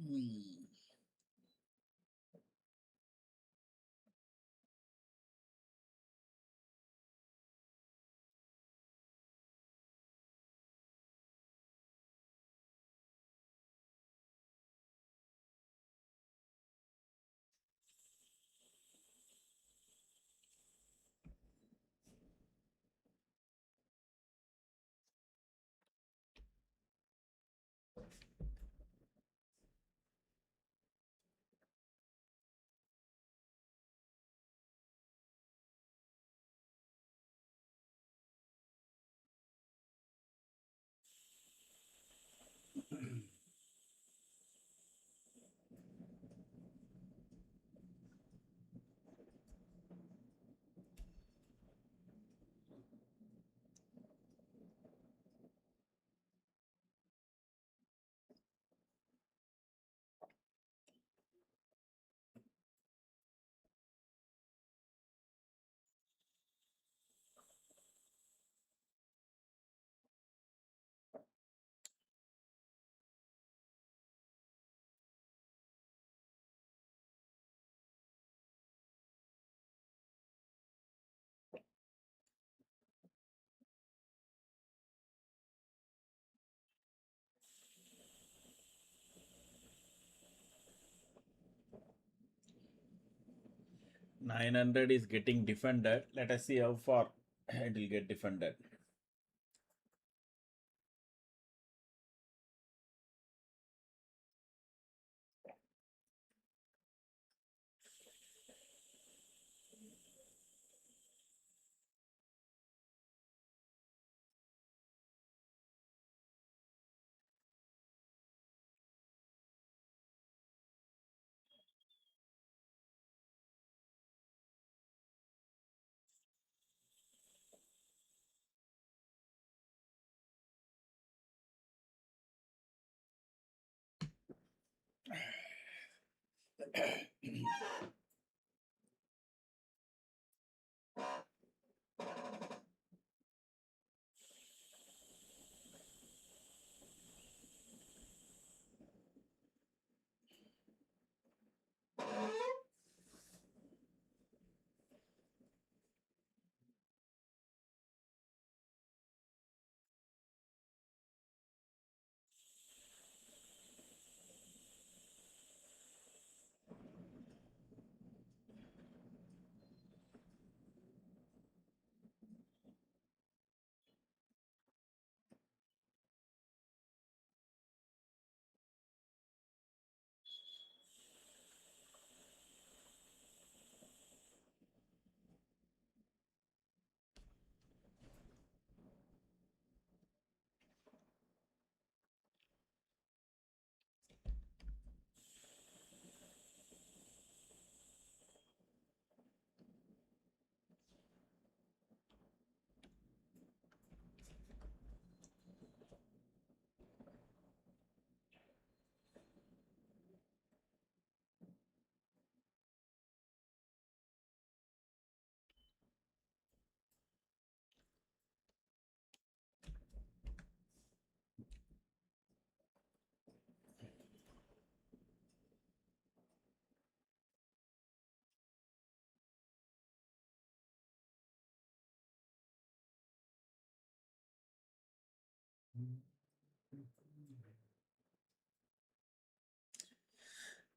S1: Hmm. 900 is getting defended. Let us see how far it will get defended.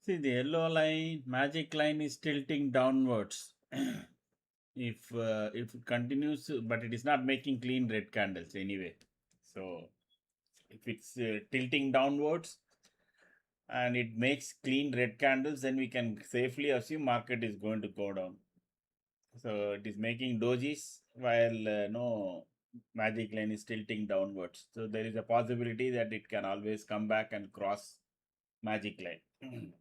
S1: See, the yellow line, magic line is tilting downwards. If it continues, but it is not making clean red candles anyway. So if it's tilting downwards and it makes clean red candles, then we can safely assume market is going to go down. So it is making dojis while no magic line is tilting downwards. So there is a possibility that it can always come back and cross magic line.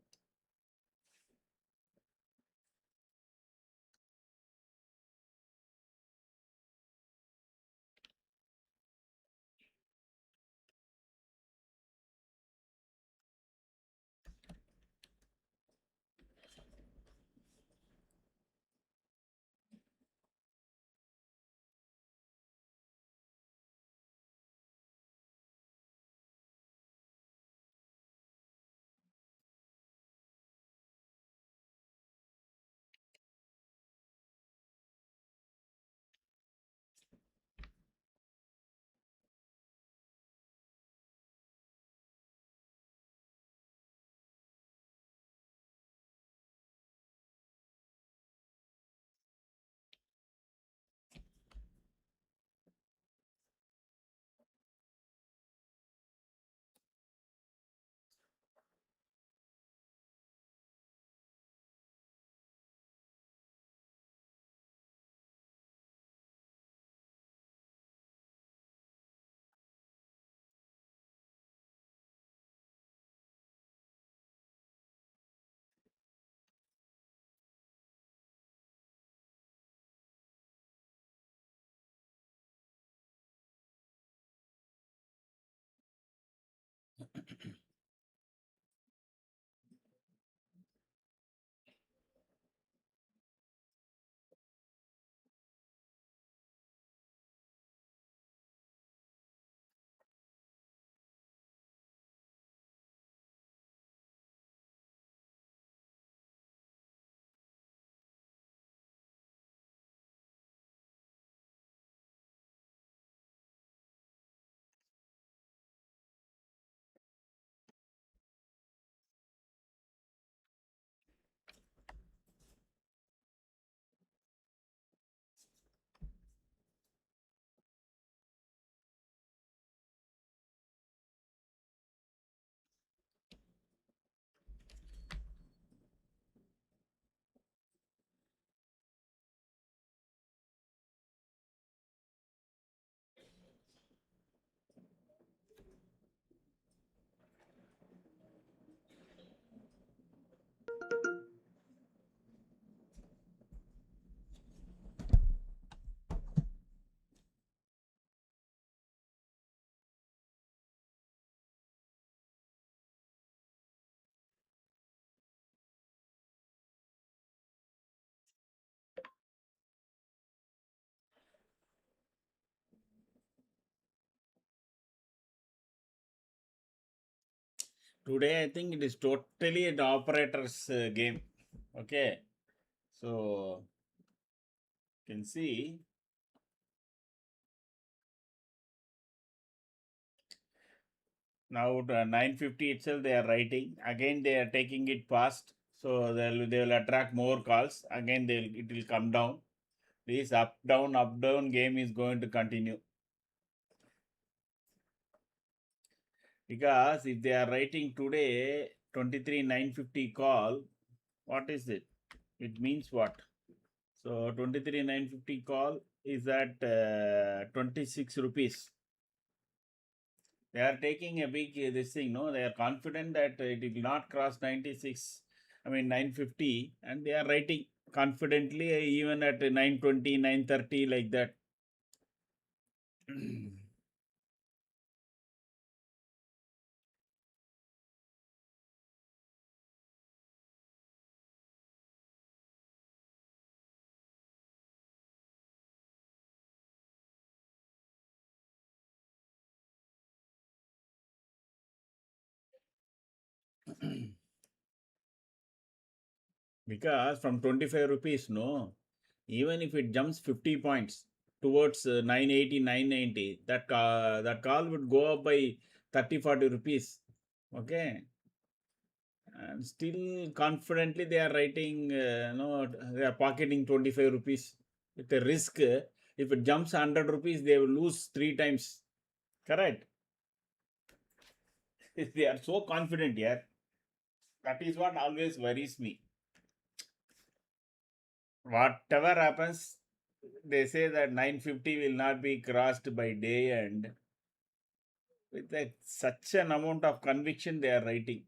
S1: Today, I think it is totally an operator's game. Okay, so you can see now 950 itself they are writing. Again, they are taking it fast, so they will attract more calls. Again, it will come down. This up down game is going to continue because if they are writing today 23,950 call, what is it? It means what? So 23,950 call is at 26 rupees. They are taking a big this thing, no? They are confident that it will not cross 96. I mean 950, and they are writing confidently even at 920, 930 like that. Because from 25 rupees, no, even if it jumps 50 points towards 980, 990, that call would go up by 30, 40 rupees. Okay. And still confidently they are writing, no, they are pocketing 25 rupees with a risk. If it jumps 100 rupees, they will lose three times. Correct. They are so confident here. That is what always worries me. Whatever happens, they say that 950 will not be crossed by day end. With such an amount of conviction, they are writing.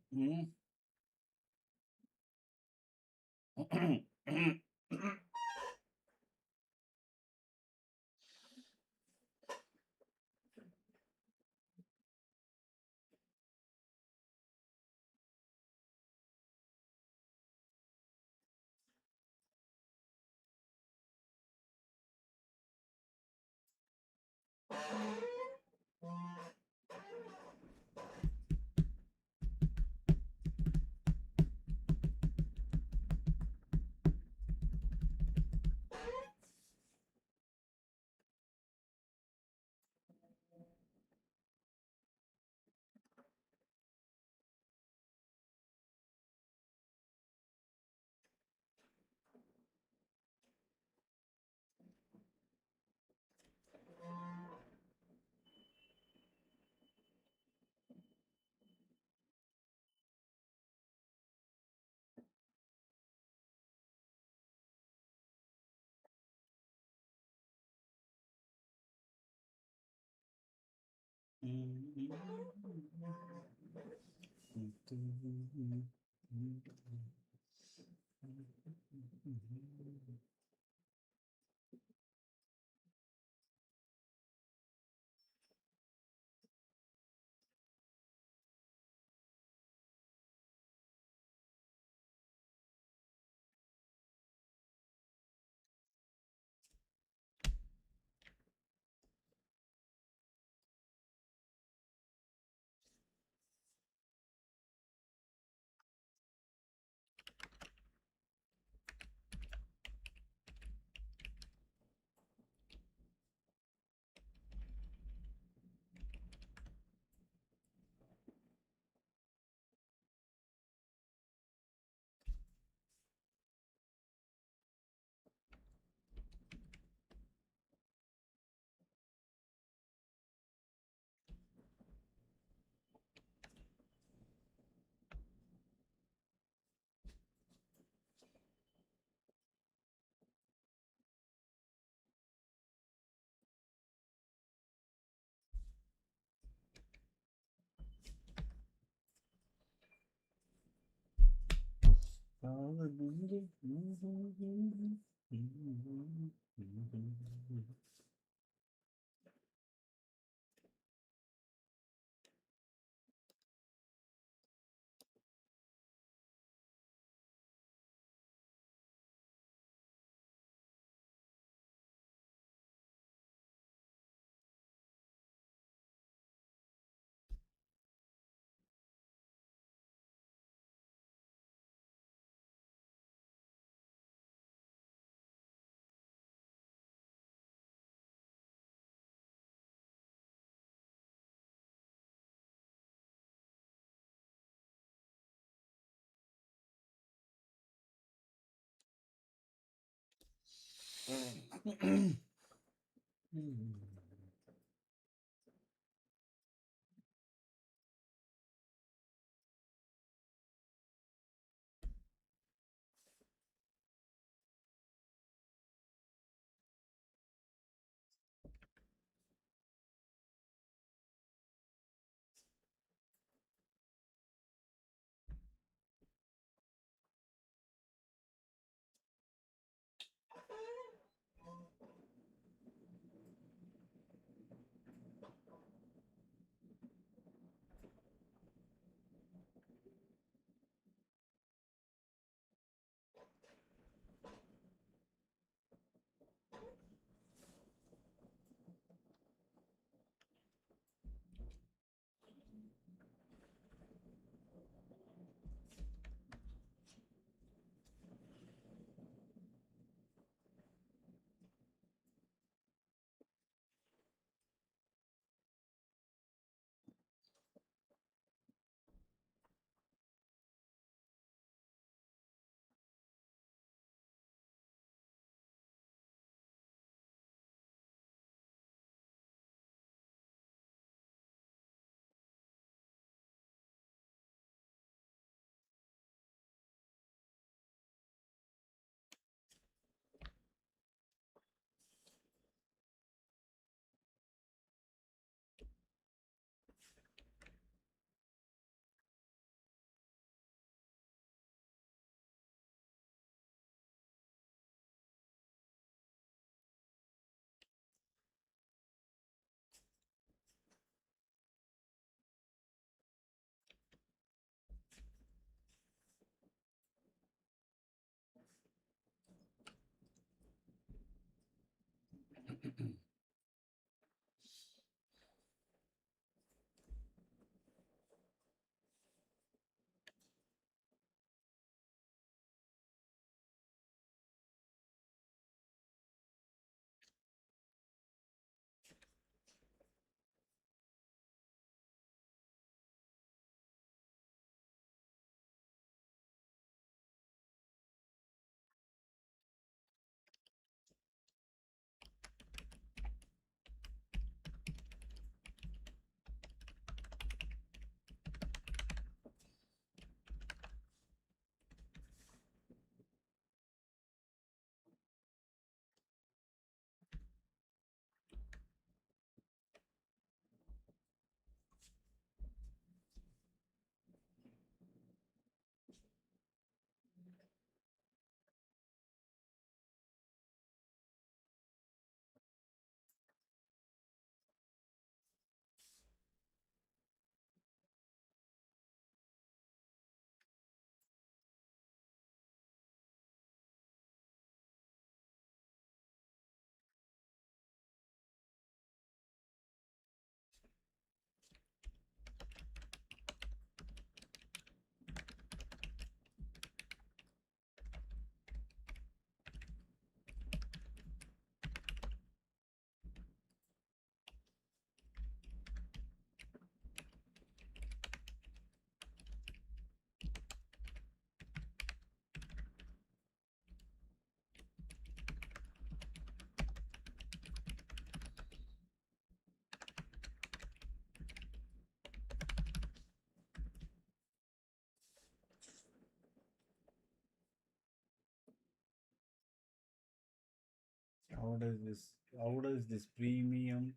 S2: How does this premium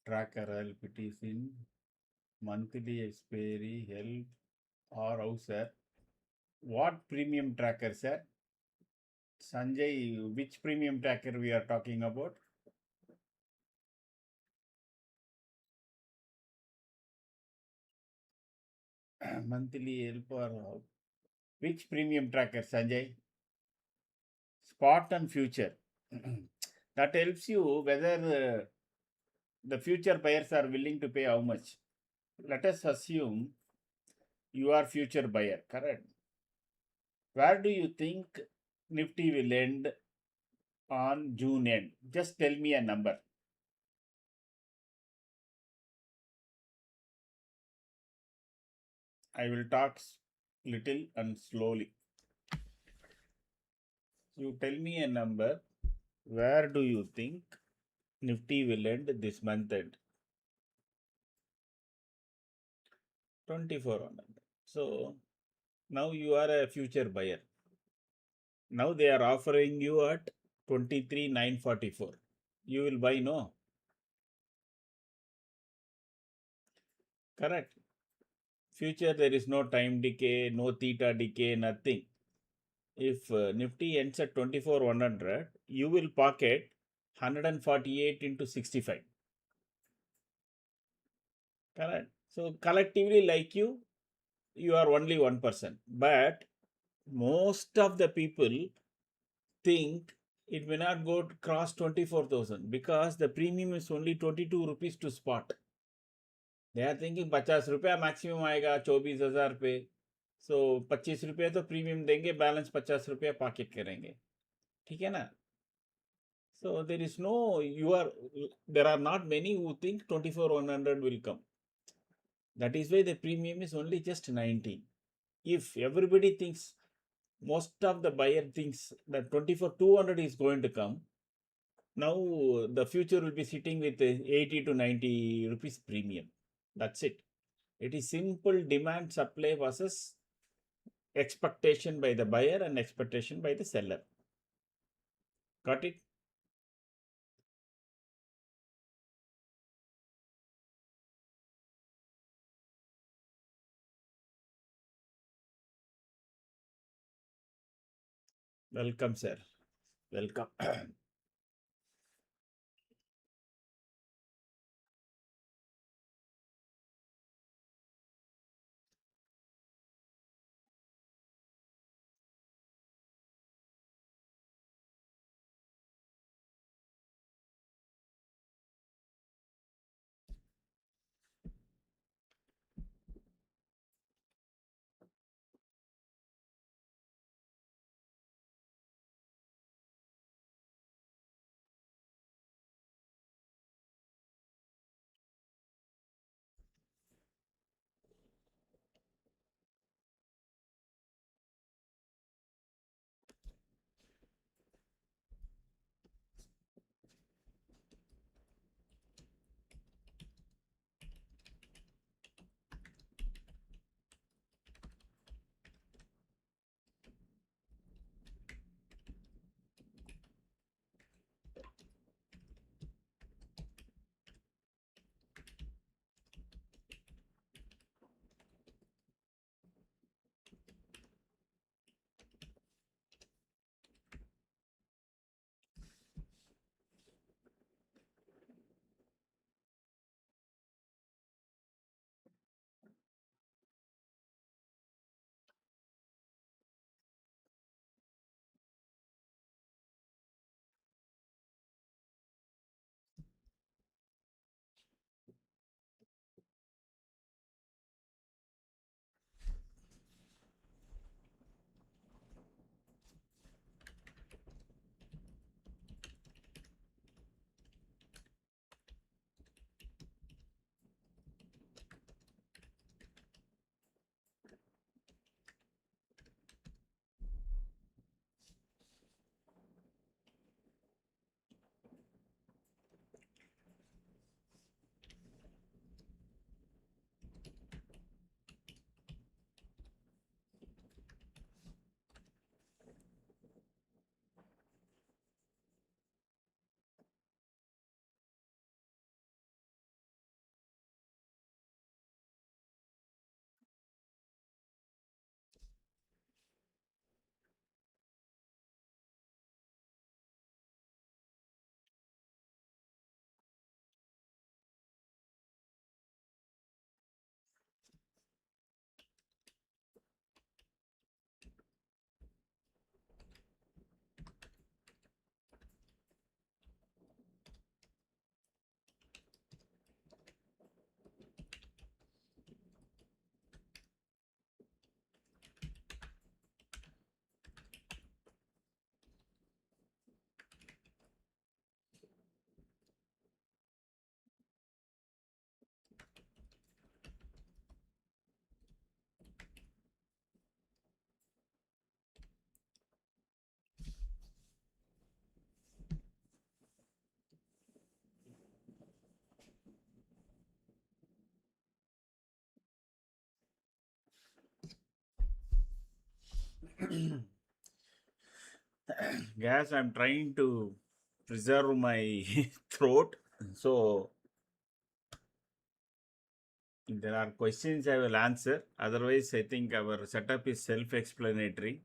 S2: tracker help? It is in monthly expiry help or how, sir? What premium tracker, sir? Sanjay, which premium tracker we are talking about? Monthly help or which premium tracker, Sanjay? Spot and future. That helps you whether the future buyers are willing to pay how much. Let us assume you are future buyer, correct? Where do you think Nifty will end on June end? Just tell me a number. I will talk little and slowly. You tell me a number. Where do you think Nifty will end this month end? 2400. So now you are a future buyer. Now they are offering you at 23,944. You will buy, no? Correct. Future, there is no time decay, no theta decay, nothing. If Nifty ends at 24,100, you will pocket 148 into 65. Correct. So collectively, like you are only 1%. But most of the people think it may not go to cross 24,000 because the premium is only 22 rupees to spot. They are thinking 50 रुपया maximum आएगा 24,000 पे. सो 25 रुपया तो premium देंगे, balance 50 रुपया pocket करेंगे. ठीक है ना? So there is no, there are not many who think 24,100 will come. That is why the premium is only just 19. If everybody thinks, most of the buyer thinks that 24,200 is going to come, now the future will be sitting with 80 to 90 rupees premium. That's it. It is simple demand supply versus expectation by the buyer and expectation by the seller. Got it? Welcome, sir. Welcome.
S1: Guys, I'm trying to preserve my throat. So, if there are questions, I will answer. Otherwise, I think our setup is self explanatory.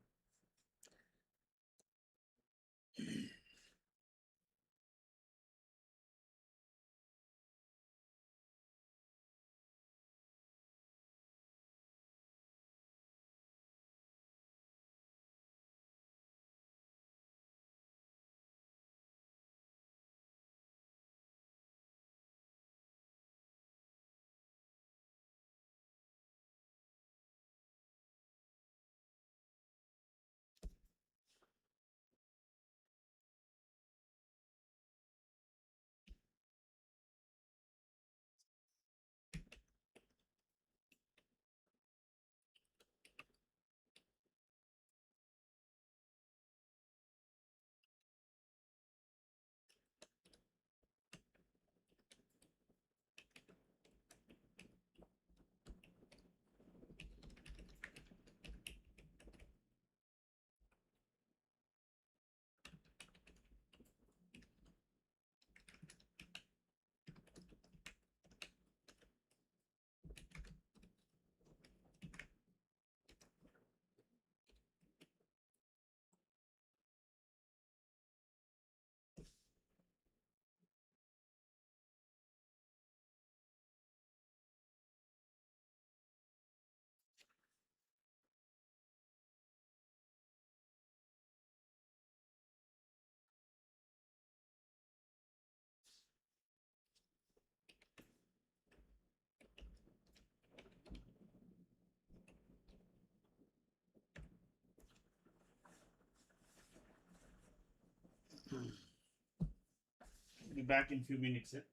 S1: Be back in few minutes. Sir.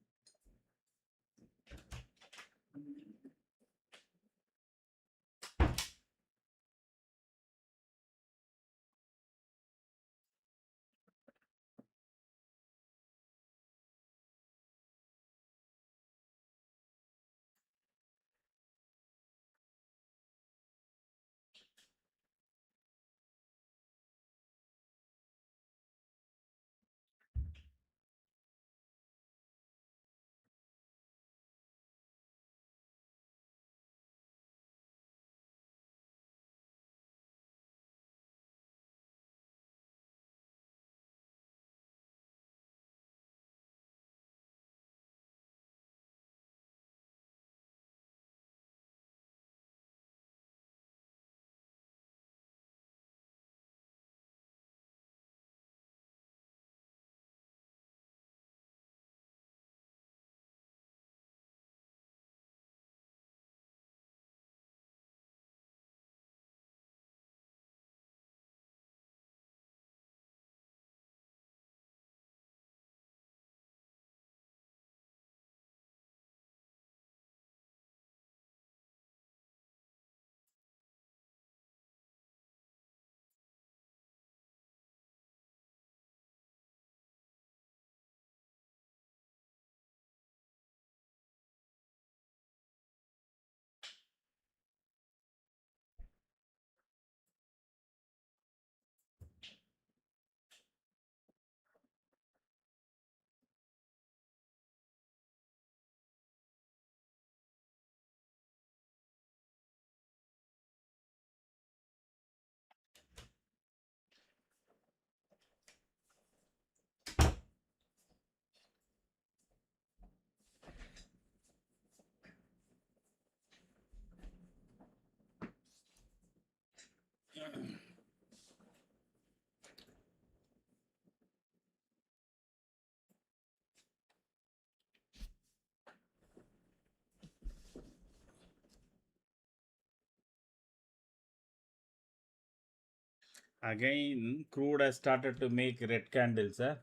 S1: Again, crude has started to make red candles. Huh?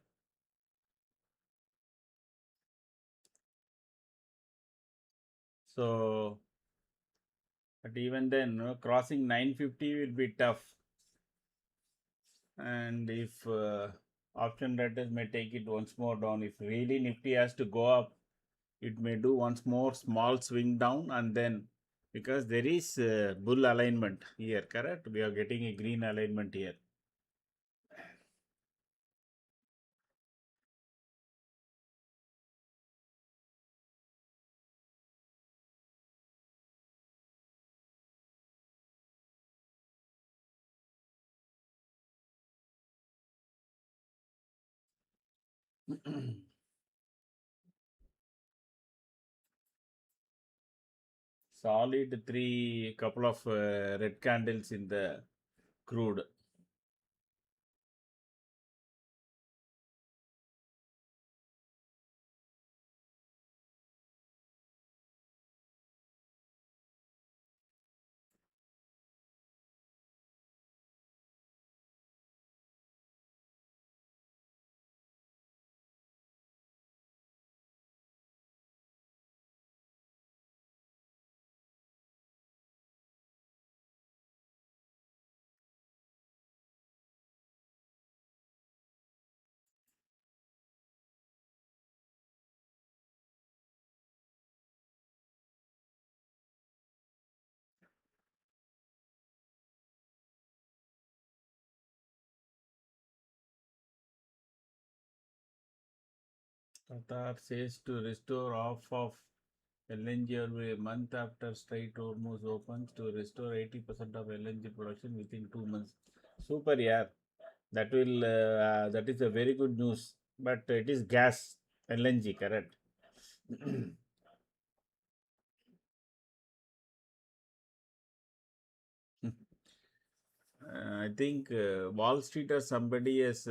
S1: So, but even then, crossing 950 will be tough. And if option writers may take it once more down, if really Nifty has to go up, it may do once more small swing down, and then because there is bull alignment here, correct? We are getting a green alignment here.
S2: Solid three, couple of red candles in the crude. Qatar says to restore half of LNG every month after Strait Hormuz opens to restore 80% of LNG production within 2 months. Super, yeah. That is a very good news. But it is gas, LNG, correct? I think Wall Street or somebody has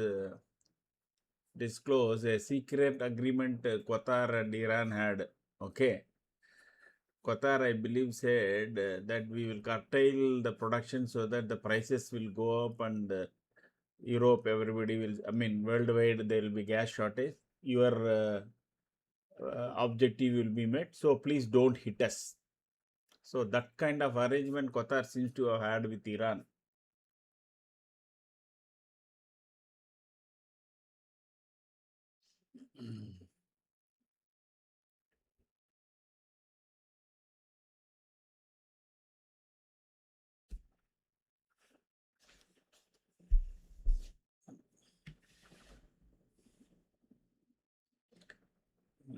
S2: disclosed a secret agreement Qatar and Iran had. Okay. Qatar, I believe, said that we will curtail the production so that the prices will go up and Europe, everybody will, I mean, worldwide, there will be gas shortage. Your objective will be met. So please don't hit us. So that kind of arrangement Qatar seems to have had with Iran.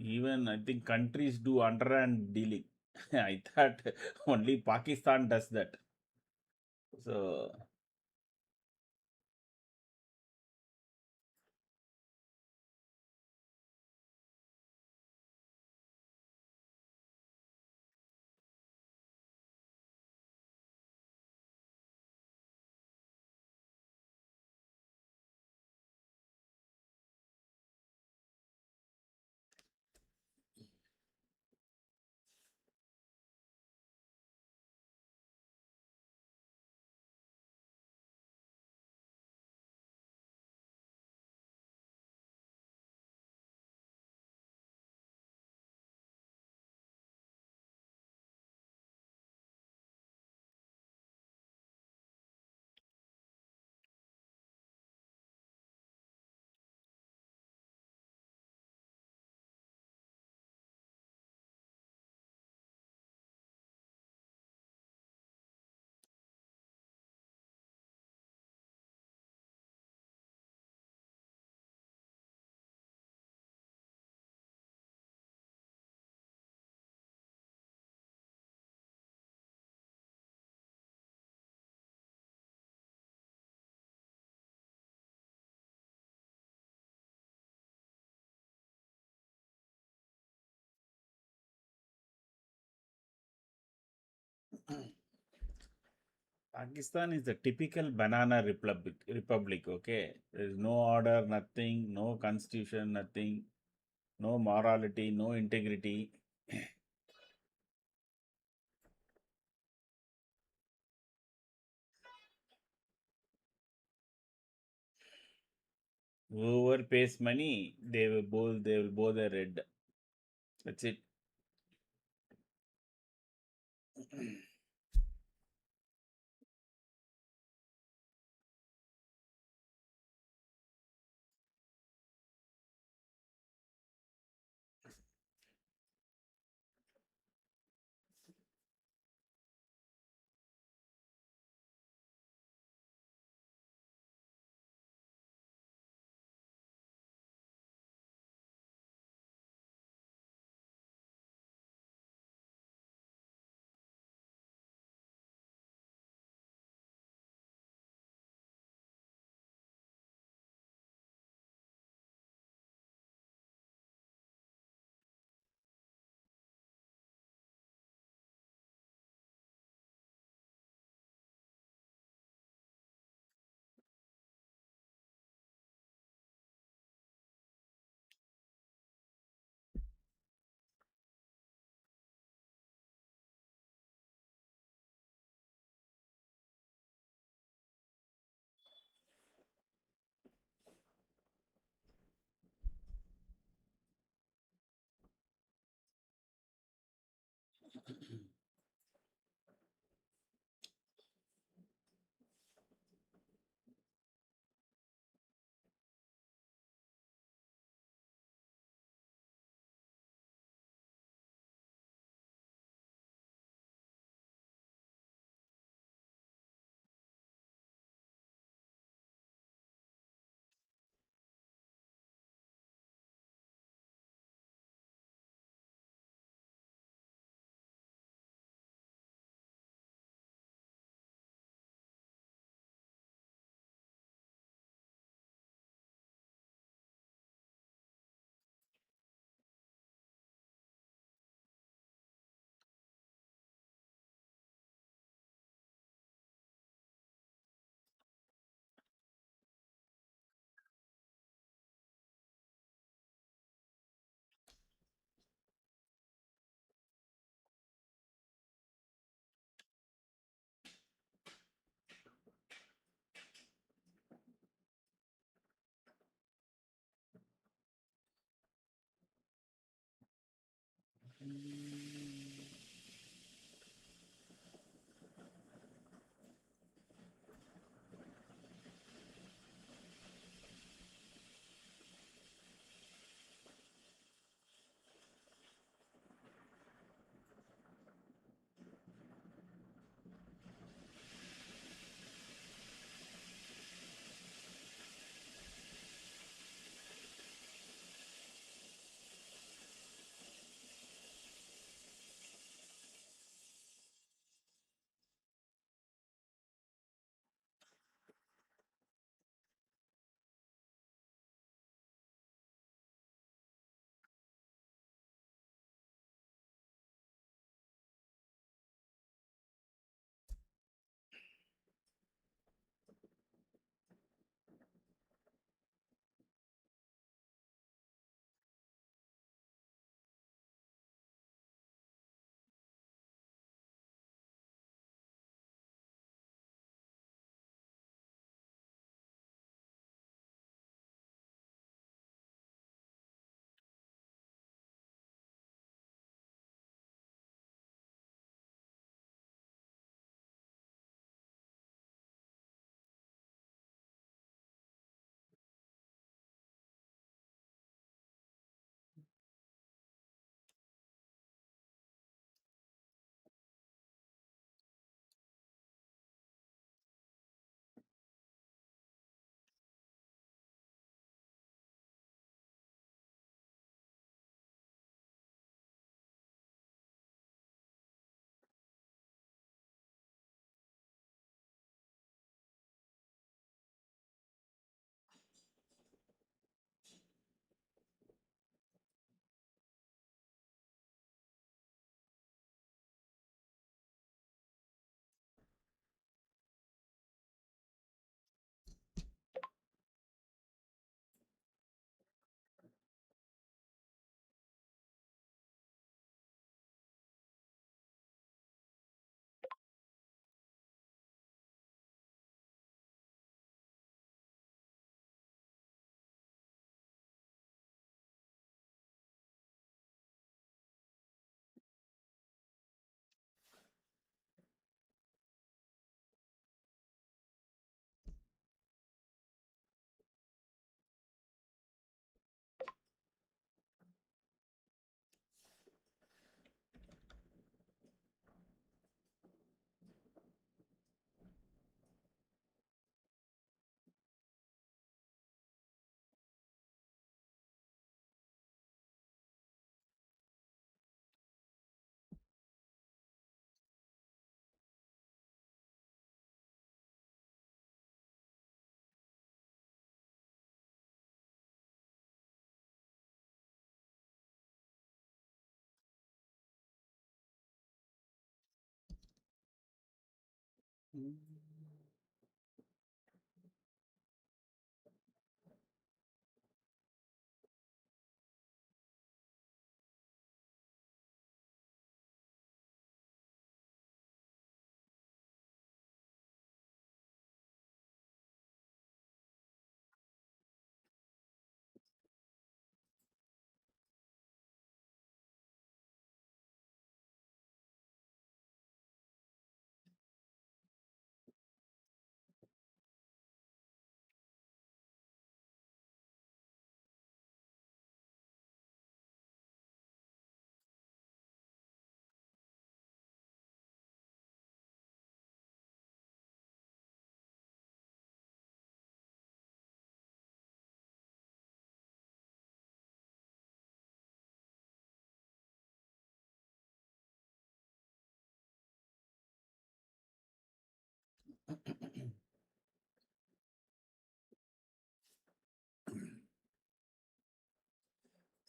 S2: Even I think countries do underhand dealing. I thought only Pakistan does that. So Pakistan is the typical banana republic. Okay, there is no order, nothing, no constitution, nothing, no morality, no integrity. Whoever pays money, they will bow the red. That's it.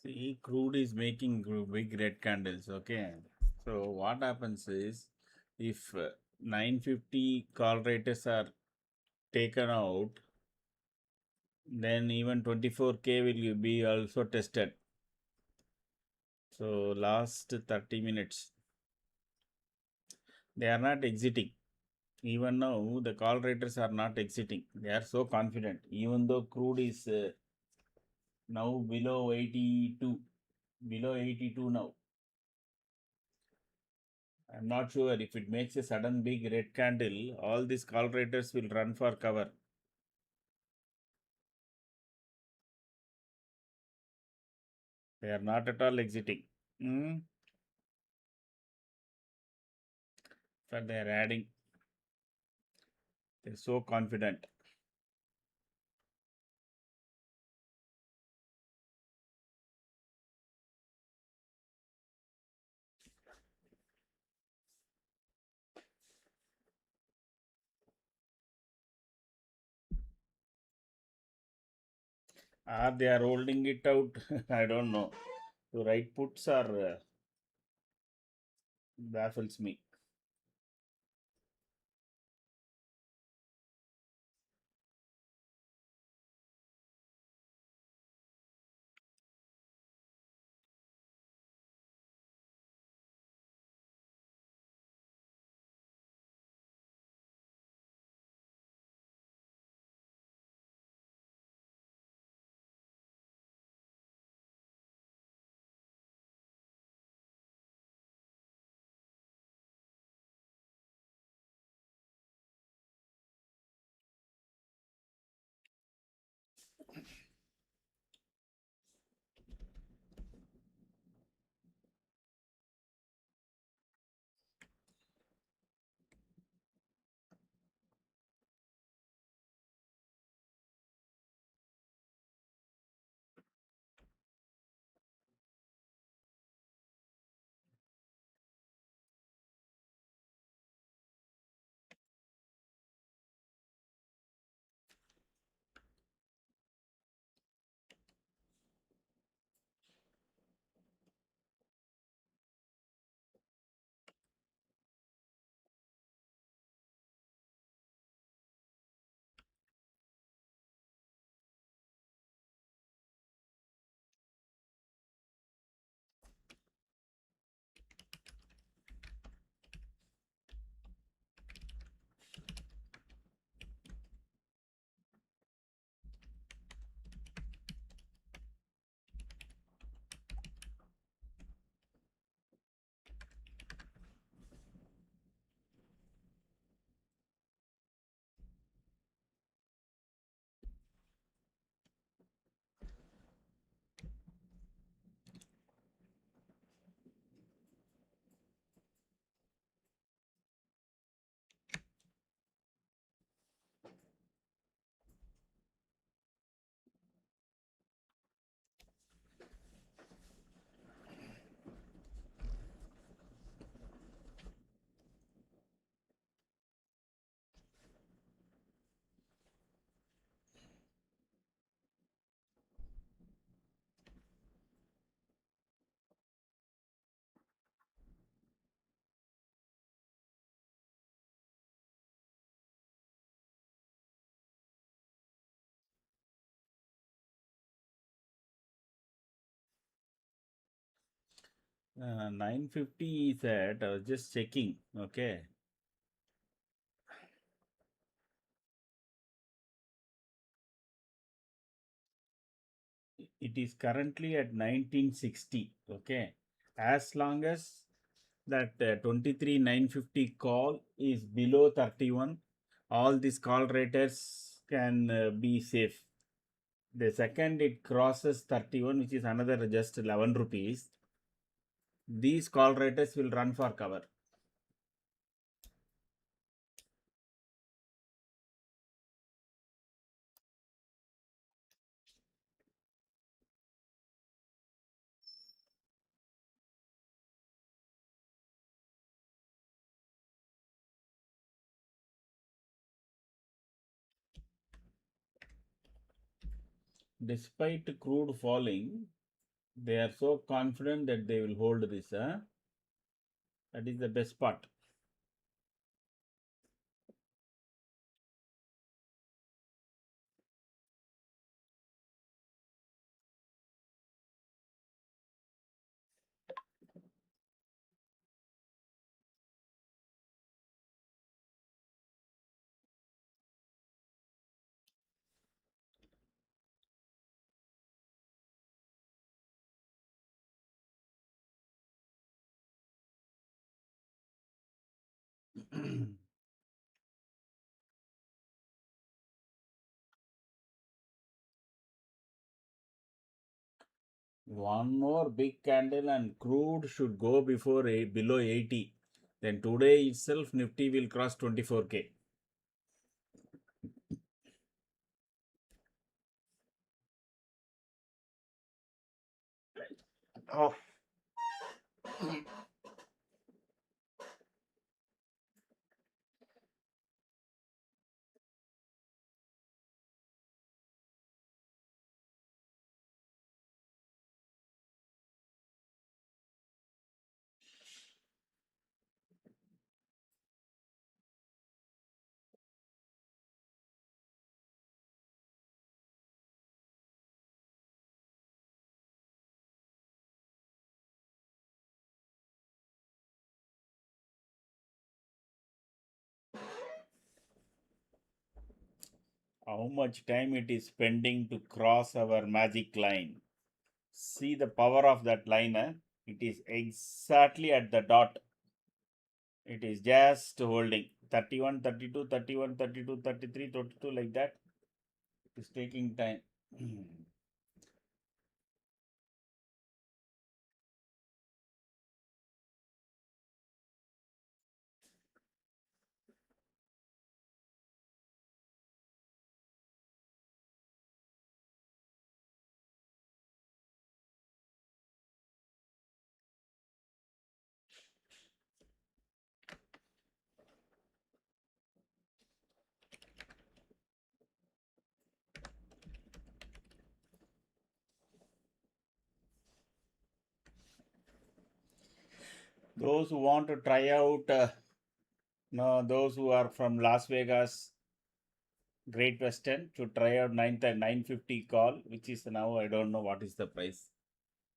S1: See, crude is making big red candles. Okay. So what happens is if 950 call rates are taken out, then even 24K will be also tested. So last 30 minutes, they are not exiting. Even now, the call rates are not exiting. They are so confident. Even though crude is now below 82 now. I'm not sure if it makes a sudden big red candle, all these call rates will run for cover. They are not at all exiting. Mm. But they are adding. They're so confident. Are they are holding it out? I don't know. To write puts are baffles me. Uh, 950 is at, I was just checking. Okay. It is currently at 1960. Okay. As long as that 23,950 call is below 31, all these call raters can be safe. The second it crosses 31, which is another just 11 rupees, these call raters will run for cover. Despite crude falling, They are so confident that they will hold this. Huh? That is the best part. One more big candle and crude should go before below 80. Then today itself Nifty will cross 24K. Oh. How much time it is spending to cross our magic line. See the power of that line. It is exactly at the dot. It is just holding 31, 32, 31, 32, 33, 32 like that. It is taking time. Those who want to try out, no, those who are from Las Vegas, Great Western should try out 950 call, which is now I don't know what is the price.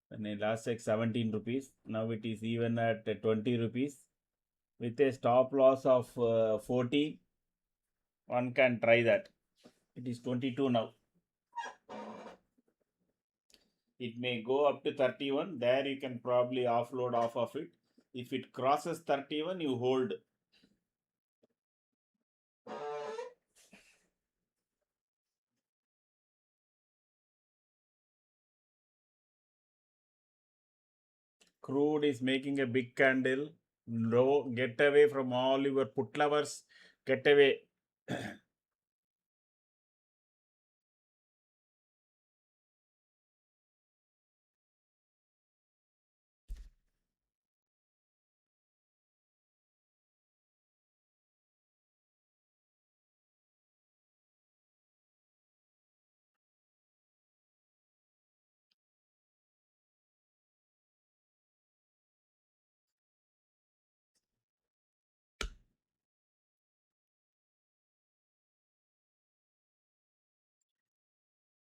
S1: When I last checked 17 rupees, now it is even at 20 rupees. With a stop loss of 40, one can try that. It is 22 now. It may go up to 31. There you can probably offload off of it. If it crosses 31, you hold. Crude is making a big candle. No, get away from all your put lovers. Get away.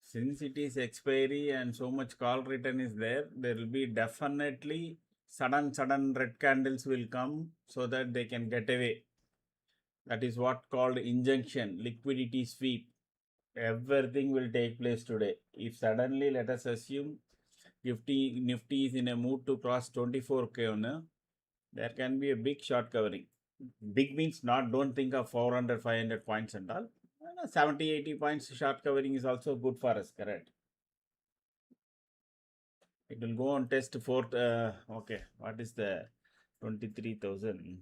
S1: Since it is expiry and so much call return is there, there will be definitely sudden red candles will come so that they can get away. That is what called injunction, liquidity sweep. Everything will take place today. If suddenly, let us assume, Nifty is in a mood to cross 24K, there can be a big short covering. Big means not, don't think of 400, 500 points and all. 70, 80 points short covering is also good for us, correct? It will go on test fourth. Okay, what is the 23,000?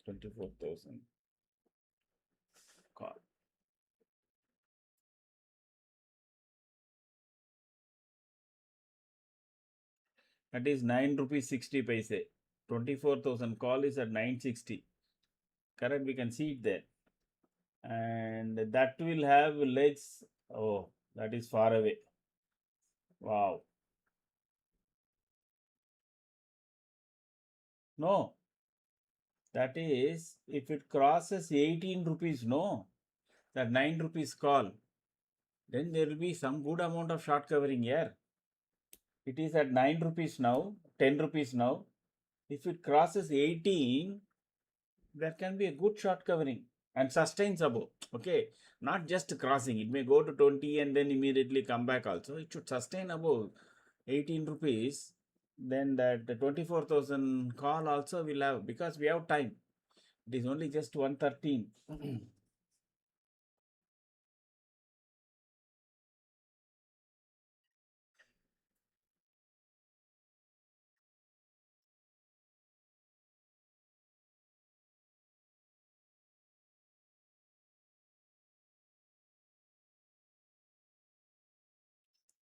S1: 24,000. Call. That is 9 rupees 60 paise. 24,000 call is at 960. Correct, we can see it there. And that will have legs. Oh, that is far away. Wow.
S2: No, that is if it crosses 18 rupees, no, that 9 rupees call, then there will be some good amount of short covering here. It is at 9 rupees now, 10 rupees now. If it crosses 18, there can be a good short covering and sustains above. Okay, not just crossing, it may go to 20 and then immediately come back also. It should sustain above 18 rupees. Then that the 24,000 call also will have, because we have time. It is only just 113.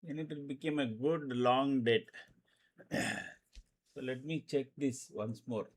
S2: And it will become a good long date. So let me check this once more.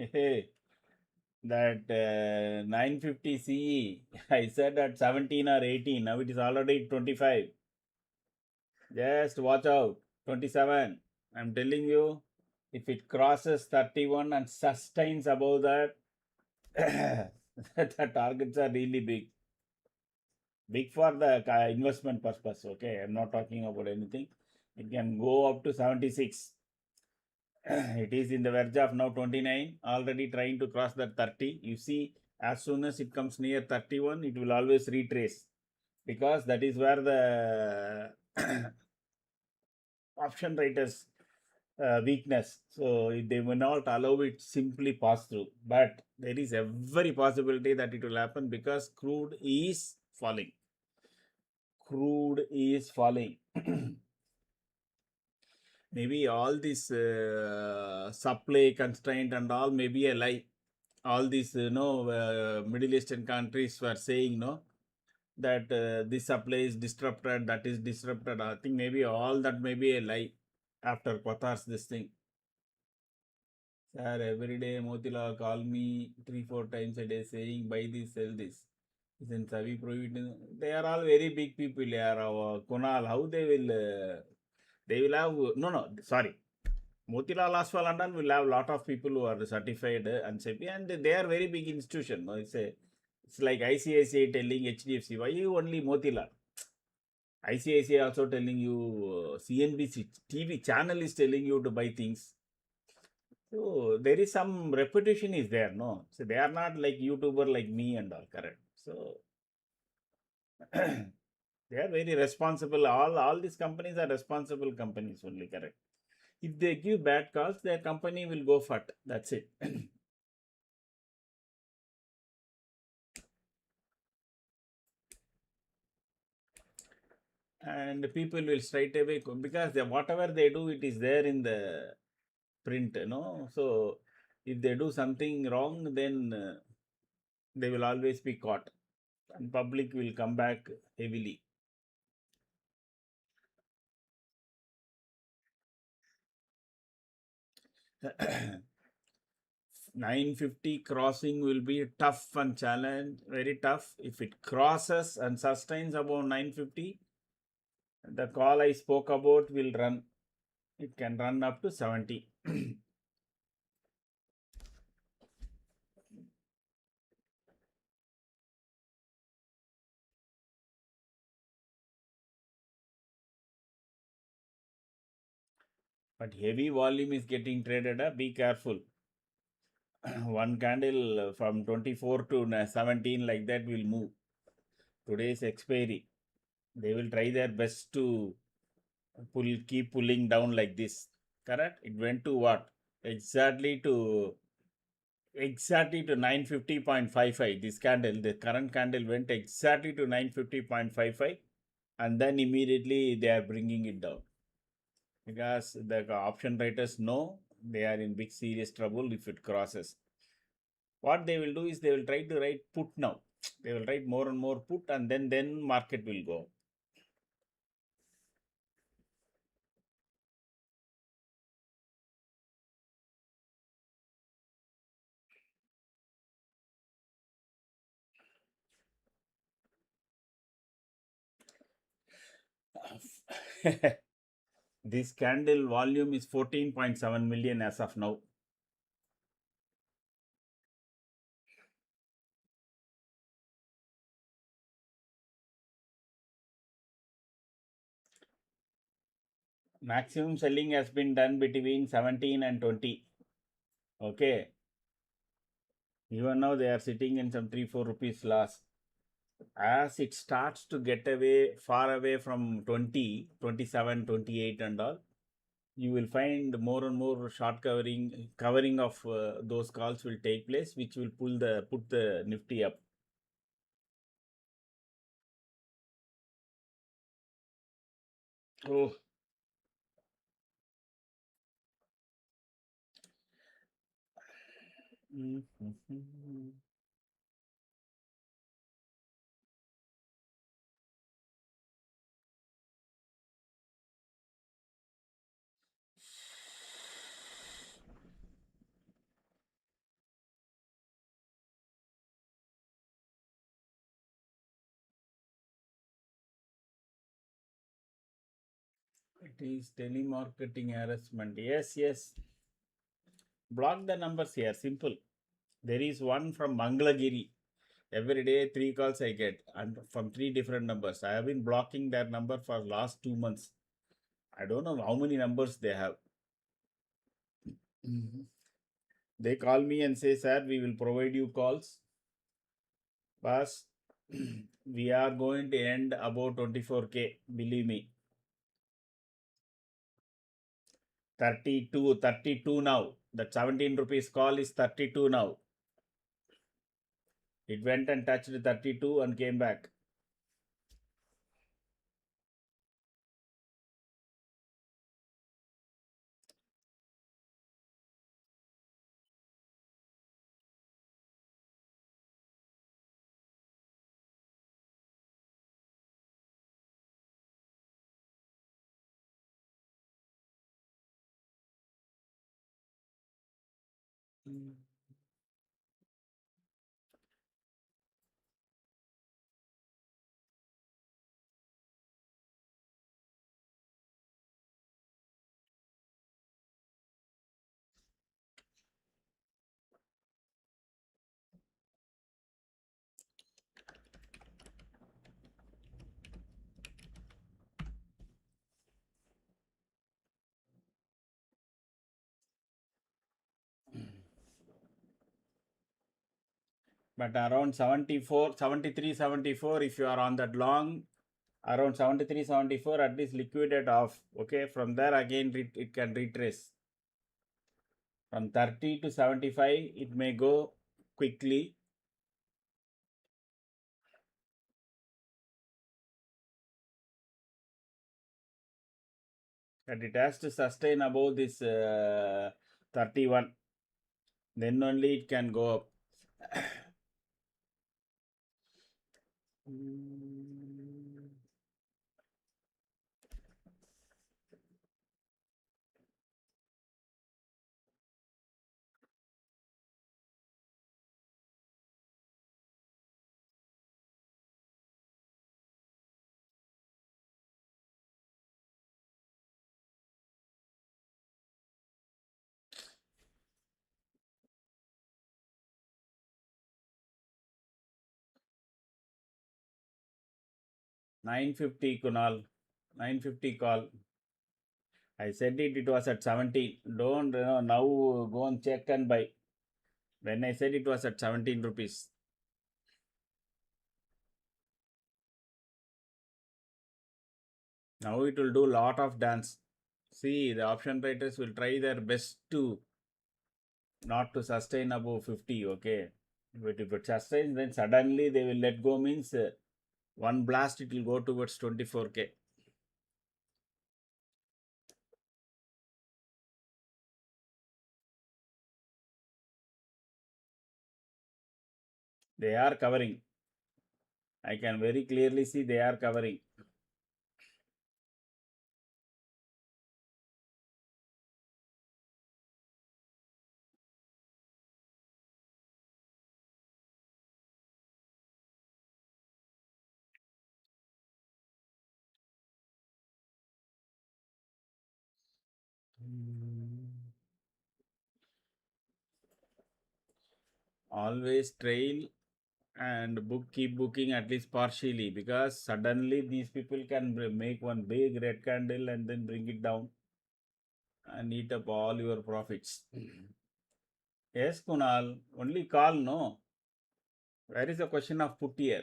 S2: Hey, that 950 CE, I said at 17 or 18, now it is already 25. Just watch out. 27. I'm telling you, if it crosses 31 and sustains above that, the targets are really big. Big for the investment purpose. Okay, I'm not talking about anything. It can go up to 76. It is in the verge of now 29, already trying to cross that 30. You see, as soon as it comes near 31, it will always retrace, because that is where the option writers weakness. So they will not allow it simply pass through. But there is every possibility that it will happen, because crude is falling. Crude is falling. Maybe all this supply constraint and all may be a lie. All these Middle Eastern countries were saying no, that this supply is disrupted, that is disrupted. I think maybe all that may be a lie after Qatar's this thing. Sir, every day Motilal call me 3-4 times a day saying buy this, sell this. Isn't Savi Provident? They are all very big people. They are Kunal. How they will have, no, sorry. Motilal Oswal and all will have a lot of people who are certified and SEBI, and they are very big institution. No? It's like ICICI telling HDFC, why you only Motilal? ICICI also telling you, CNBC TV channel is telling you to buy things. So there is some reputation is there, no? So they are not like YouTuber like me and all, correct? So they are very responsible. All these companies are responsible companies only, correct? If they give bad calls, their company will go fat. That's it. And people will straight away because whatever they do, it is there in the print, So if they do something wrong, then they will always be caught, and public will come back heavily. 950 crossing will be tough and challenge, very tough. If it crosses and sustains above 950, the call I spoke about will run. It can run up to 70. But heavy volume is getting traded. Be careful. One candle from 24 to 17 like that will move. Today's expiry. They will try their best to keep pulling down like this. Correct? It went to what? Exactly to 950.55. This candle, the current candle went exactly to 950.55, and then immediately they are bringing it down because the option writers know they are in big serious trouble if it crosses. What they will do is they will try to write put now. They will write more and more put, and then market will go. This candle volume is 14.7 million as of now. Maximum selling has been done between 17 and 20. Okay. Even now they are sitting in some 3-4 rupees loss. As it starts to get far away from 20, 27, 28 and all, you will find more and more short covering of those calls will take place, which will put the Nifty up. Oh. Mm-hmm. It is telemarketing harassment. Yes. Block the numbers here. Simple. There is one from Mangalagiri. Every day, 3 calls I get, and from 3 different numbers. I have been blocking that number for last 2 months. I don't know how many numbers they have. They call me and say, sir, we will provide you calls. But we are going to end about 24K. Believe me. 32 now. That 17 rupees call is 32 now. It went and touched 32 and came back. But around 74, 73, 74, if you are on that long, around 73, 74, at least liquidate off. Okay, from there again it can retrace. From 30 to 75, it may go quickly. But it has to sustain above this 31. Then only it can go up. 950 Kunal, 950 call. I said it was at 17. Don't now go and check and buy. When I said it was at 17 rupees. Now it will do lot of dance. See, the option traders will try their best to not to sustain above 50. Okay, but if it sustains, then suddenly they will let go. Means one blast it will go towards 24K. They are covering. I can very clearly see they are covering. Always trail and keep booking at least partially, because suddenly these people can make one big red candle and then bring it down and eat up all your profits. Yes, Kunal, only call, no? Where is the question of put here?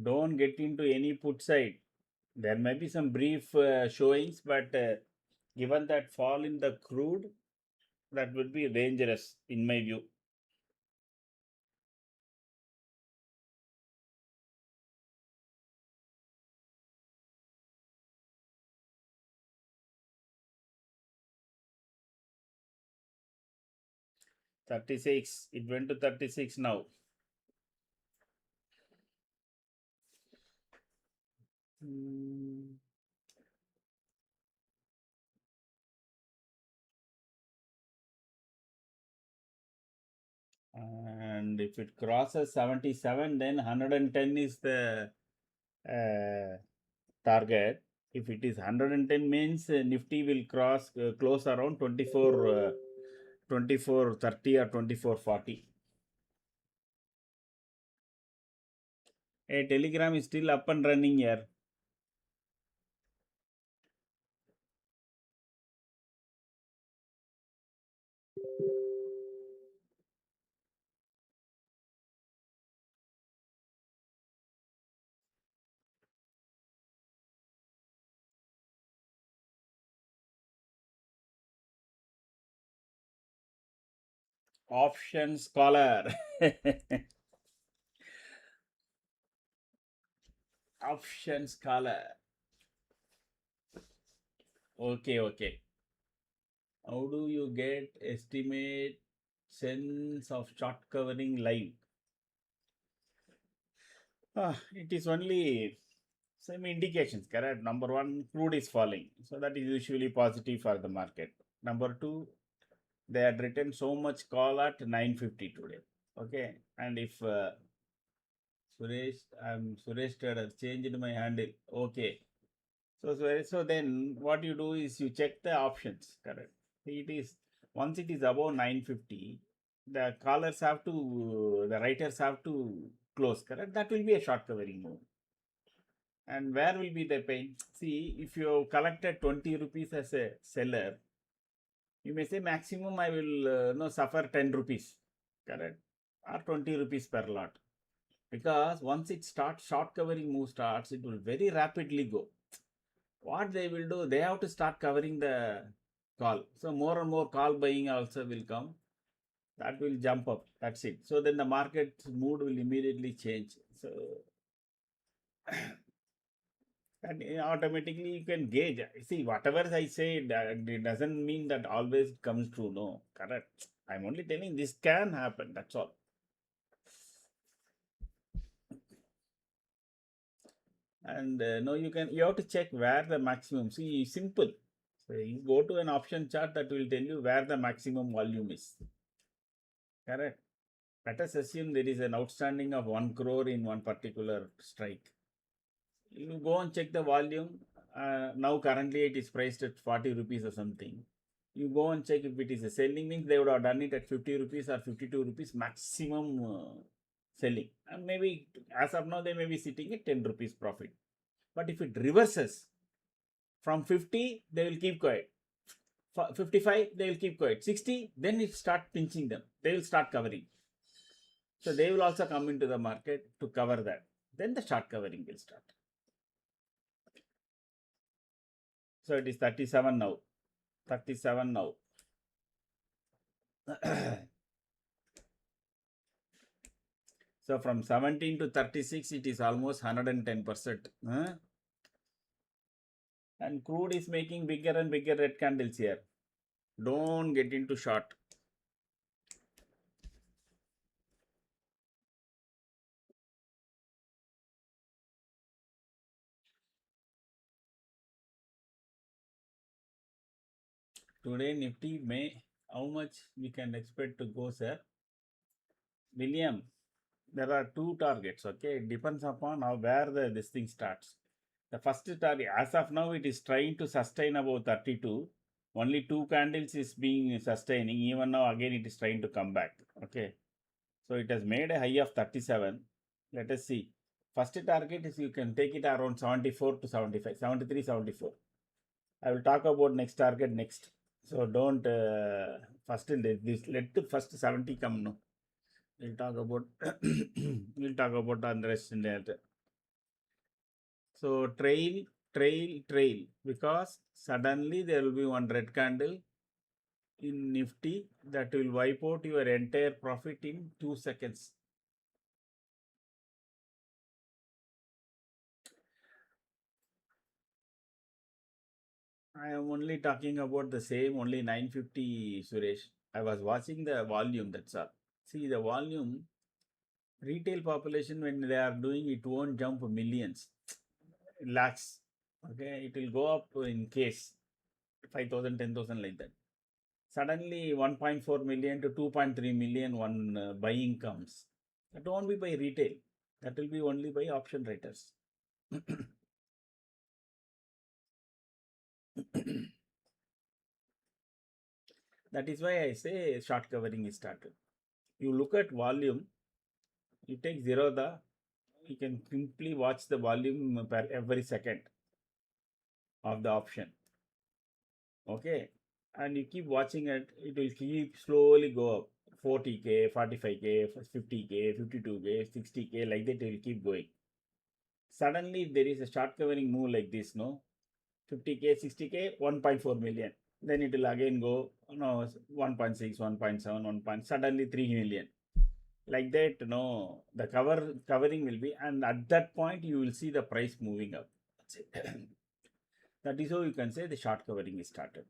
S2: Don't get into any put side. There may be some brief showings, but given that fall in the crude, that would be dangerous in my view. $36. It went to 36 now. And if it crosses 77, then 110 is the target. If it is 110 means Nifty will close around 2430 or 2440. A Telegram is still up and running here. Option scholar. Option scholar. Okay. How do you get estimate sense of short covering live? It is only some indications, correct? Number one, crude is falling. So that is usually positive for the market. Number two, they had written so much call at 950 today. Okay. And if Suresh Trader changed my handle. Okay. So then what you do is you check the options, correct? It is once it is above 950, the callers have to, the writers have to close, correct? That will be a short covering move. And where will be the pain? See, if you collected 20 rupees as a seller, you may say maximum I will no suffer 10 rupees, correct? Or 20 rupees per lot. Because once it starts, short covering move starts, it will very rapidly go. What they will do, they have to start covering the call. So more and more call buying also will come. That will jump up. That's it. So then the market mood will immediately change. So and automatically you can gauge. See, whatever I say, that it doesn't mean that always comes true. No, correct. I'm only telling this can happen. That's all. And no, you have to check where the maximum. See, simple. So you go to an option chart that will tell you where the maximum volume is. Correct. Let us assume there is an outstanding of 1 crore in one particular strike. You go and check the volume. Now currently it is priced at 40 rupees or something. You go and check if it is a selling, means they would have done it at 50 rupees or 52 rupees maximum selling. And maybe as of now they may be sitting at 10 rupees profit. But if it reverses from 50, they will keep quiet. 55, they will keep quiet. 60, then it start pinching them. They will start covering. So they will also come into the market to cover that. Then the short covering will start. So it is 37 now. 37 now. So from 17 to 36, it is almost 110%. And crude is making bigger and bigger red candles here. Don't get into short. Today Nifty may, how much we can expect to go, sir? William, there are two targets, okay? It depends upon how where this thing starts. The first target, as of now, it is trying to sustain about 32. Only two candles is being sustaining. Even now, again, it is trying to come back. Okay. So it has made a high of 37. Let us see. First target is you can take it around 74 to 75, 73, 74. I will talk about next target next. So don't first this let the first 70 come now. We'll talk about we'll talk about the rest in later. So trail because suddenly there will be one red candle in Nifty that will wipe out your entire profit in 2 seconds. I am only talking about the same only 950, Suresh. I was watching the volume, that's all. See the volume, retail population when they are doing it won't jump millions, lakhs. Okay, it will go up in case 5,000, 10,000 like that. Suddenly 1.4 million to 2.3 million one buying comes. That won't be by retail. That will be only by option writers. That is why I say short covering is started. You look at volume, you take Zerodha, you can simply watch the volume per every second of the option. Okay. And you keep watching it, it will keep slowly go up. 40k, 45k, 50k, 52k, 60k, like that it will keep going. Suddenly, if there is a short covering move like this, no, 50k, 60k, 1.4 million. Then it will again go, no, 1.6, 1.7, 1. Suddenly 3 million. Like that, no, the covering will be, and at that point you will see the price moving up. That's it. That is how you can say the short covering is started.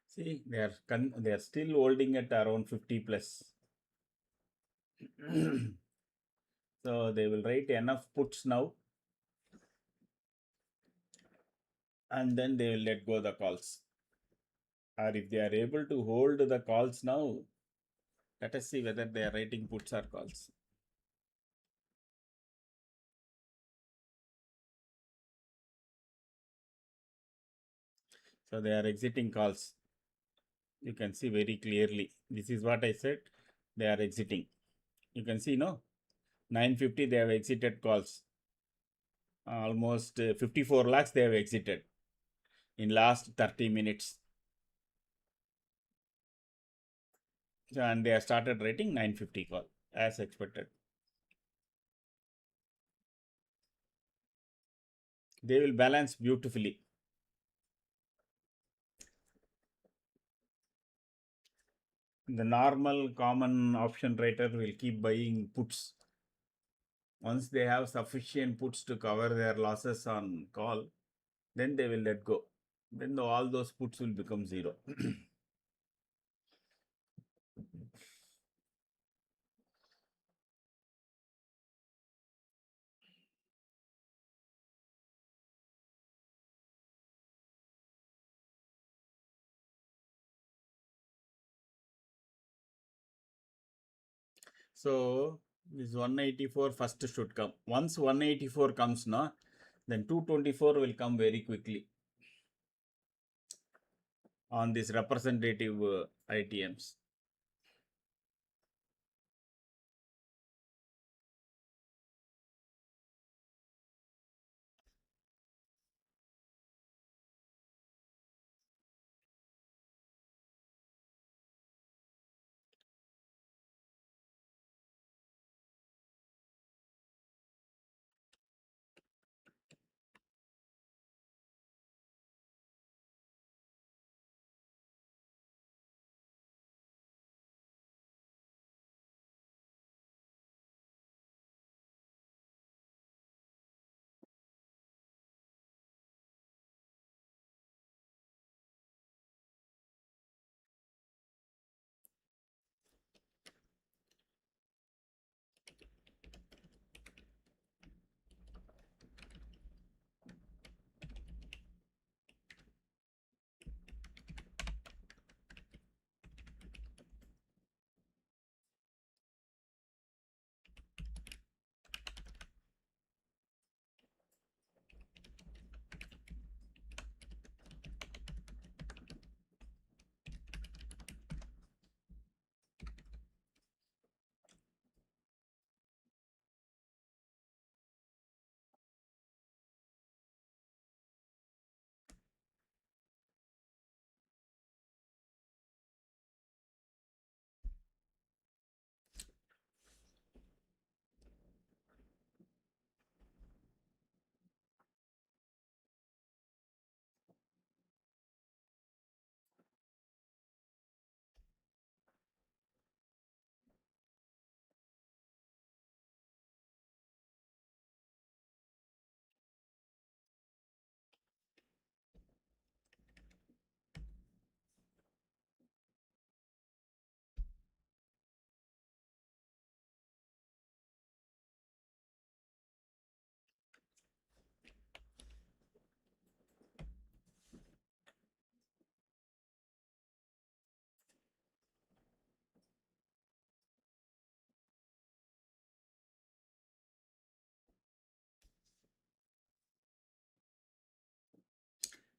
S2: See, they are still holding at around 50 plus. So they will write enough puts now, and then they will let go the calls. Or if they are able to hold the calls now, let us see whether they are writing puts or calls. So they are exiting calls. You can see very clearly. This is what I said. They are exiting. You can see, no? 950 they have exited calls. Almost 54 lakhs they have exited in last 30 minutes. And they have started writing 950 call as expected. They will balance beautifully. The normal common option trader will keep buying puts. Once they have sufficient puts to cover their losses on call, then they will let go. Then all those puts will become zero. So this 184 first should come. Once 184 comes now, then 224 will come very quickly on these representative ITMs.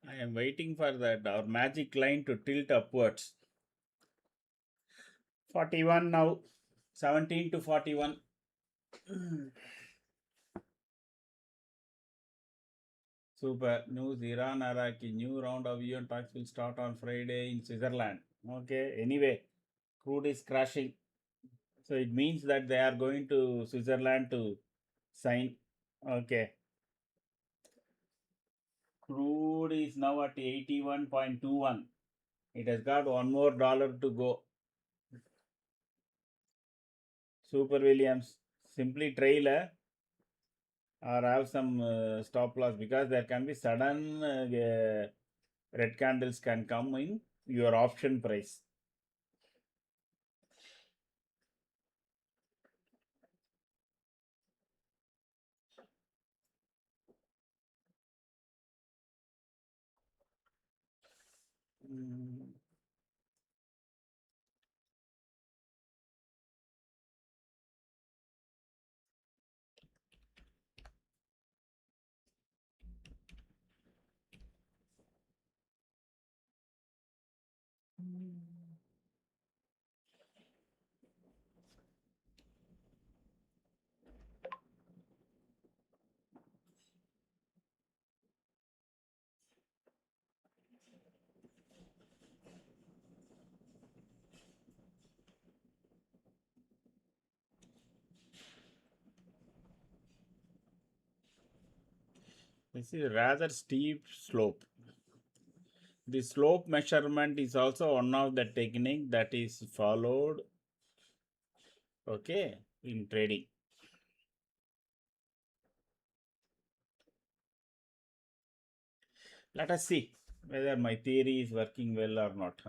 S2: I am waiting for that our magic line to tilt upwards. 41 now, 17 to 41. Super. News Iran Iraqi new round of UN talks will start on Friday in Switzerland. Okay. Anyway, crude is crashing. So it means that they are going to Switzerland to sign. Okay. Crude is now at 81.21. It has got one more dollar to go. Super Williams, simply trail or have some stop loss, because there can be sudden red candles can come in your option price. Mm. This is rather steep slope. The slope measurement is also one of the technique that is followed, okay, in trading. Let us see whether my theory is working well or not.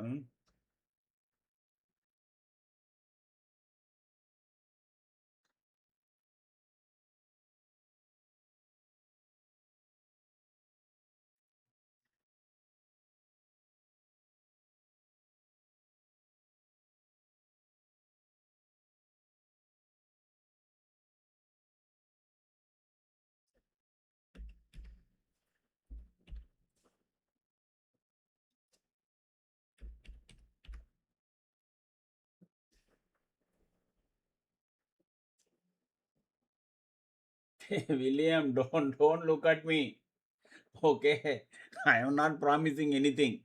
S2: William, don't look at me. Okay, I am not promising anything.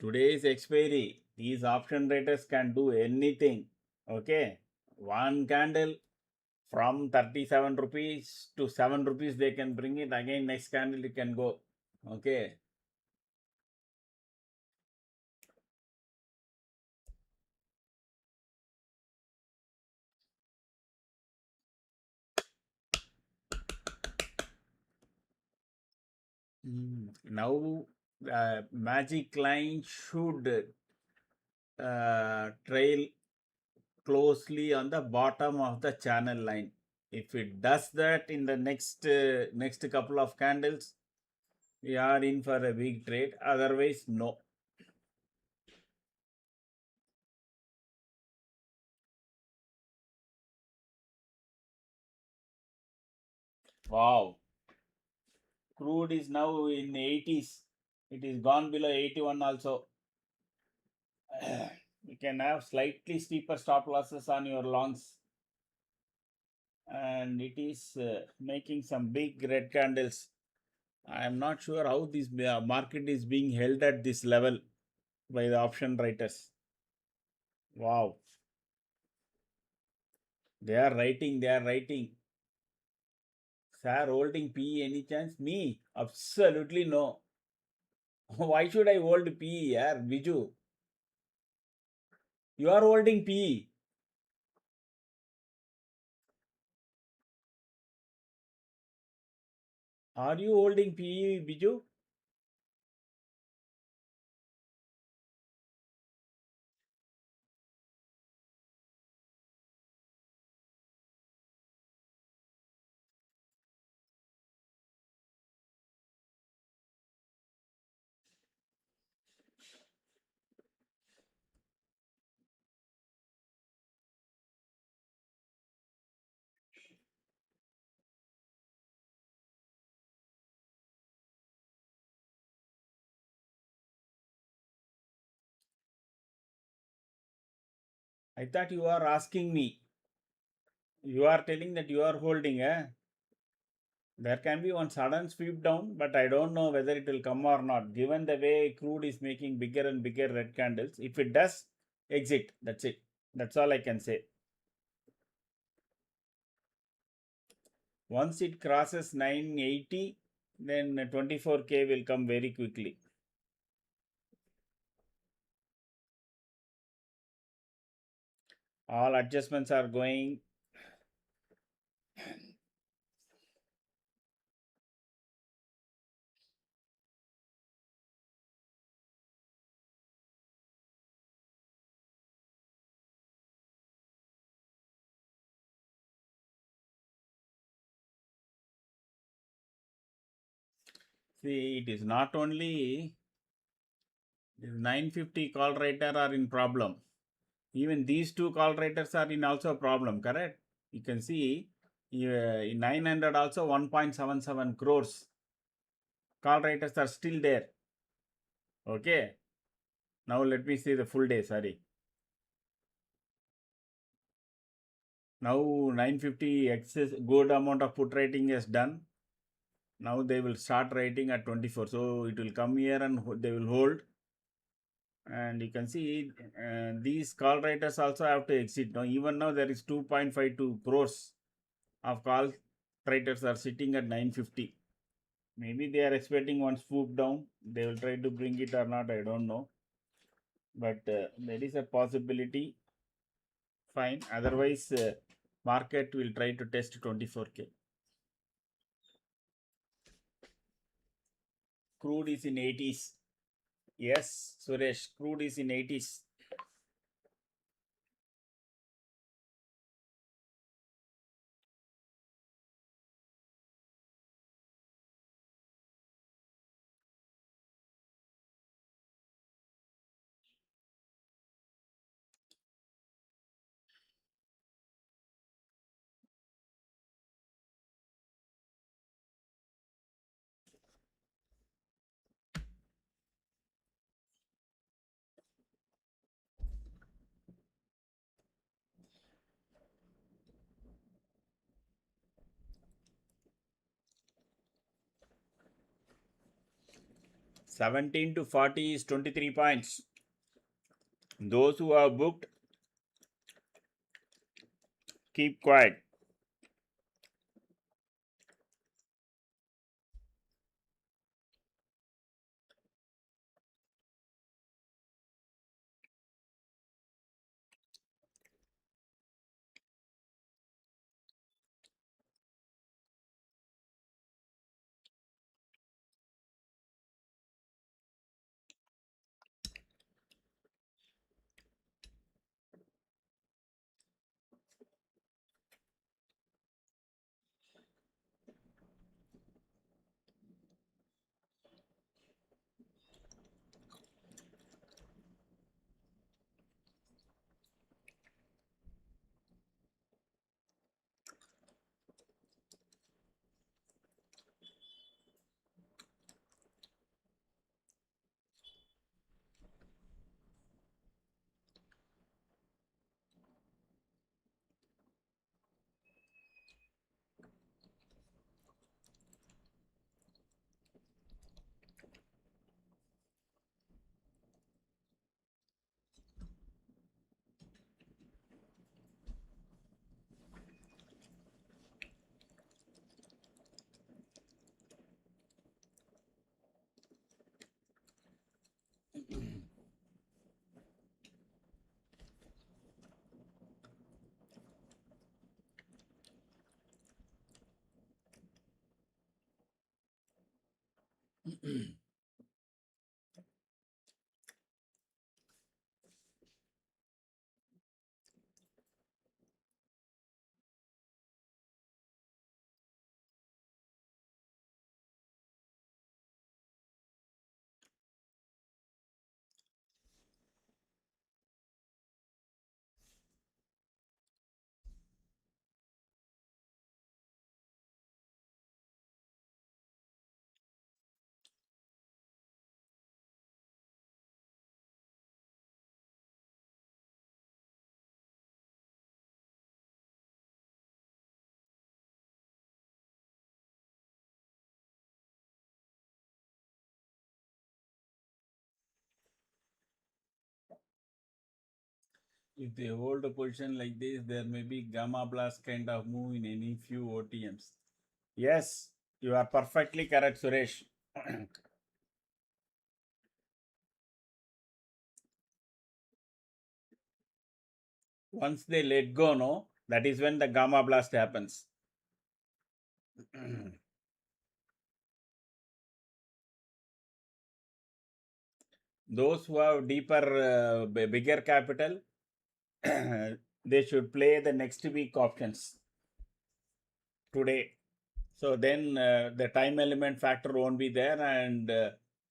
S2: Today's expiry, these option traders can do anything. Okay, one candle from 37 rupees to 7 rupees, they can bring it again. Next candle, it can go. Okay. Now, magic line should trail closely on the bottom of the channel line. If it does that in the next couple of candles, we are in for a big trade. Otherwise, no. Wow. Crude is now in 80s. It is gone below 81 also. You can have slightly steeper stop losses on your longs. And it is making some big red candles. I am not sure how this market is being held at this level by the option writers. Wow. They are writing, they are writing. Sir, holding PE any chance? Me? Absolutely no. Why should I hold PE, yaar, Biju? You are holding PE. Are you holding PE, Biju? I thought you are asking me. You are telling that you are holding, eh? There can be one sudden sweep down, but I don't know whether it will come or not. Given the way crude is making bigger and bigger red candles, if it does, exit. That's it.
S1: That's all I can say. Once it crosses 980, then 24K will come very quickly. All adjustments are going. See, it is not only this 950 call writer are in problem. Even these two call writers are in also problem, correct? You can see in 900 also 1.77 crores call writers are still there. Okay. Now let me see the full day, sorry. Now 950 excess good amount of put writing is done. Now they will start writing at 24. So it will come here and they will hold. And you can see these call writers also have to exit. Now even now there is 2.52 crores of call writers are sitting at 950. Maybe they are expecting one swoop down. They will try to bring it or not, I don't know. But there is a possibility. Fine. Otherwise, market will try to test 24K. Crude is in 80s. Yes, Suresh, crude is in 80s. Seventeen to 40 is 23 points. Those who have booked, keep quiet.
S2: if they hold a position like this, there may be gamma blast kind of move in any few OTMs.
S1: Yes, you are perfectly correct, Suresh. Once they let go, no, that is when the gamma blast happens. Those who have deeper, bigger capital, they should play the next week options today. So then the time element factor won't be there, and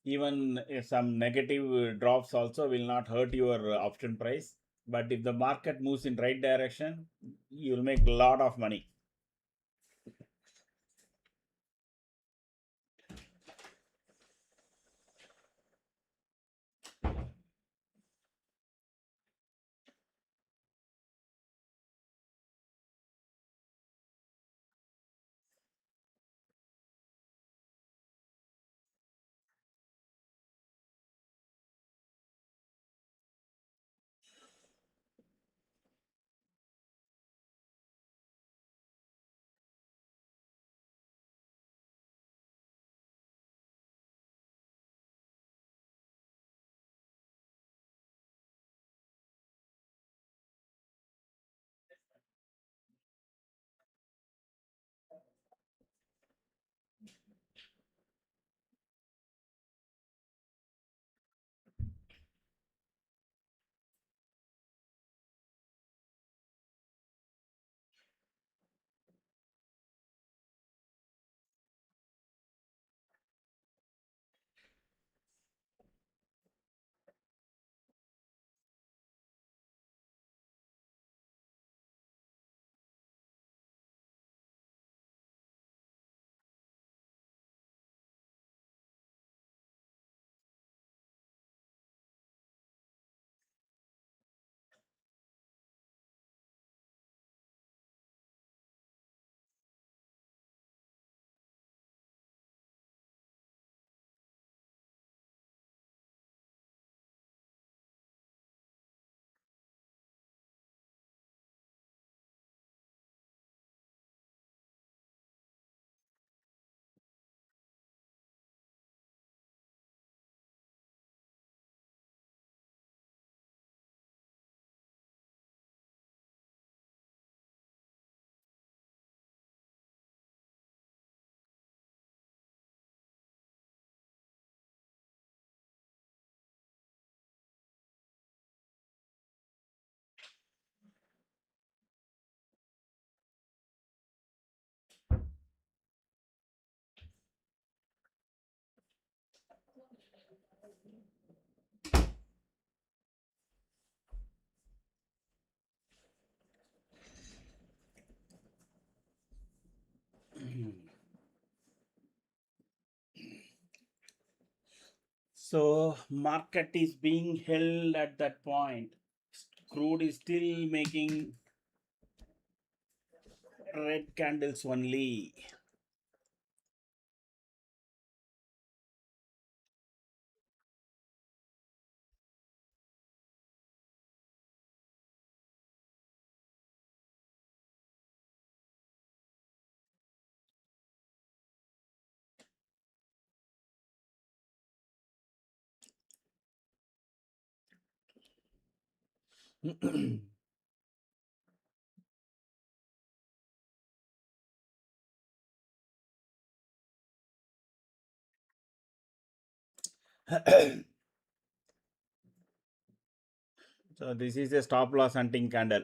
S1: even some negative drops also will not hurt your option price. But if the market moves in right direction, you'll make a lot of money. So market is being held at that point. Crude is still making red candles only. So this is a stop loss hunting candle.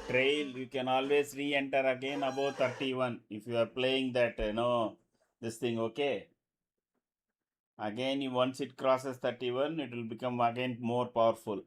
S1: Trail, you can always re-enter again above 31 if you are playing that, this thing, okay? Again, once it crosses 31, it will become again more powerful.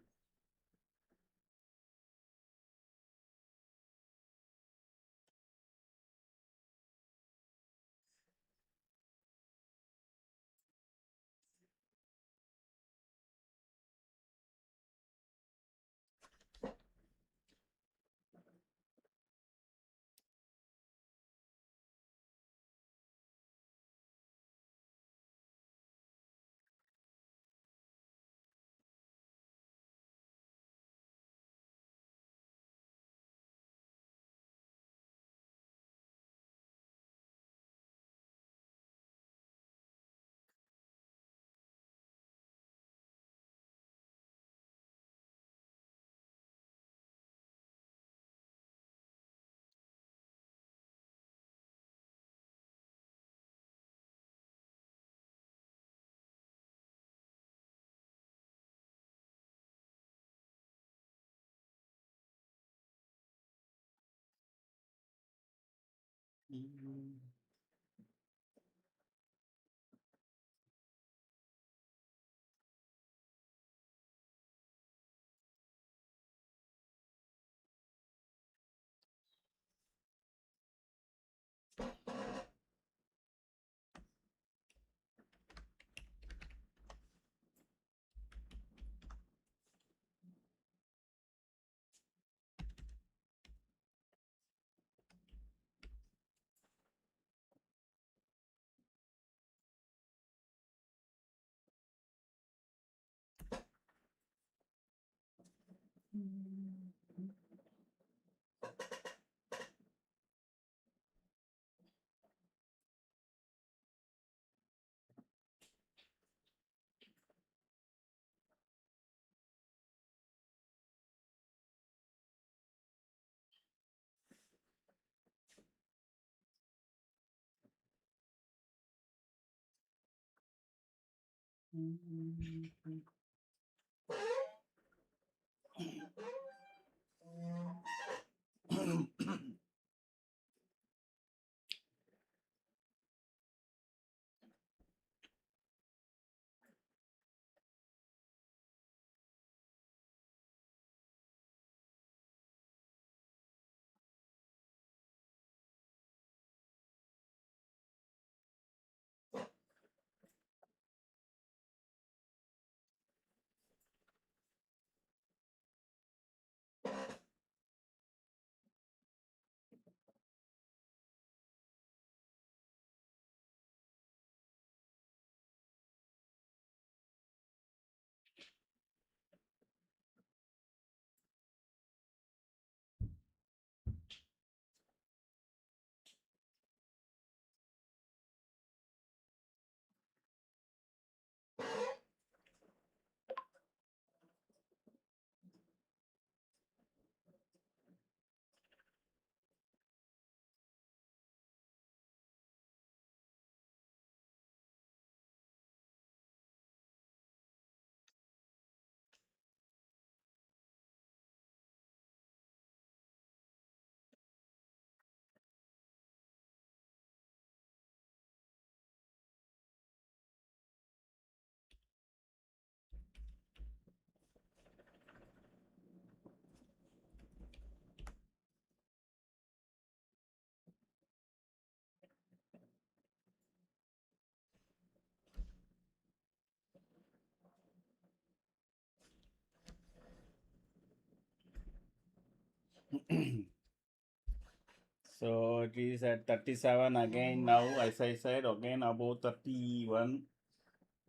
S1: So it is at 37 again now, as I said, again above 31.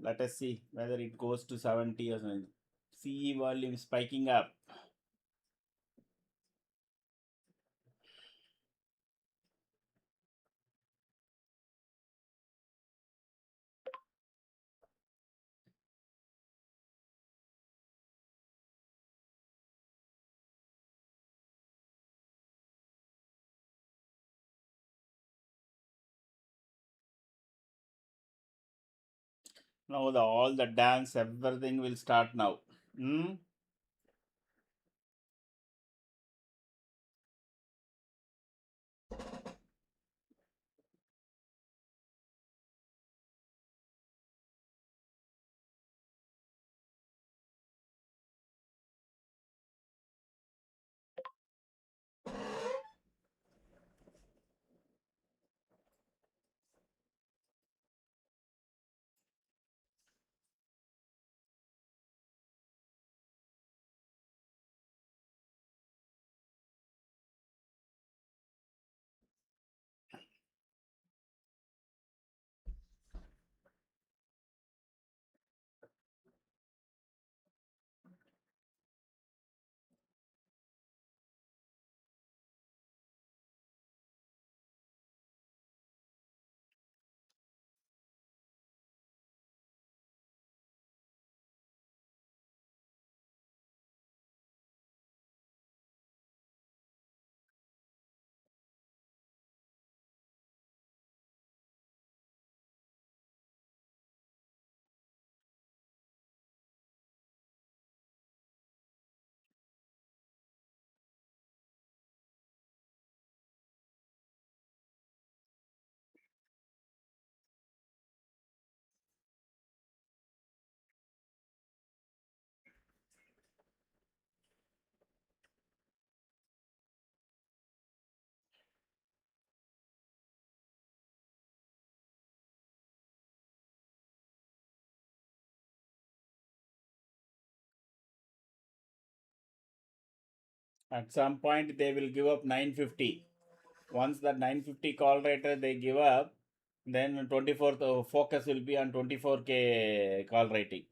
S1: Let us see whether it goes to 70 or something. CE volume spiking up.
S2: Now all the dance, everything will start now. Hmm? At some point, they will give up 950. Once that 950 call rater they give up, then 24th focus will be on 24K call rating.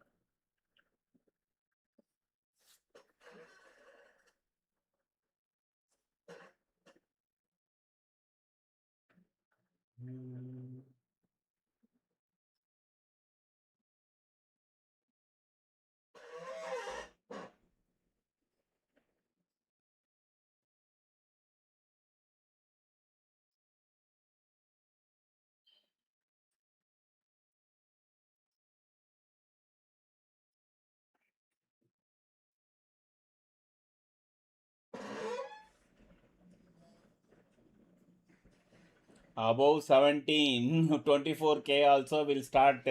S2: Above 17, 24K also will start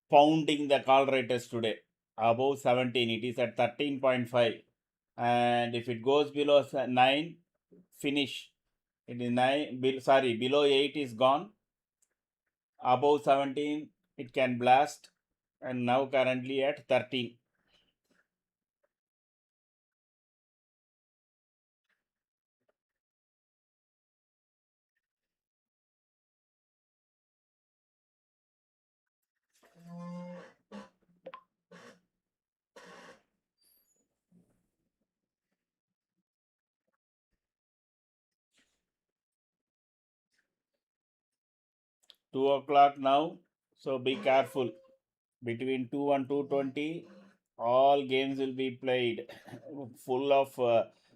S2: pounding the call raters today. Above 17, it is at 13.5. And if it goes below 9, finish. It is 9, below 8 is gone. Above 17, it can blast. And now currently at 13. 2 o'clock now. So be careful. Between 2 and 2:20, all games will be played. Full of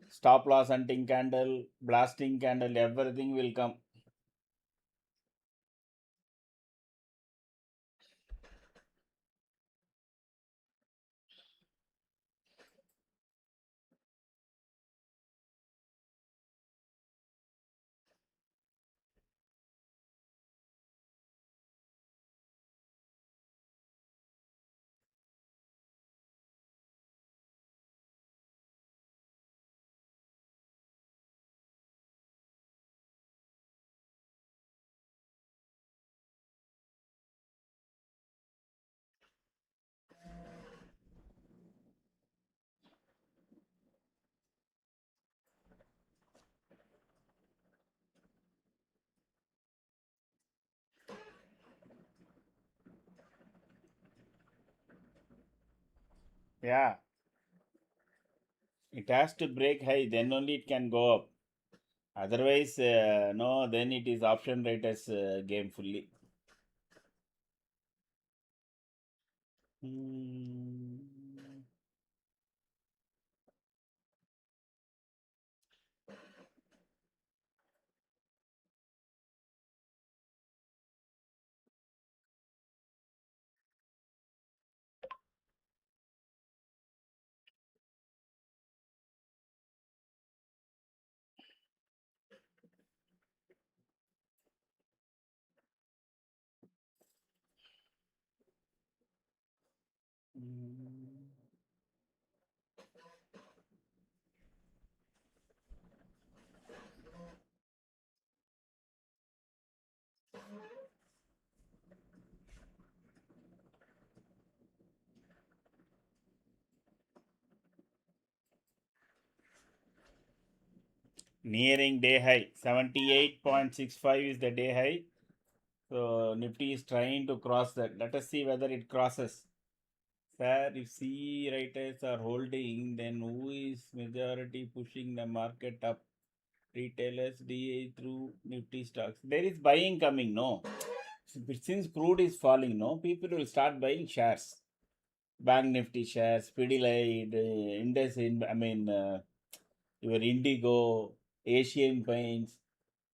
S2: stop loss hunting candle, blasting candle, everything will come. Yeah, it has to break high, then only it can go up. Otherwise, no, then it is option writers game fully. Hmm.
S1: nearing day high. 78.65 is the day high. So Nifty is trying to cross that. Let us see whether it crosses. Sir, if C writers are holding, then who is majority pushing the market up? Retailers, DA through Nifty stocks. There is buying coming, no? Since crude is falling, no, people will start buying shares. Bank Nifty shares, Pidilite, your Indigo, Asian Paints,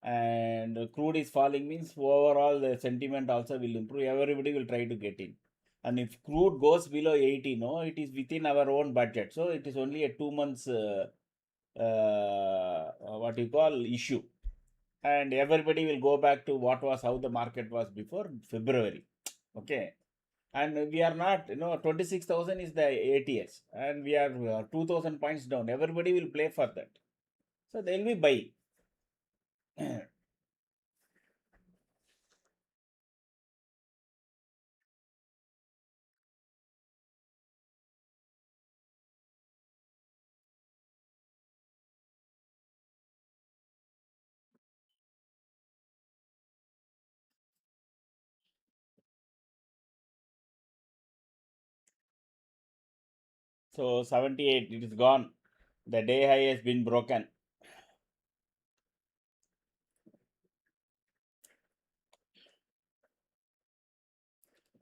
S1: and crude is falling means overall the sentiment also will improve. Everybody will try to get in. And if crude goes below 80, no, it is within our own budget. So it is only a 2 months, what you call, issue. And everybody will go back to how the market was before February. Okay. And we are not, 26,000 is the ATS, and we are 2,000 points down. Everybody will play for that. So they'll be buying. So 78, it is gone. The day high has been broken.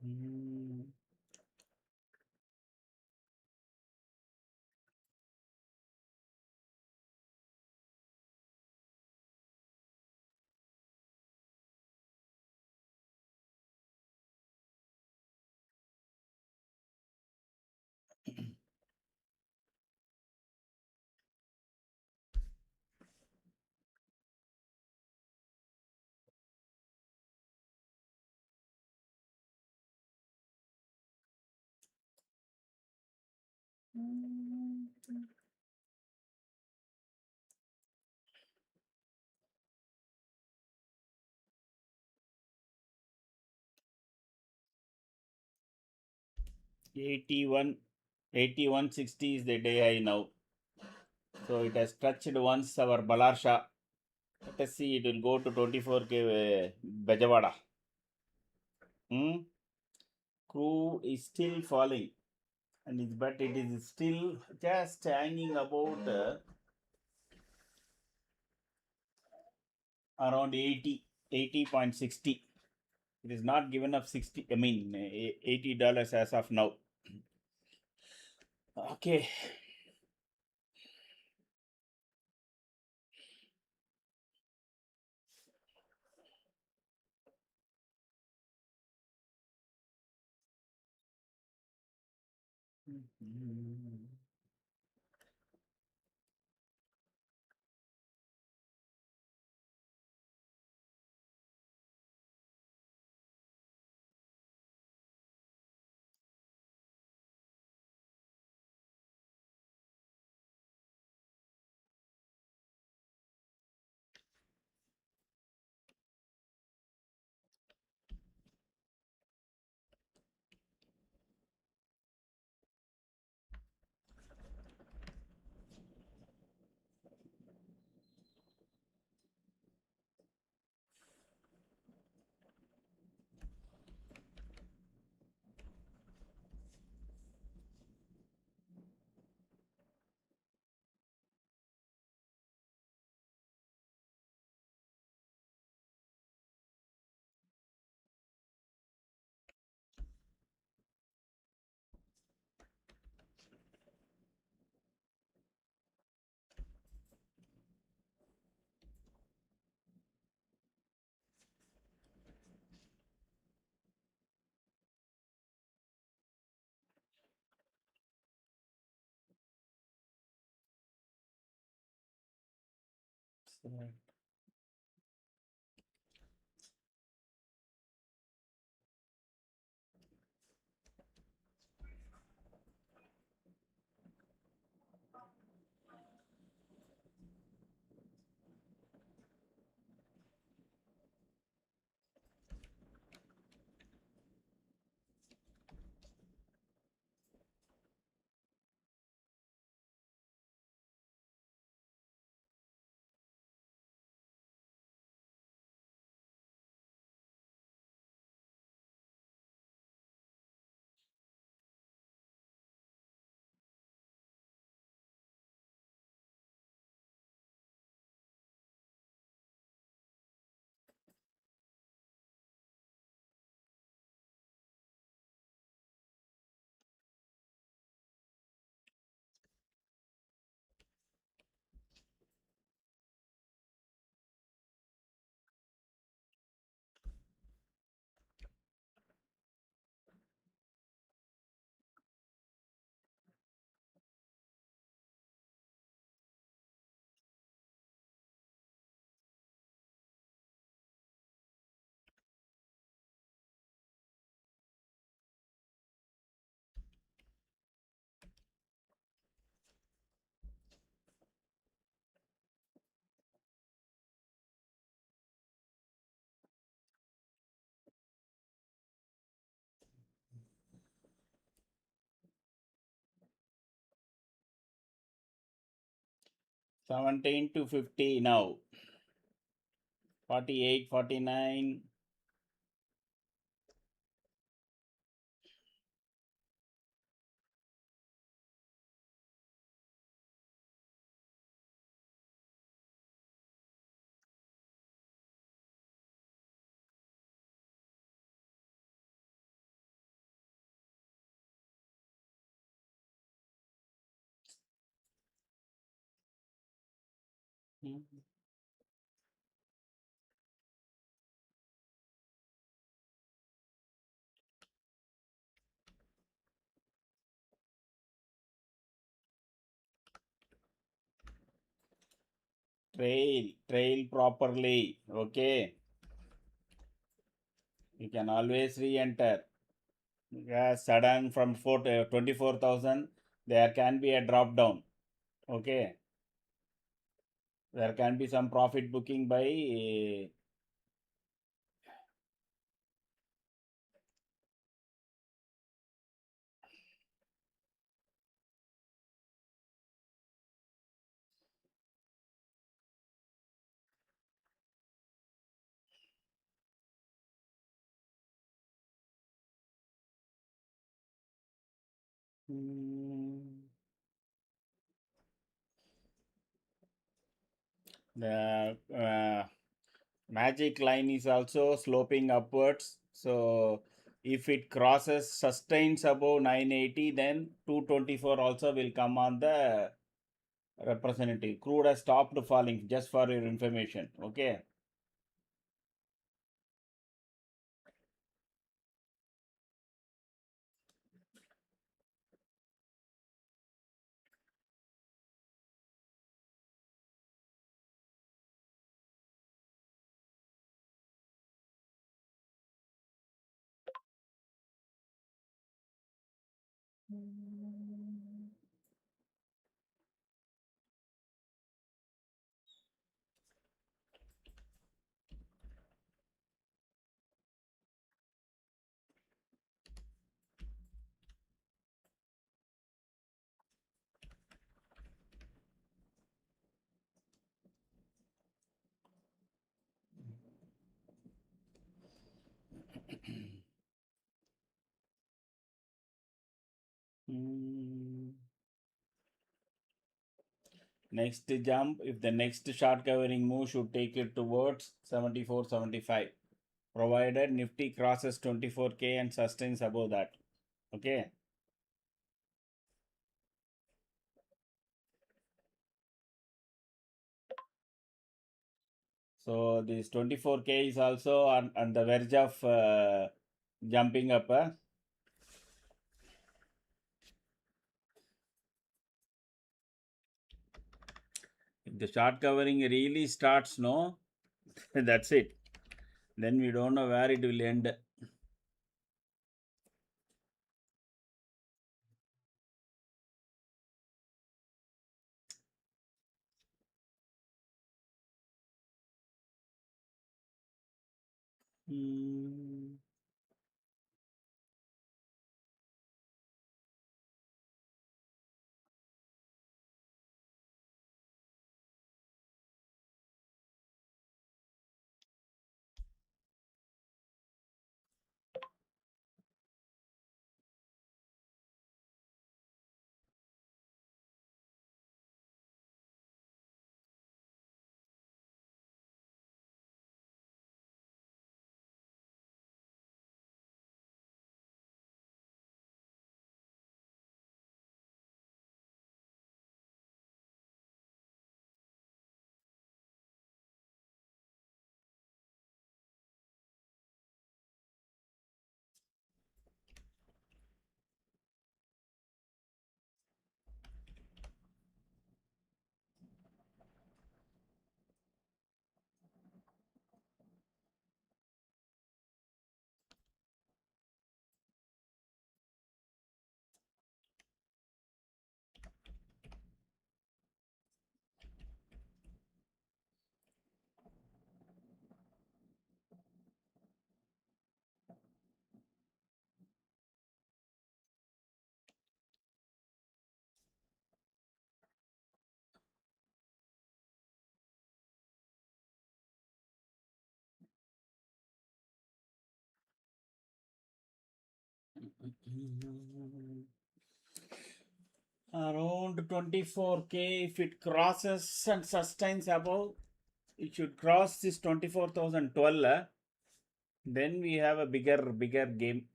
S1: Hmm. Hmm. 81, 8160 is the day high now. So it has touched once our Balarsha. Let us see, it will go to 24K Bajawada. Crude is still falling, but it is still just hanging about around 80, 80.60. It is not given up 60, $80 as of now. Okay.
S2: 17 to 50 now. 48, 49. Trail properly. Okay. You can always re-enter. Sudden from 24,000, there can be a drop down. Okay. There can be some profit booking by the magic line is also sloping upwards. So if it crosses, sustains above 980, then 224 also will come on the representative. Crude has stopped falling, just for your information. Okay. Next jump, if the next short covering move should take it towards 74, 75, provided Nifty crosses 24K and sustains above that. Okay. So this 24K is also on the verge of jumping up. If the short covering really starts, no, that's it. Then we don't know where it will end. Around 24K, if it crosses and sustains above, it should cross this 24,012. Then we have a bigger game.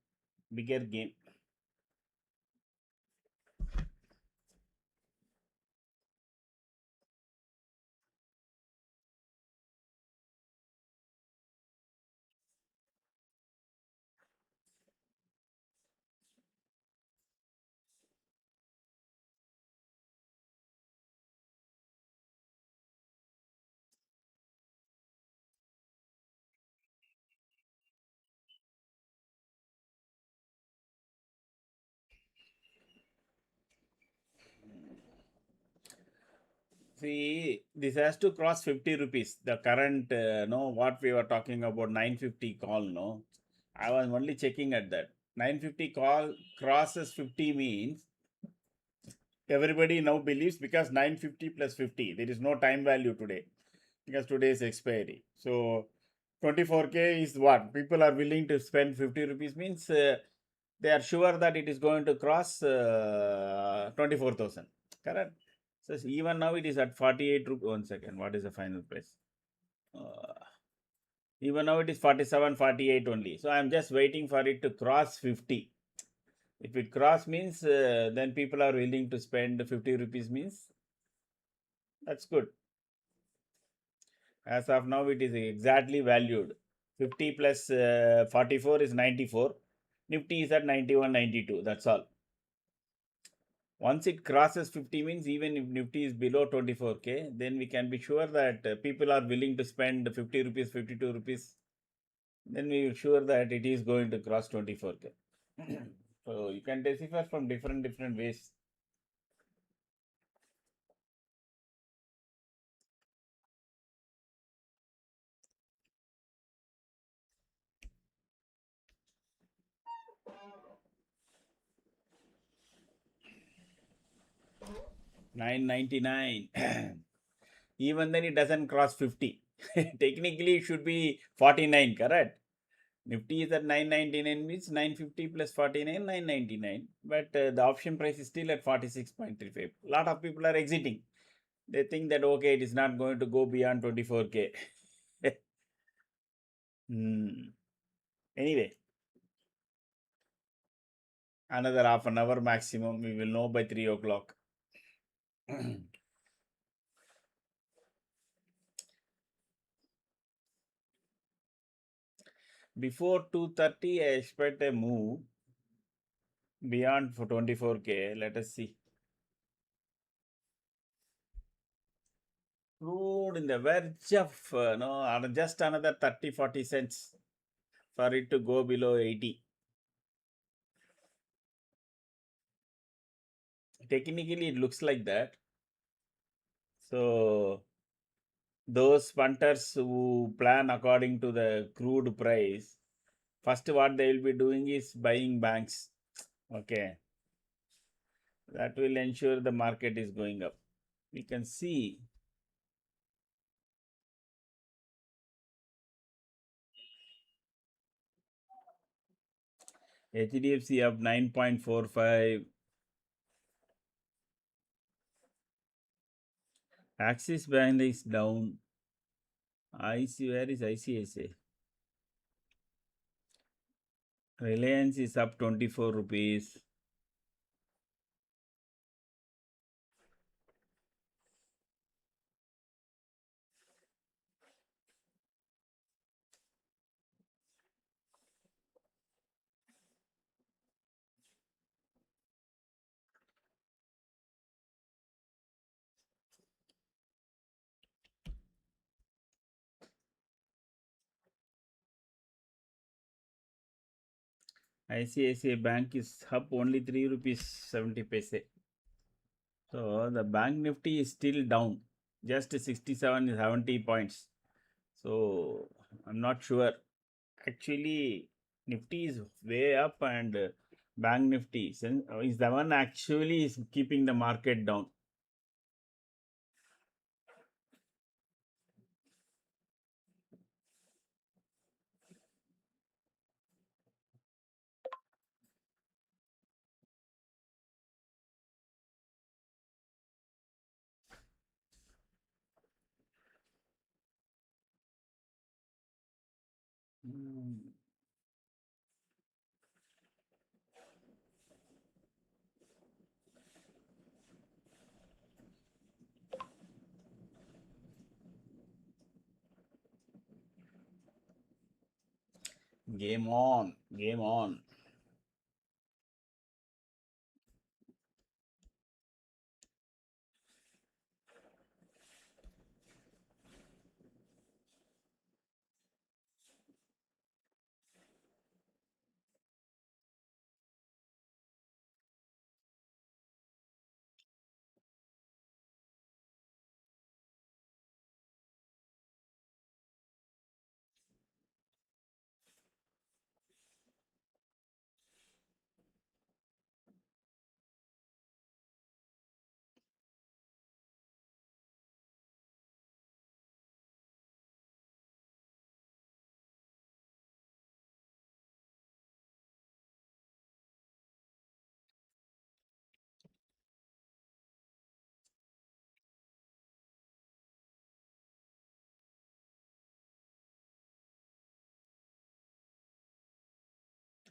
S2: Bigger game. See, this has to cross 50 rupees. The current, no, what we were talking about 950 call, no. I was only checking at that. 950 call crosses 50 means everybody now believes because 950 plus 50, there is no time value today because today is expiry. So 24K is what people are willing to spend 50 rupees means they are sure that it is going to cross 24,000. Correct. So even now it is at 48 rupees. 1 second. What is the final price? Even now it is 47, 48 only. So I am just waiting for it to cross 50. If it cross means then people are willing to spend 50 rupees means that's good. As of now, it is exactly valued. 50 plus 44 is 94. Nifty is at 91, 92. That's all. Once it crosses 50 means even if Nifty is below 24K, then we can be sure that people are willing to spend 50 rupees, 52 rupees. Then we are sure that it is going to cross 24K. So you can decipher from different ways. $9.99. Even then it doesn't cross 50. Technically it should be 49, correct? Nifty is at 999 means 950 plus 49, 999. But the option price is still at 46.35. A lot of people are exiting. They think that okay, it is not going to go beyond 24K. Anyway, another half an hour maximum. We will know by 3 o'clock. Before 2:30, I expect a move beyond for 24K. Let us see. Crude in the verge of no, just another 30-40 cents for it to go below 80. Technically, it looks like that. So, those punters who plan according to the crude price, first what they will be doing is buying banks. Okay. That will ensure the market is going up. We can see HDFC up 9.45. Axis Bank is down. IC, where is ICICI? Reliance is up 24 rupees. ICICI Bank is up only 3 rupees 70 paise. So the bank nifty is still down, just 67 70 points. So I'm not sure. Actually, nifty is way up and bank nifty is the one actually is keeping the market down. Game on. Game on.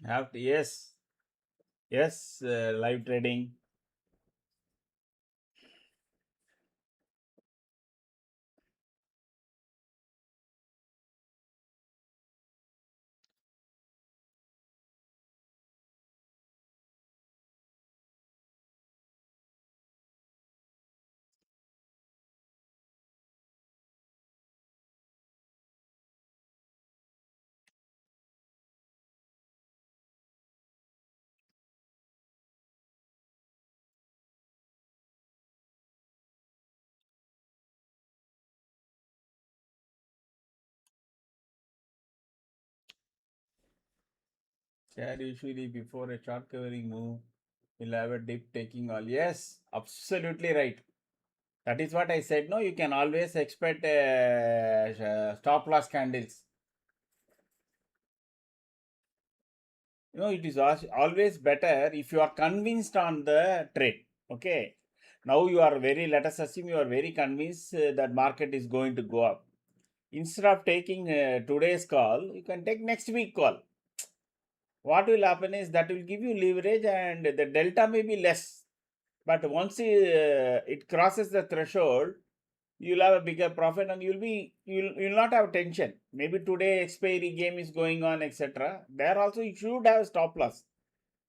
S2: Have to, yes. Yes, live trading. Share usually before a short covering move will have a dip taking all. Yes, absolutely right. That is what I said. No, you can always expect stop loss candles. It is always better if you are convinced on the trade. Okay. Now you are very, let us assume you are very convinced that market is going to go up. Instead of taking today's call, you can take next week call. What will happen is that will give you leverage and the delta may be less. But once it crosses the threshold, you'll have a bigger profit and you'll not have tension. Maybe today expiry game is going on, etc. There also you should have stop loss.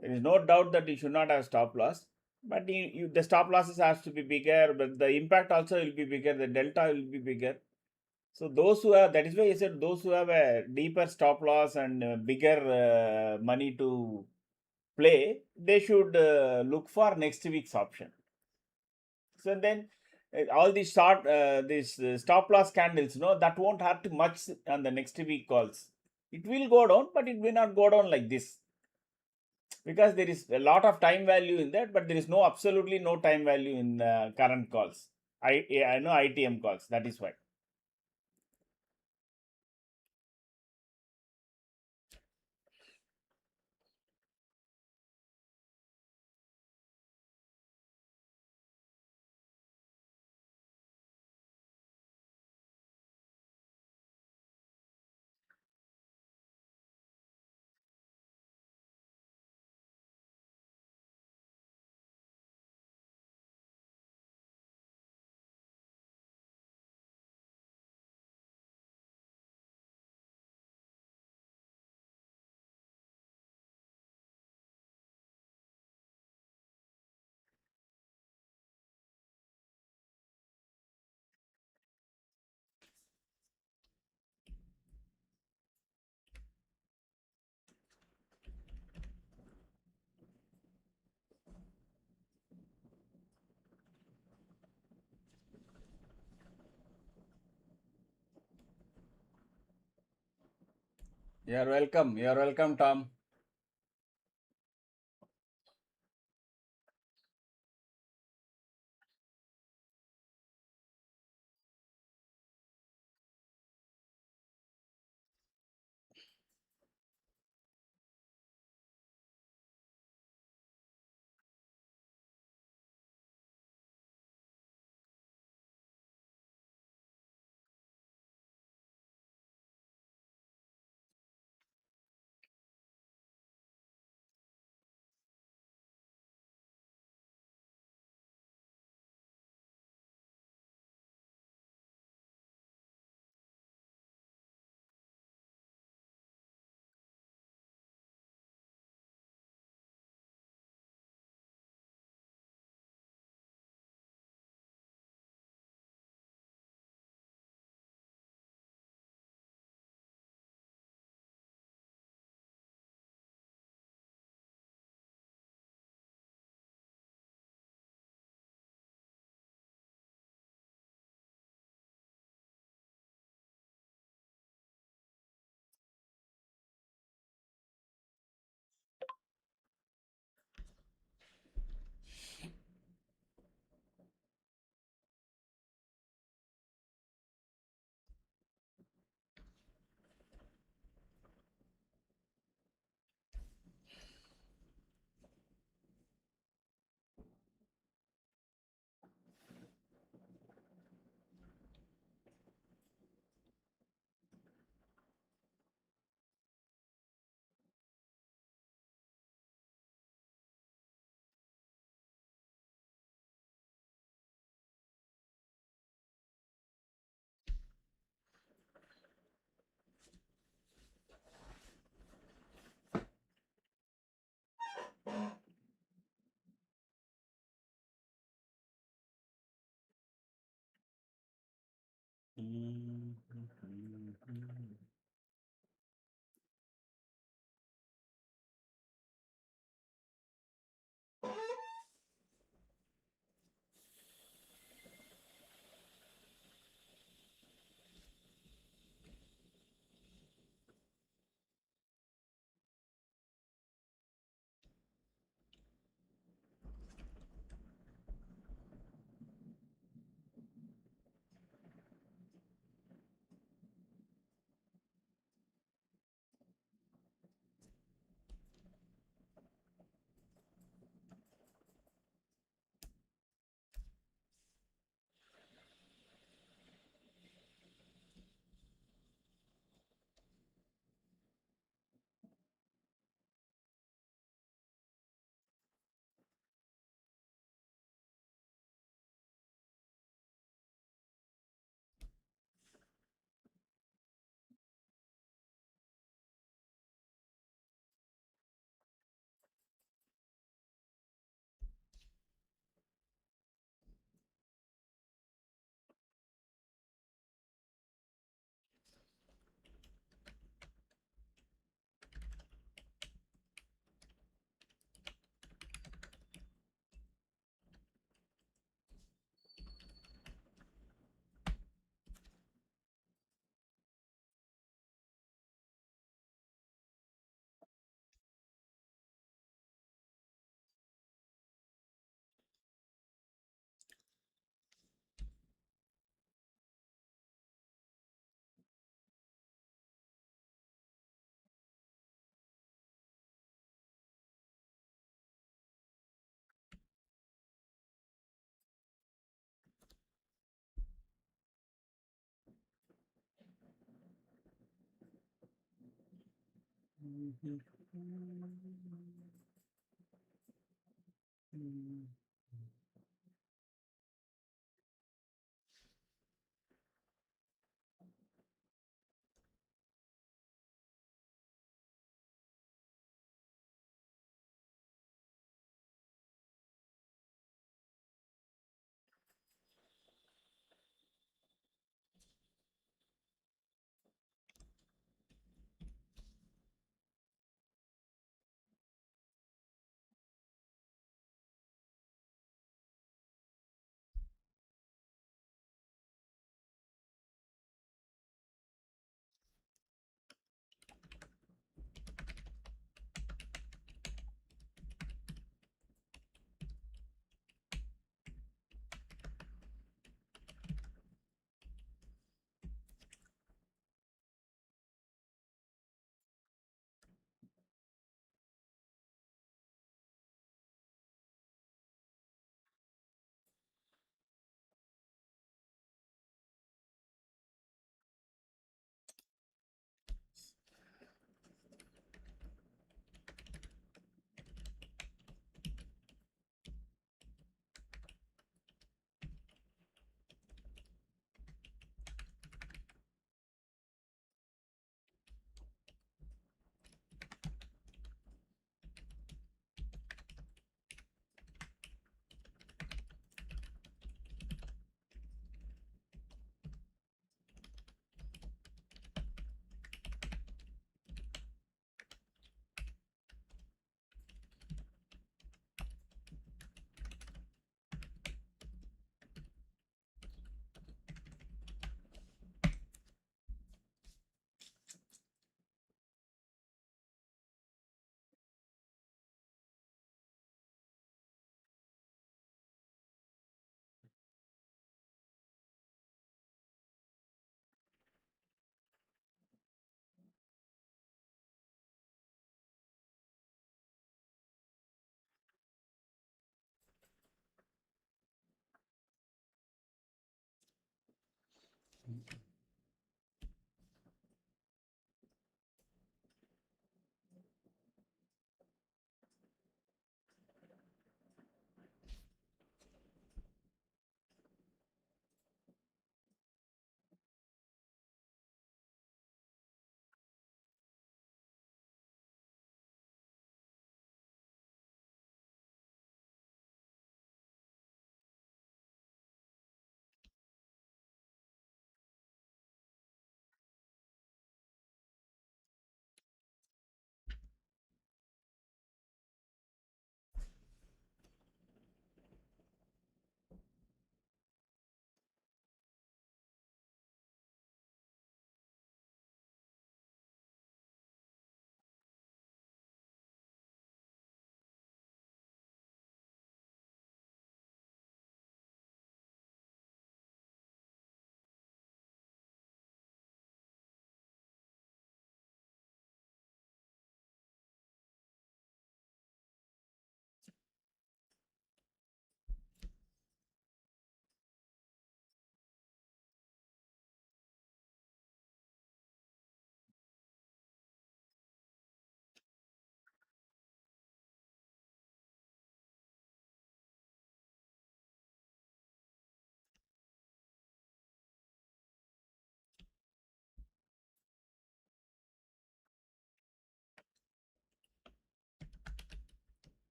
S2: There is no doubt that you should not have stop loss. But the stop losses has to be bigger, but the impact also will be bigger. The delta will be bigger. So those who have, that is why I said those who have a deeper stop loss and bigger money to play, they should look for next week's option. So then all these stop loss candles, that won't hurt much on the next week calls. It will go down, but it will not go down like this because there is a lot of time value in that, but there is no absolutely no time value in current calls. I know ITM calls. That is why. You are welcome. You are welcome, Tom.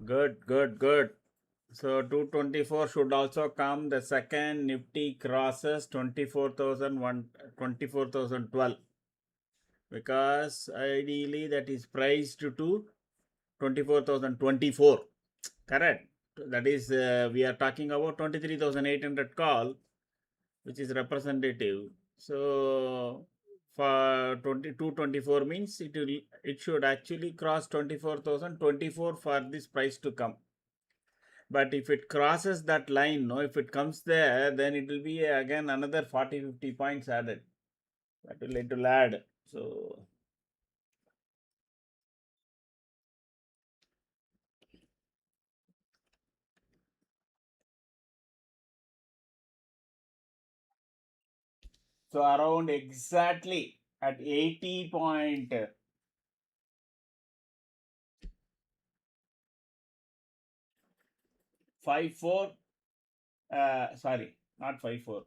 S1: Good, good, good. So 224 should also come. The second Nifty crosses 24,012 because ideally that is priced to 24,024. Correct. That is, we are talking about 23,800 call, which is representative. So for 2224 means it should actually cross 24,024 for this price to come. But if it crosses that line, no, if it comes there, then it will be again another 40-50 points added. It will add. So around exactly at 80.54, sorry, not 54,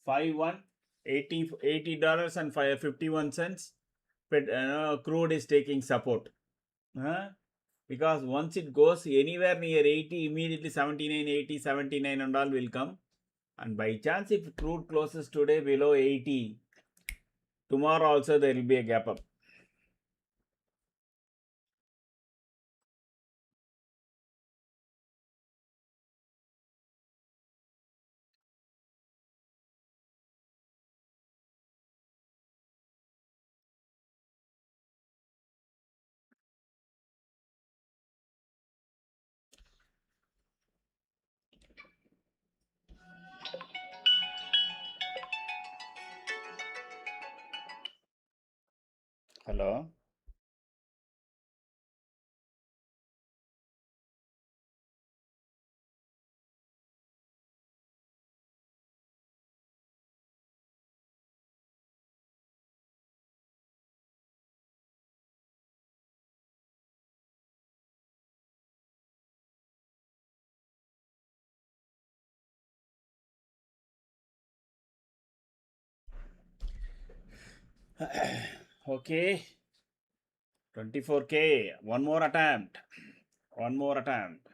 S1: 51, $80 and 51 cents. But crude is taking support. Because once it goes anywhere near 80, immediately 79, 80, 79 and all will come. And by chance, if crude closes today below 80, tomorrow also there will be a gap up. Hello. Okay. 24K. One more attempt. One more attempt.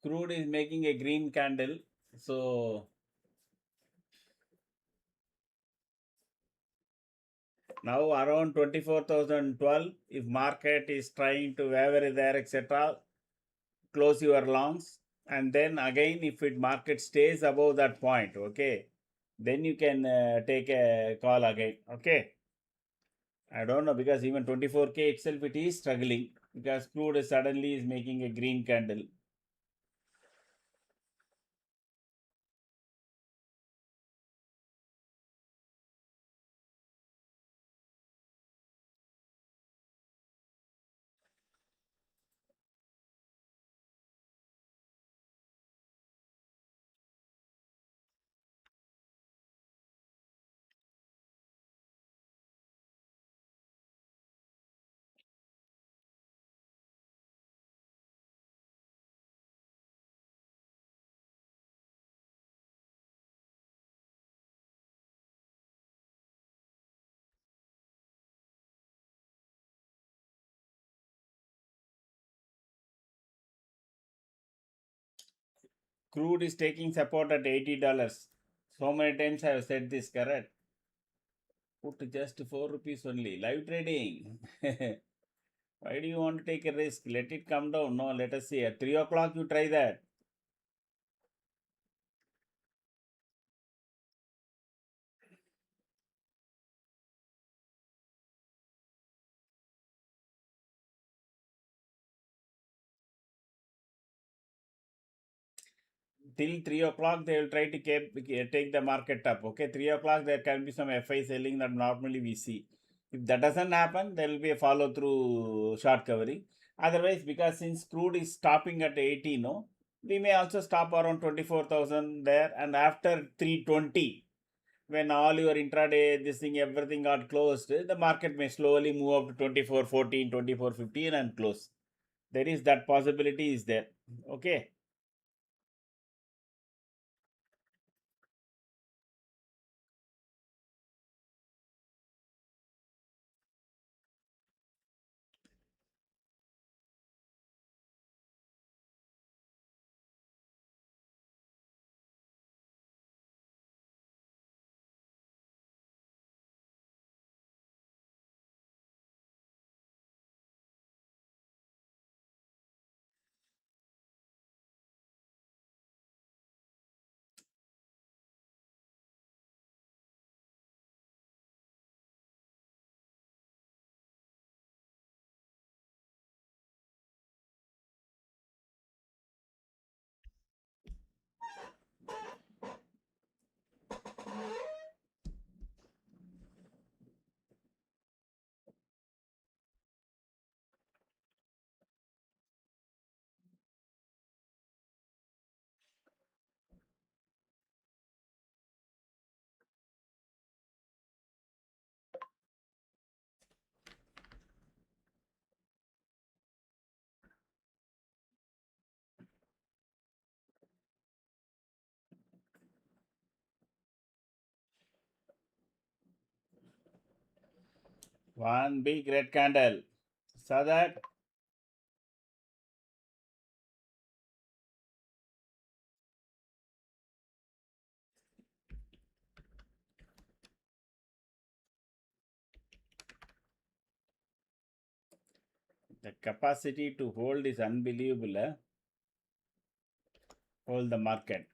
S2: crude is making a green candle. So now around 24,012, if market is trying to waver there, etc., close your longs. And then again, if it market stays above that point, okay, then you can take a call again. Okay. I don't know, because even 24K itself it is struggling, because crude is suddenly is making a green candle. Crude is taking support at $80. So many times I have said this, correct? Put just 4 rupees only. Live trading. Why do you want to take a risk? Let it come down. No, let us see. At 3 o'clock, you try that. Till 3 o'clock, they will try to take the market up. Okay, 3 o'clock, there can be some FI selling that normally we see. If that doesn't happen, there will be a follow through short covering. Otherwise, because since crude is stopping at 80, no, we may also stop around 24,000 there, and after 320, when all your intraday, this thing, everything got closed, the market may slowly move up to 24.14, 24.15 and close. There is that possibility is there. Okay. One big red candle. Saw that? The capacity to hold is unbelievable. Hold the market.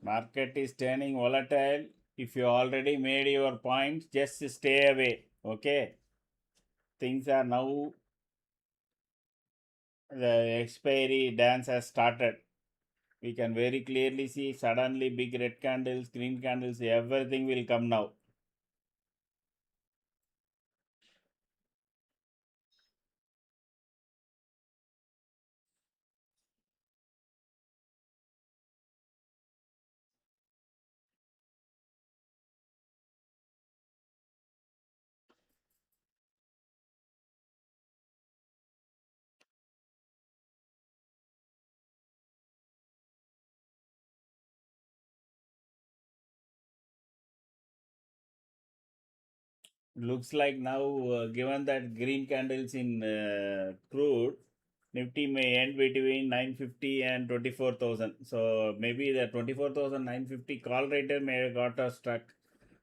S1: Market is turning volatile. If you already made your points, just stay away. Okay. Things are now, the expiry dance has started. We can very clearly see suddenly big red candles, green candles, everything will come now. Looks like now, given that green candles in crude, Nifty may end between 950 and 24,000. So maybe the 24,950 call rater may have got us stuck,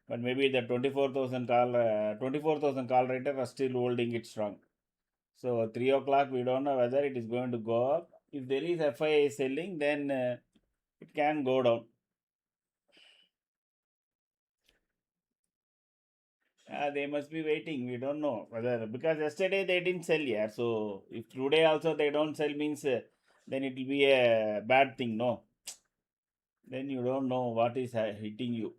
S1: but maybe the 24,000 call rater are still holding it strong. So 3 o'clock, we don't know whether it is going to go up. If there is FIA selling, then it can go down. They must be waiting. We don't know whether, because yesterday they didn't sell yet. So if today also they don't sell, means then it will be a bad thing. No, then you don't know what is hitting you.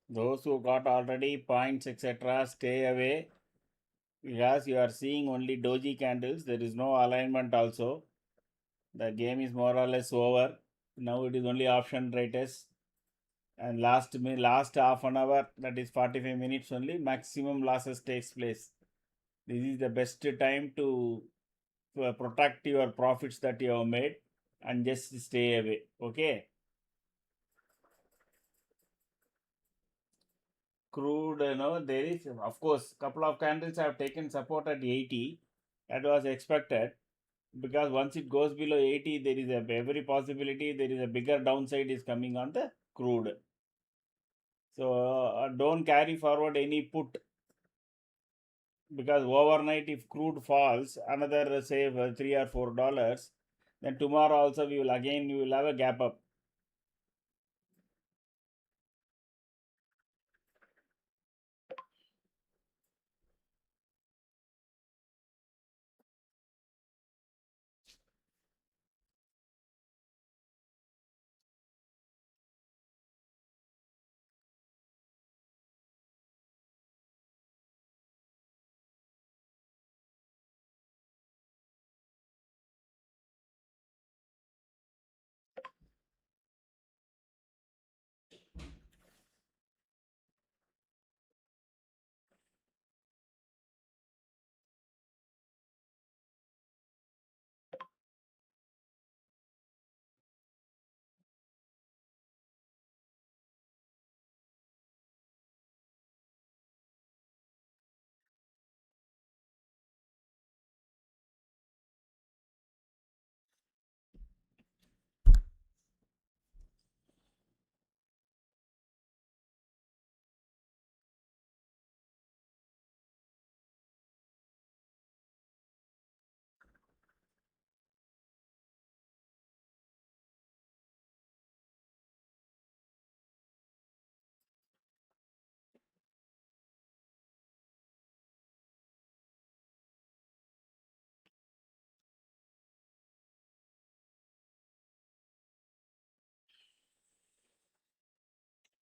S1: Those who got already points, etc., stay away because you are seeing only doji candles. There is no alignment also. The game is more or less over. Now it is only option traders. And last half an hour, that is 45 minutes only, maximum losses takes place. This is the best time to protect your profits that you have made and just stay away. Okay. Crude, there is, of course, couple of candles have taken support at 80. That was expected because once it goes below 80, there is a every possibility there is a bigger downside is coming on the crude. So don't carry forward any put because overnight if crude falls another say $3 or $4, then tomorrow also we will have a gap up.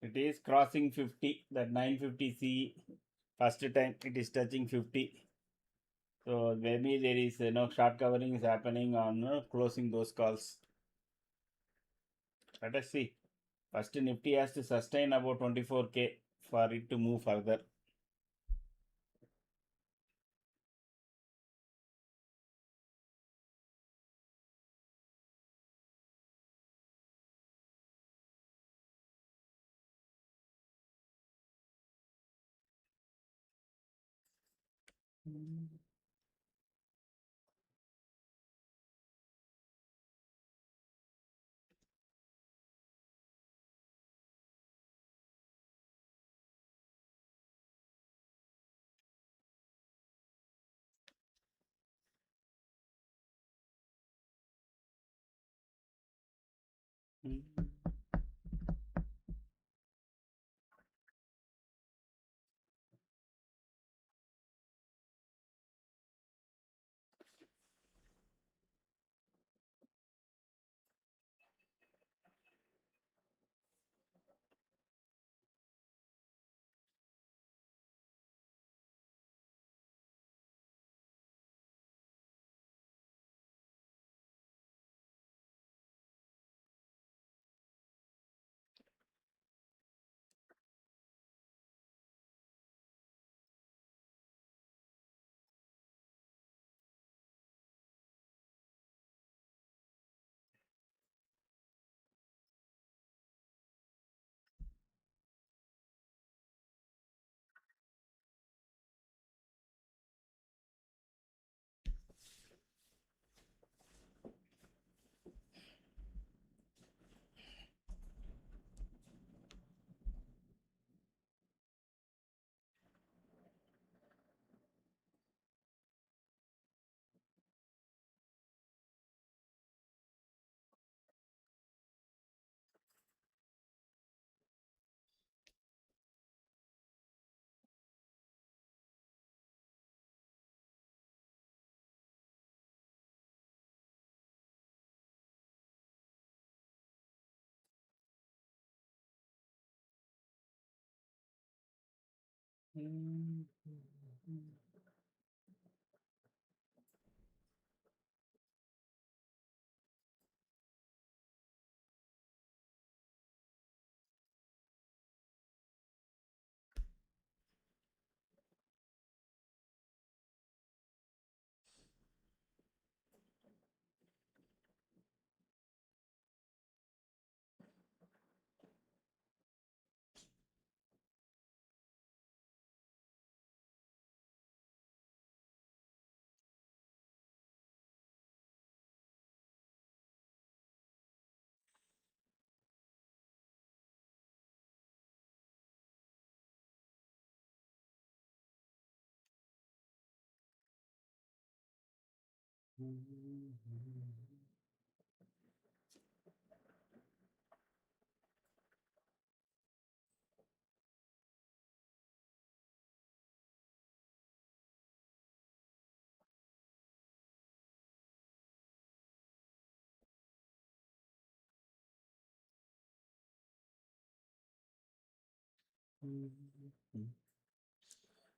S1: It is crossing 50, that 950C first time it is touching 50. So maybe there is short covering is happening on closing those calls. Let us see. First Nifty has to sustain about 24K for it to move further.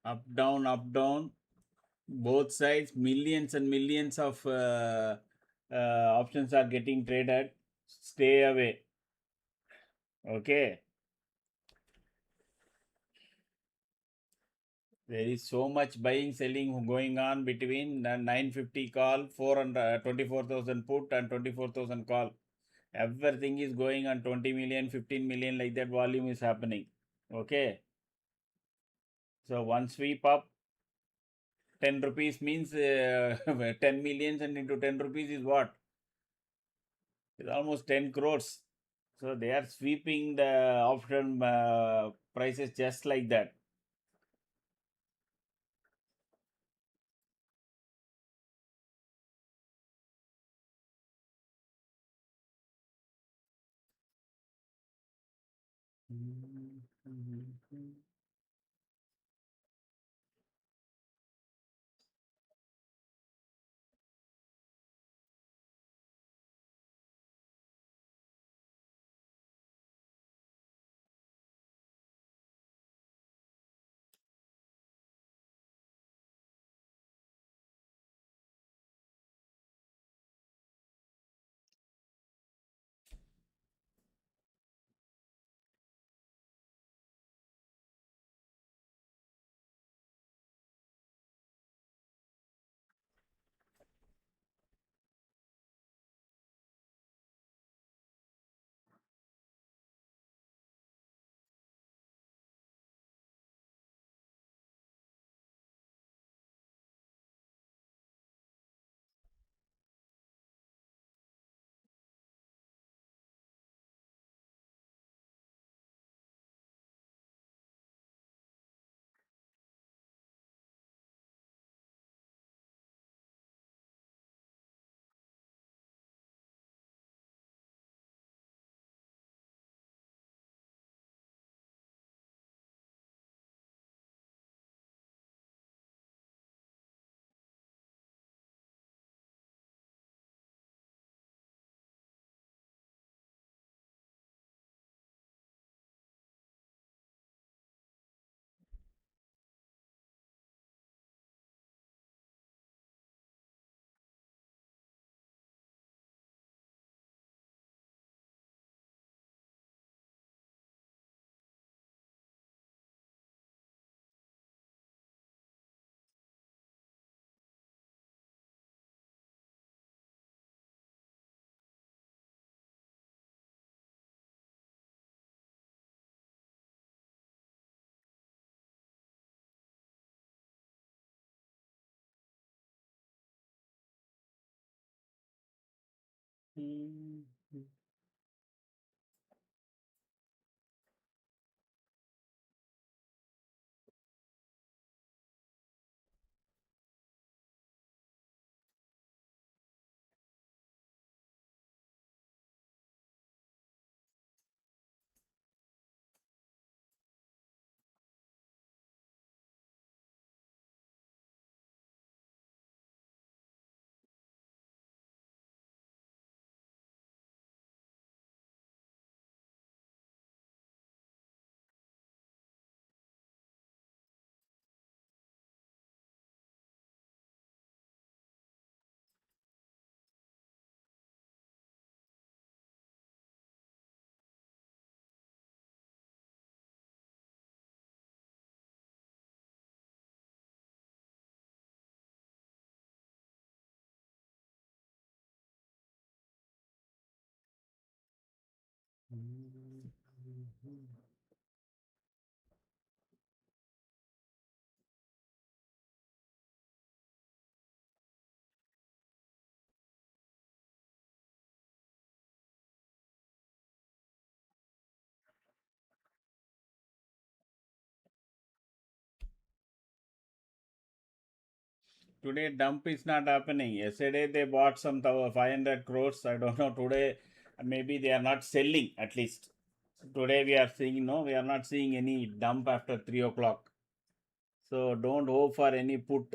S2: Up down, both sides, millions and millions of options are getting traded. Stay away. Okay. There is so much buying, selling going on between 950 call, 400, 24,000 put, and 24,000 call. Everything is going on 20 million, 15 million, like that volume is happening. Okay. So one sweep up, 10 rupees means 10 millions, and into 10 rupees is what? It's almost 10 crores. So they are sweeping the option prices just like that.
S1: Today dump is not happening. Yesterday they bought some 500 crores. I don't know. Today maybe they are not selling at least. Today we are seeing no, we are not seeing any dump after 3 o'clock. So don't hope for any put.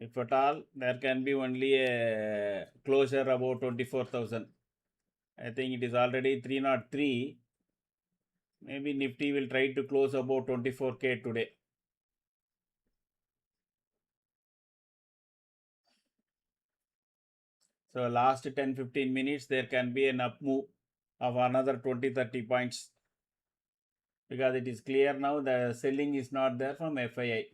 S1: If at all, there can be only a closure about 24,000. I think it is already 303. Maybe Nifty will try to close about 24K today. So last 10-15 minutes there can be an up move of another 20-30 points, because it is clear now the selling is not there from FII.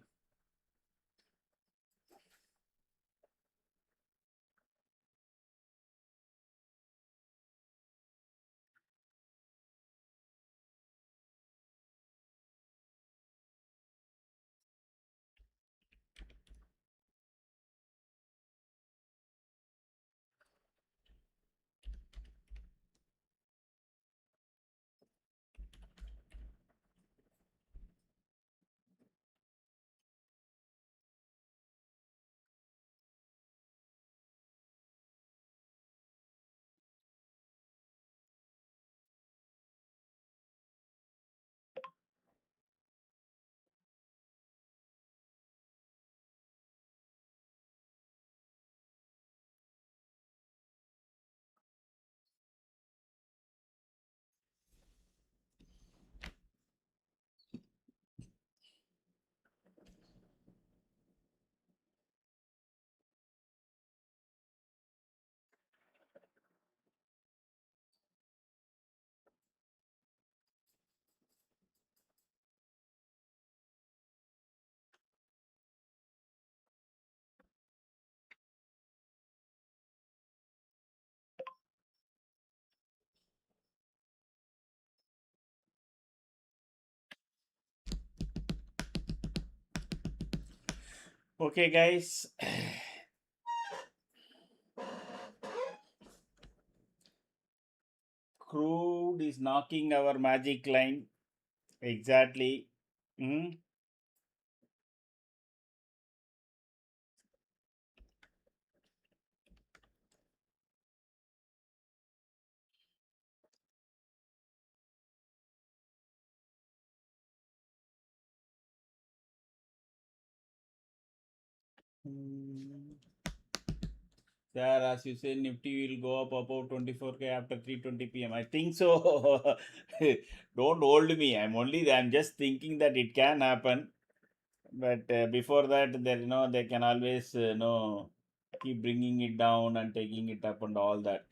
S1: Okay, guys. Crude is knocking our magic line. Exactly. Mhm. There, as you say, Nifty will go up about 24K after 3:20 p.m. I think so. Don't hold me. I'm just thinking that it can happen. But before that, there, they can always, keep bringing it down and taking it up and all that.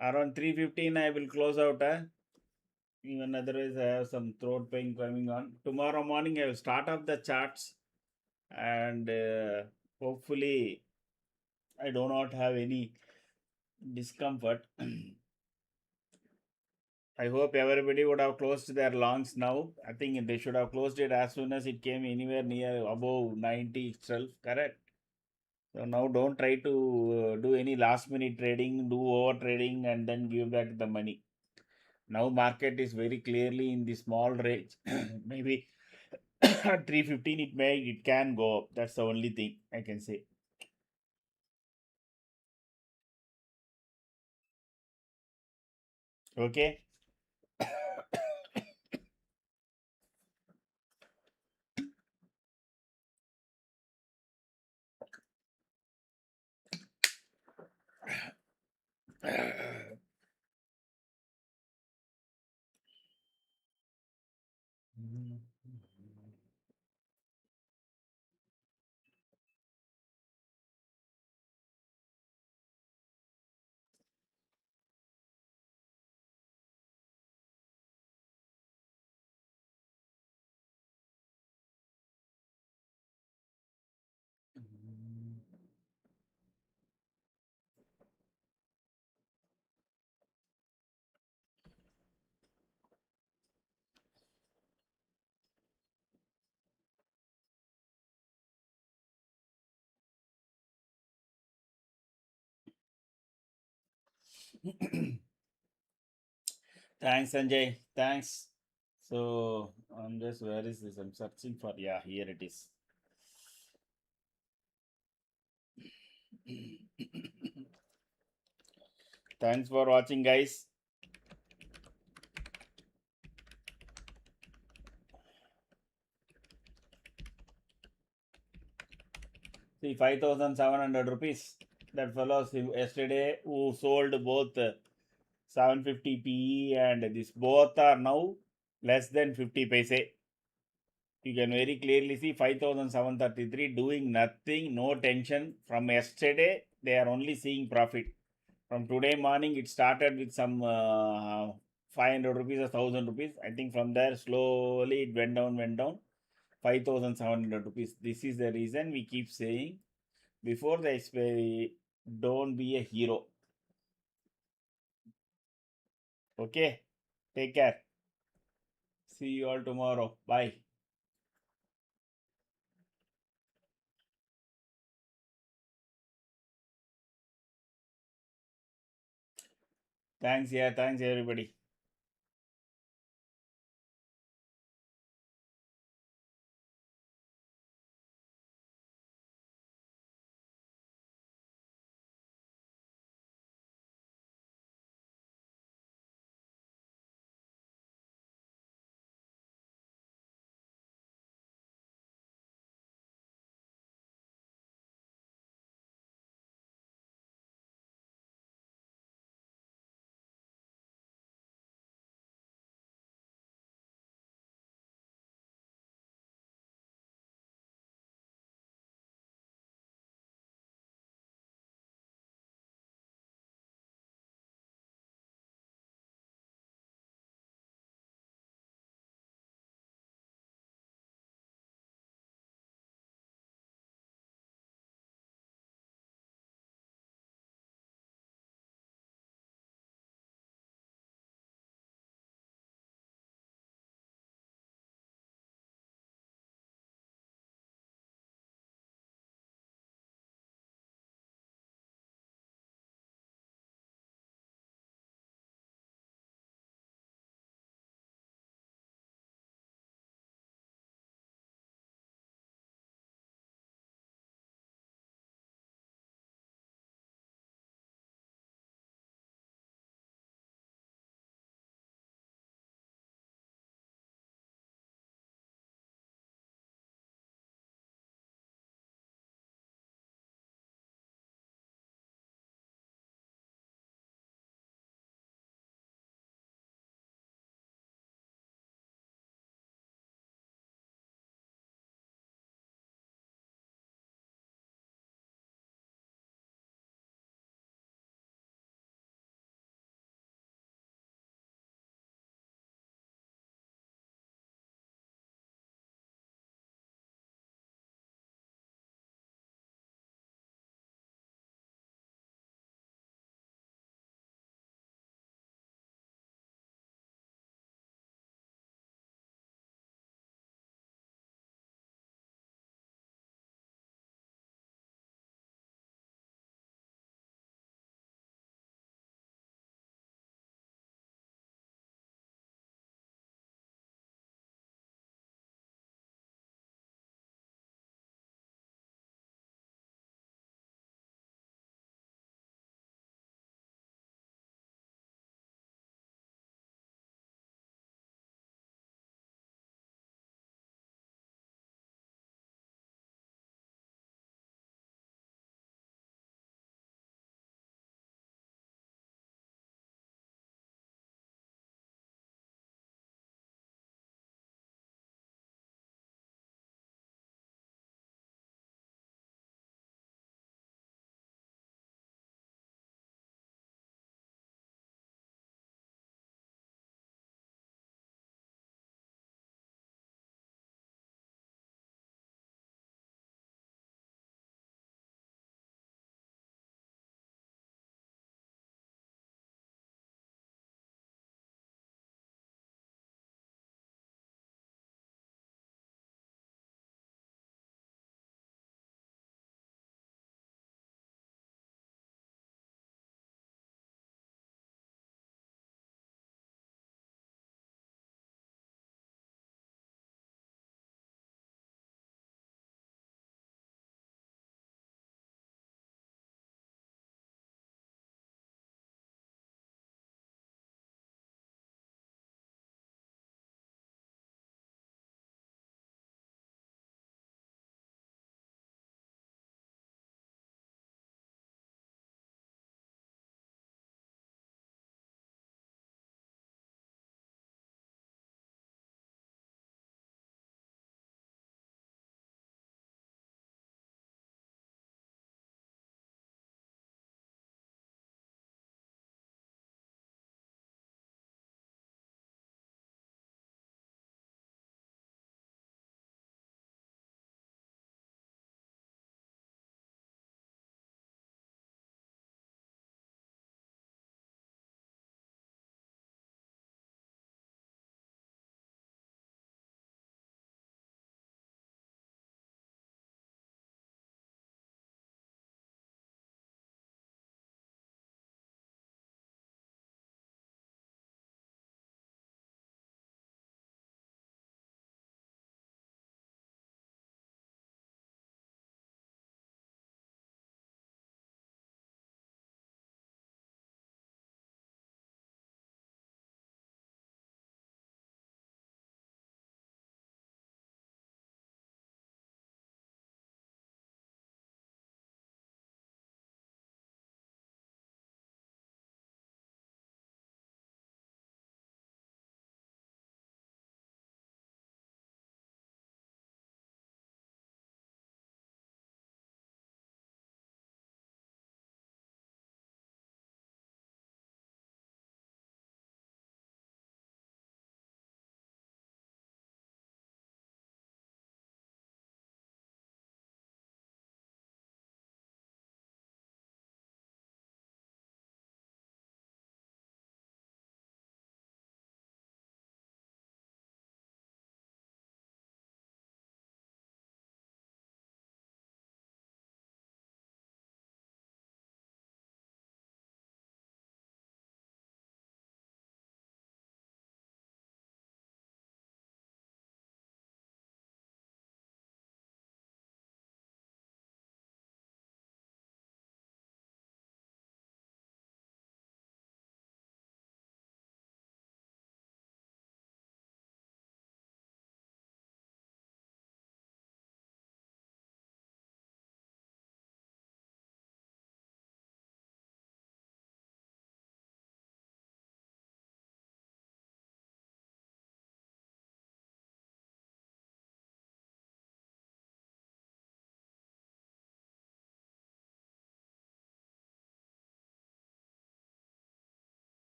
S1: Around 3:15, I will close out. Even otherwise, I have some throat pain coming on. Tomorrow morning, I will start up the charts, and hopefully, I do not have any discomfort. I hope everybody would have closed their longs now. I think they should have closed it as soon as it came anywhere near above 90 itself, correct? So now don't try to do any last minute trading, do over trading, and then give back the money. Now market is very clearly in the small range. Maybe at 315 it can go up. That's the only thing I can say. Okay. Thanks, Sanjay. Thanks. So I'm just, where is this? I'm searching for, yeah, here it is. Thanks for watching, guys. See, 5,700 rupees. That fellow yesterday who sold both 750 PE and this, both are now less than 50 paise. You can very clearly see 5,733 doing nothing, no tension. From yesterday, they are only seeing profit. From today morning, it started with some 500 rupees or 1,000 rupees. I think from there, slowly it went down. 5,700 rupees. This is the reason we keep saying before the expiry, don't be a hero. Okay? Take care. See you all tomorrow. Bye. Thanks, yeah. Thanks, everybody.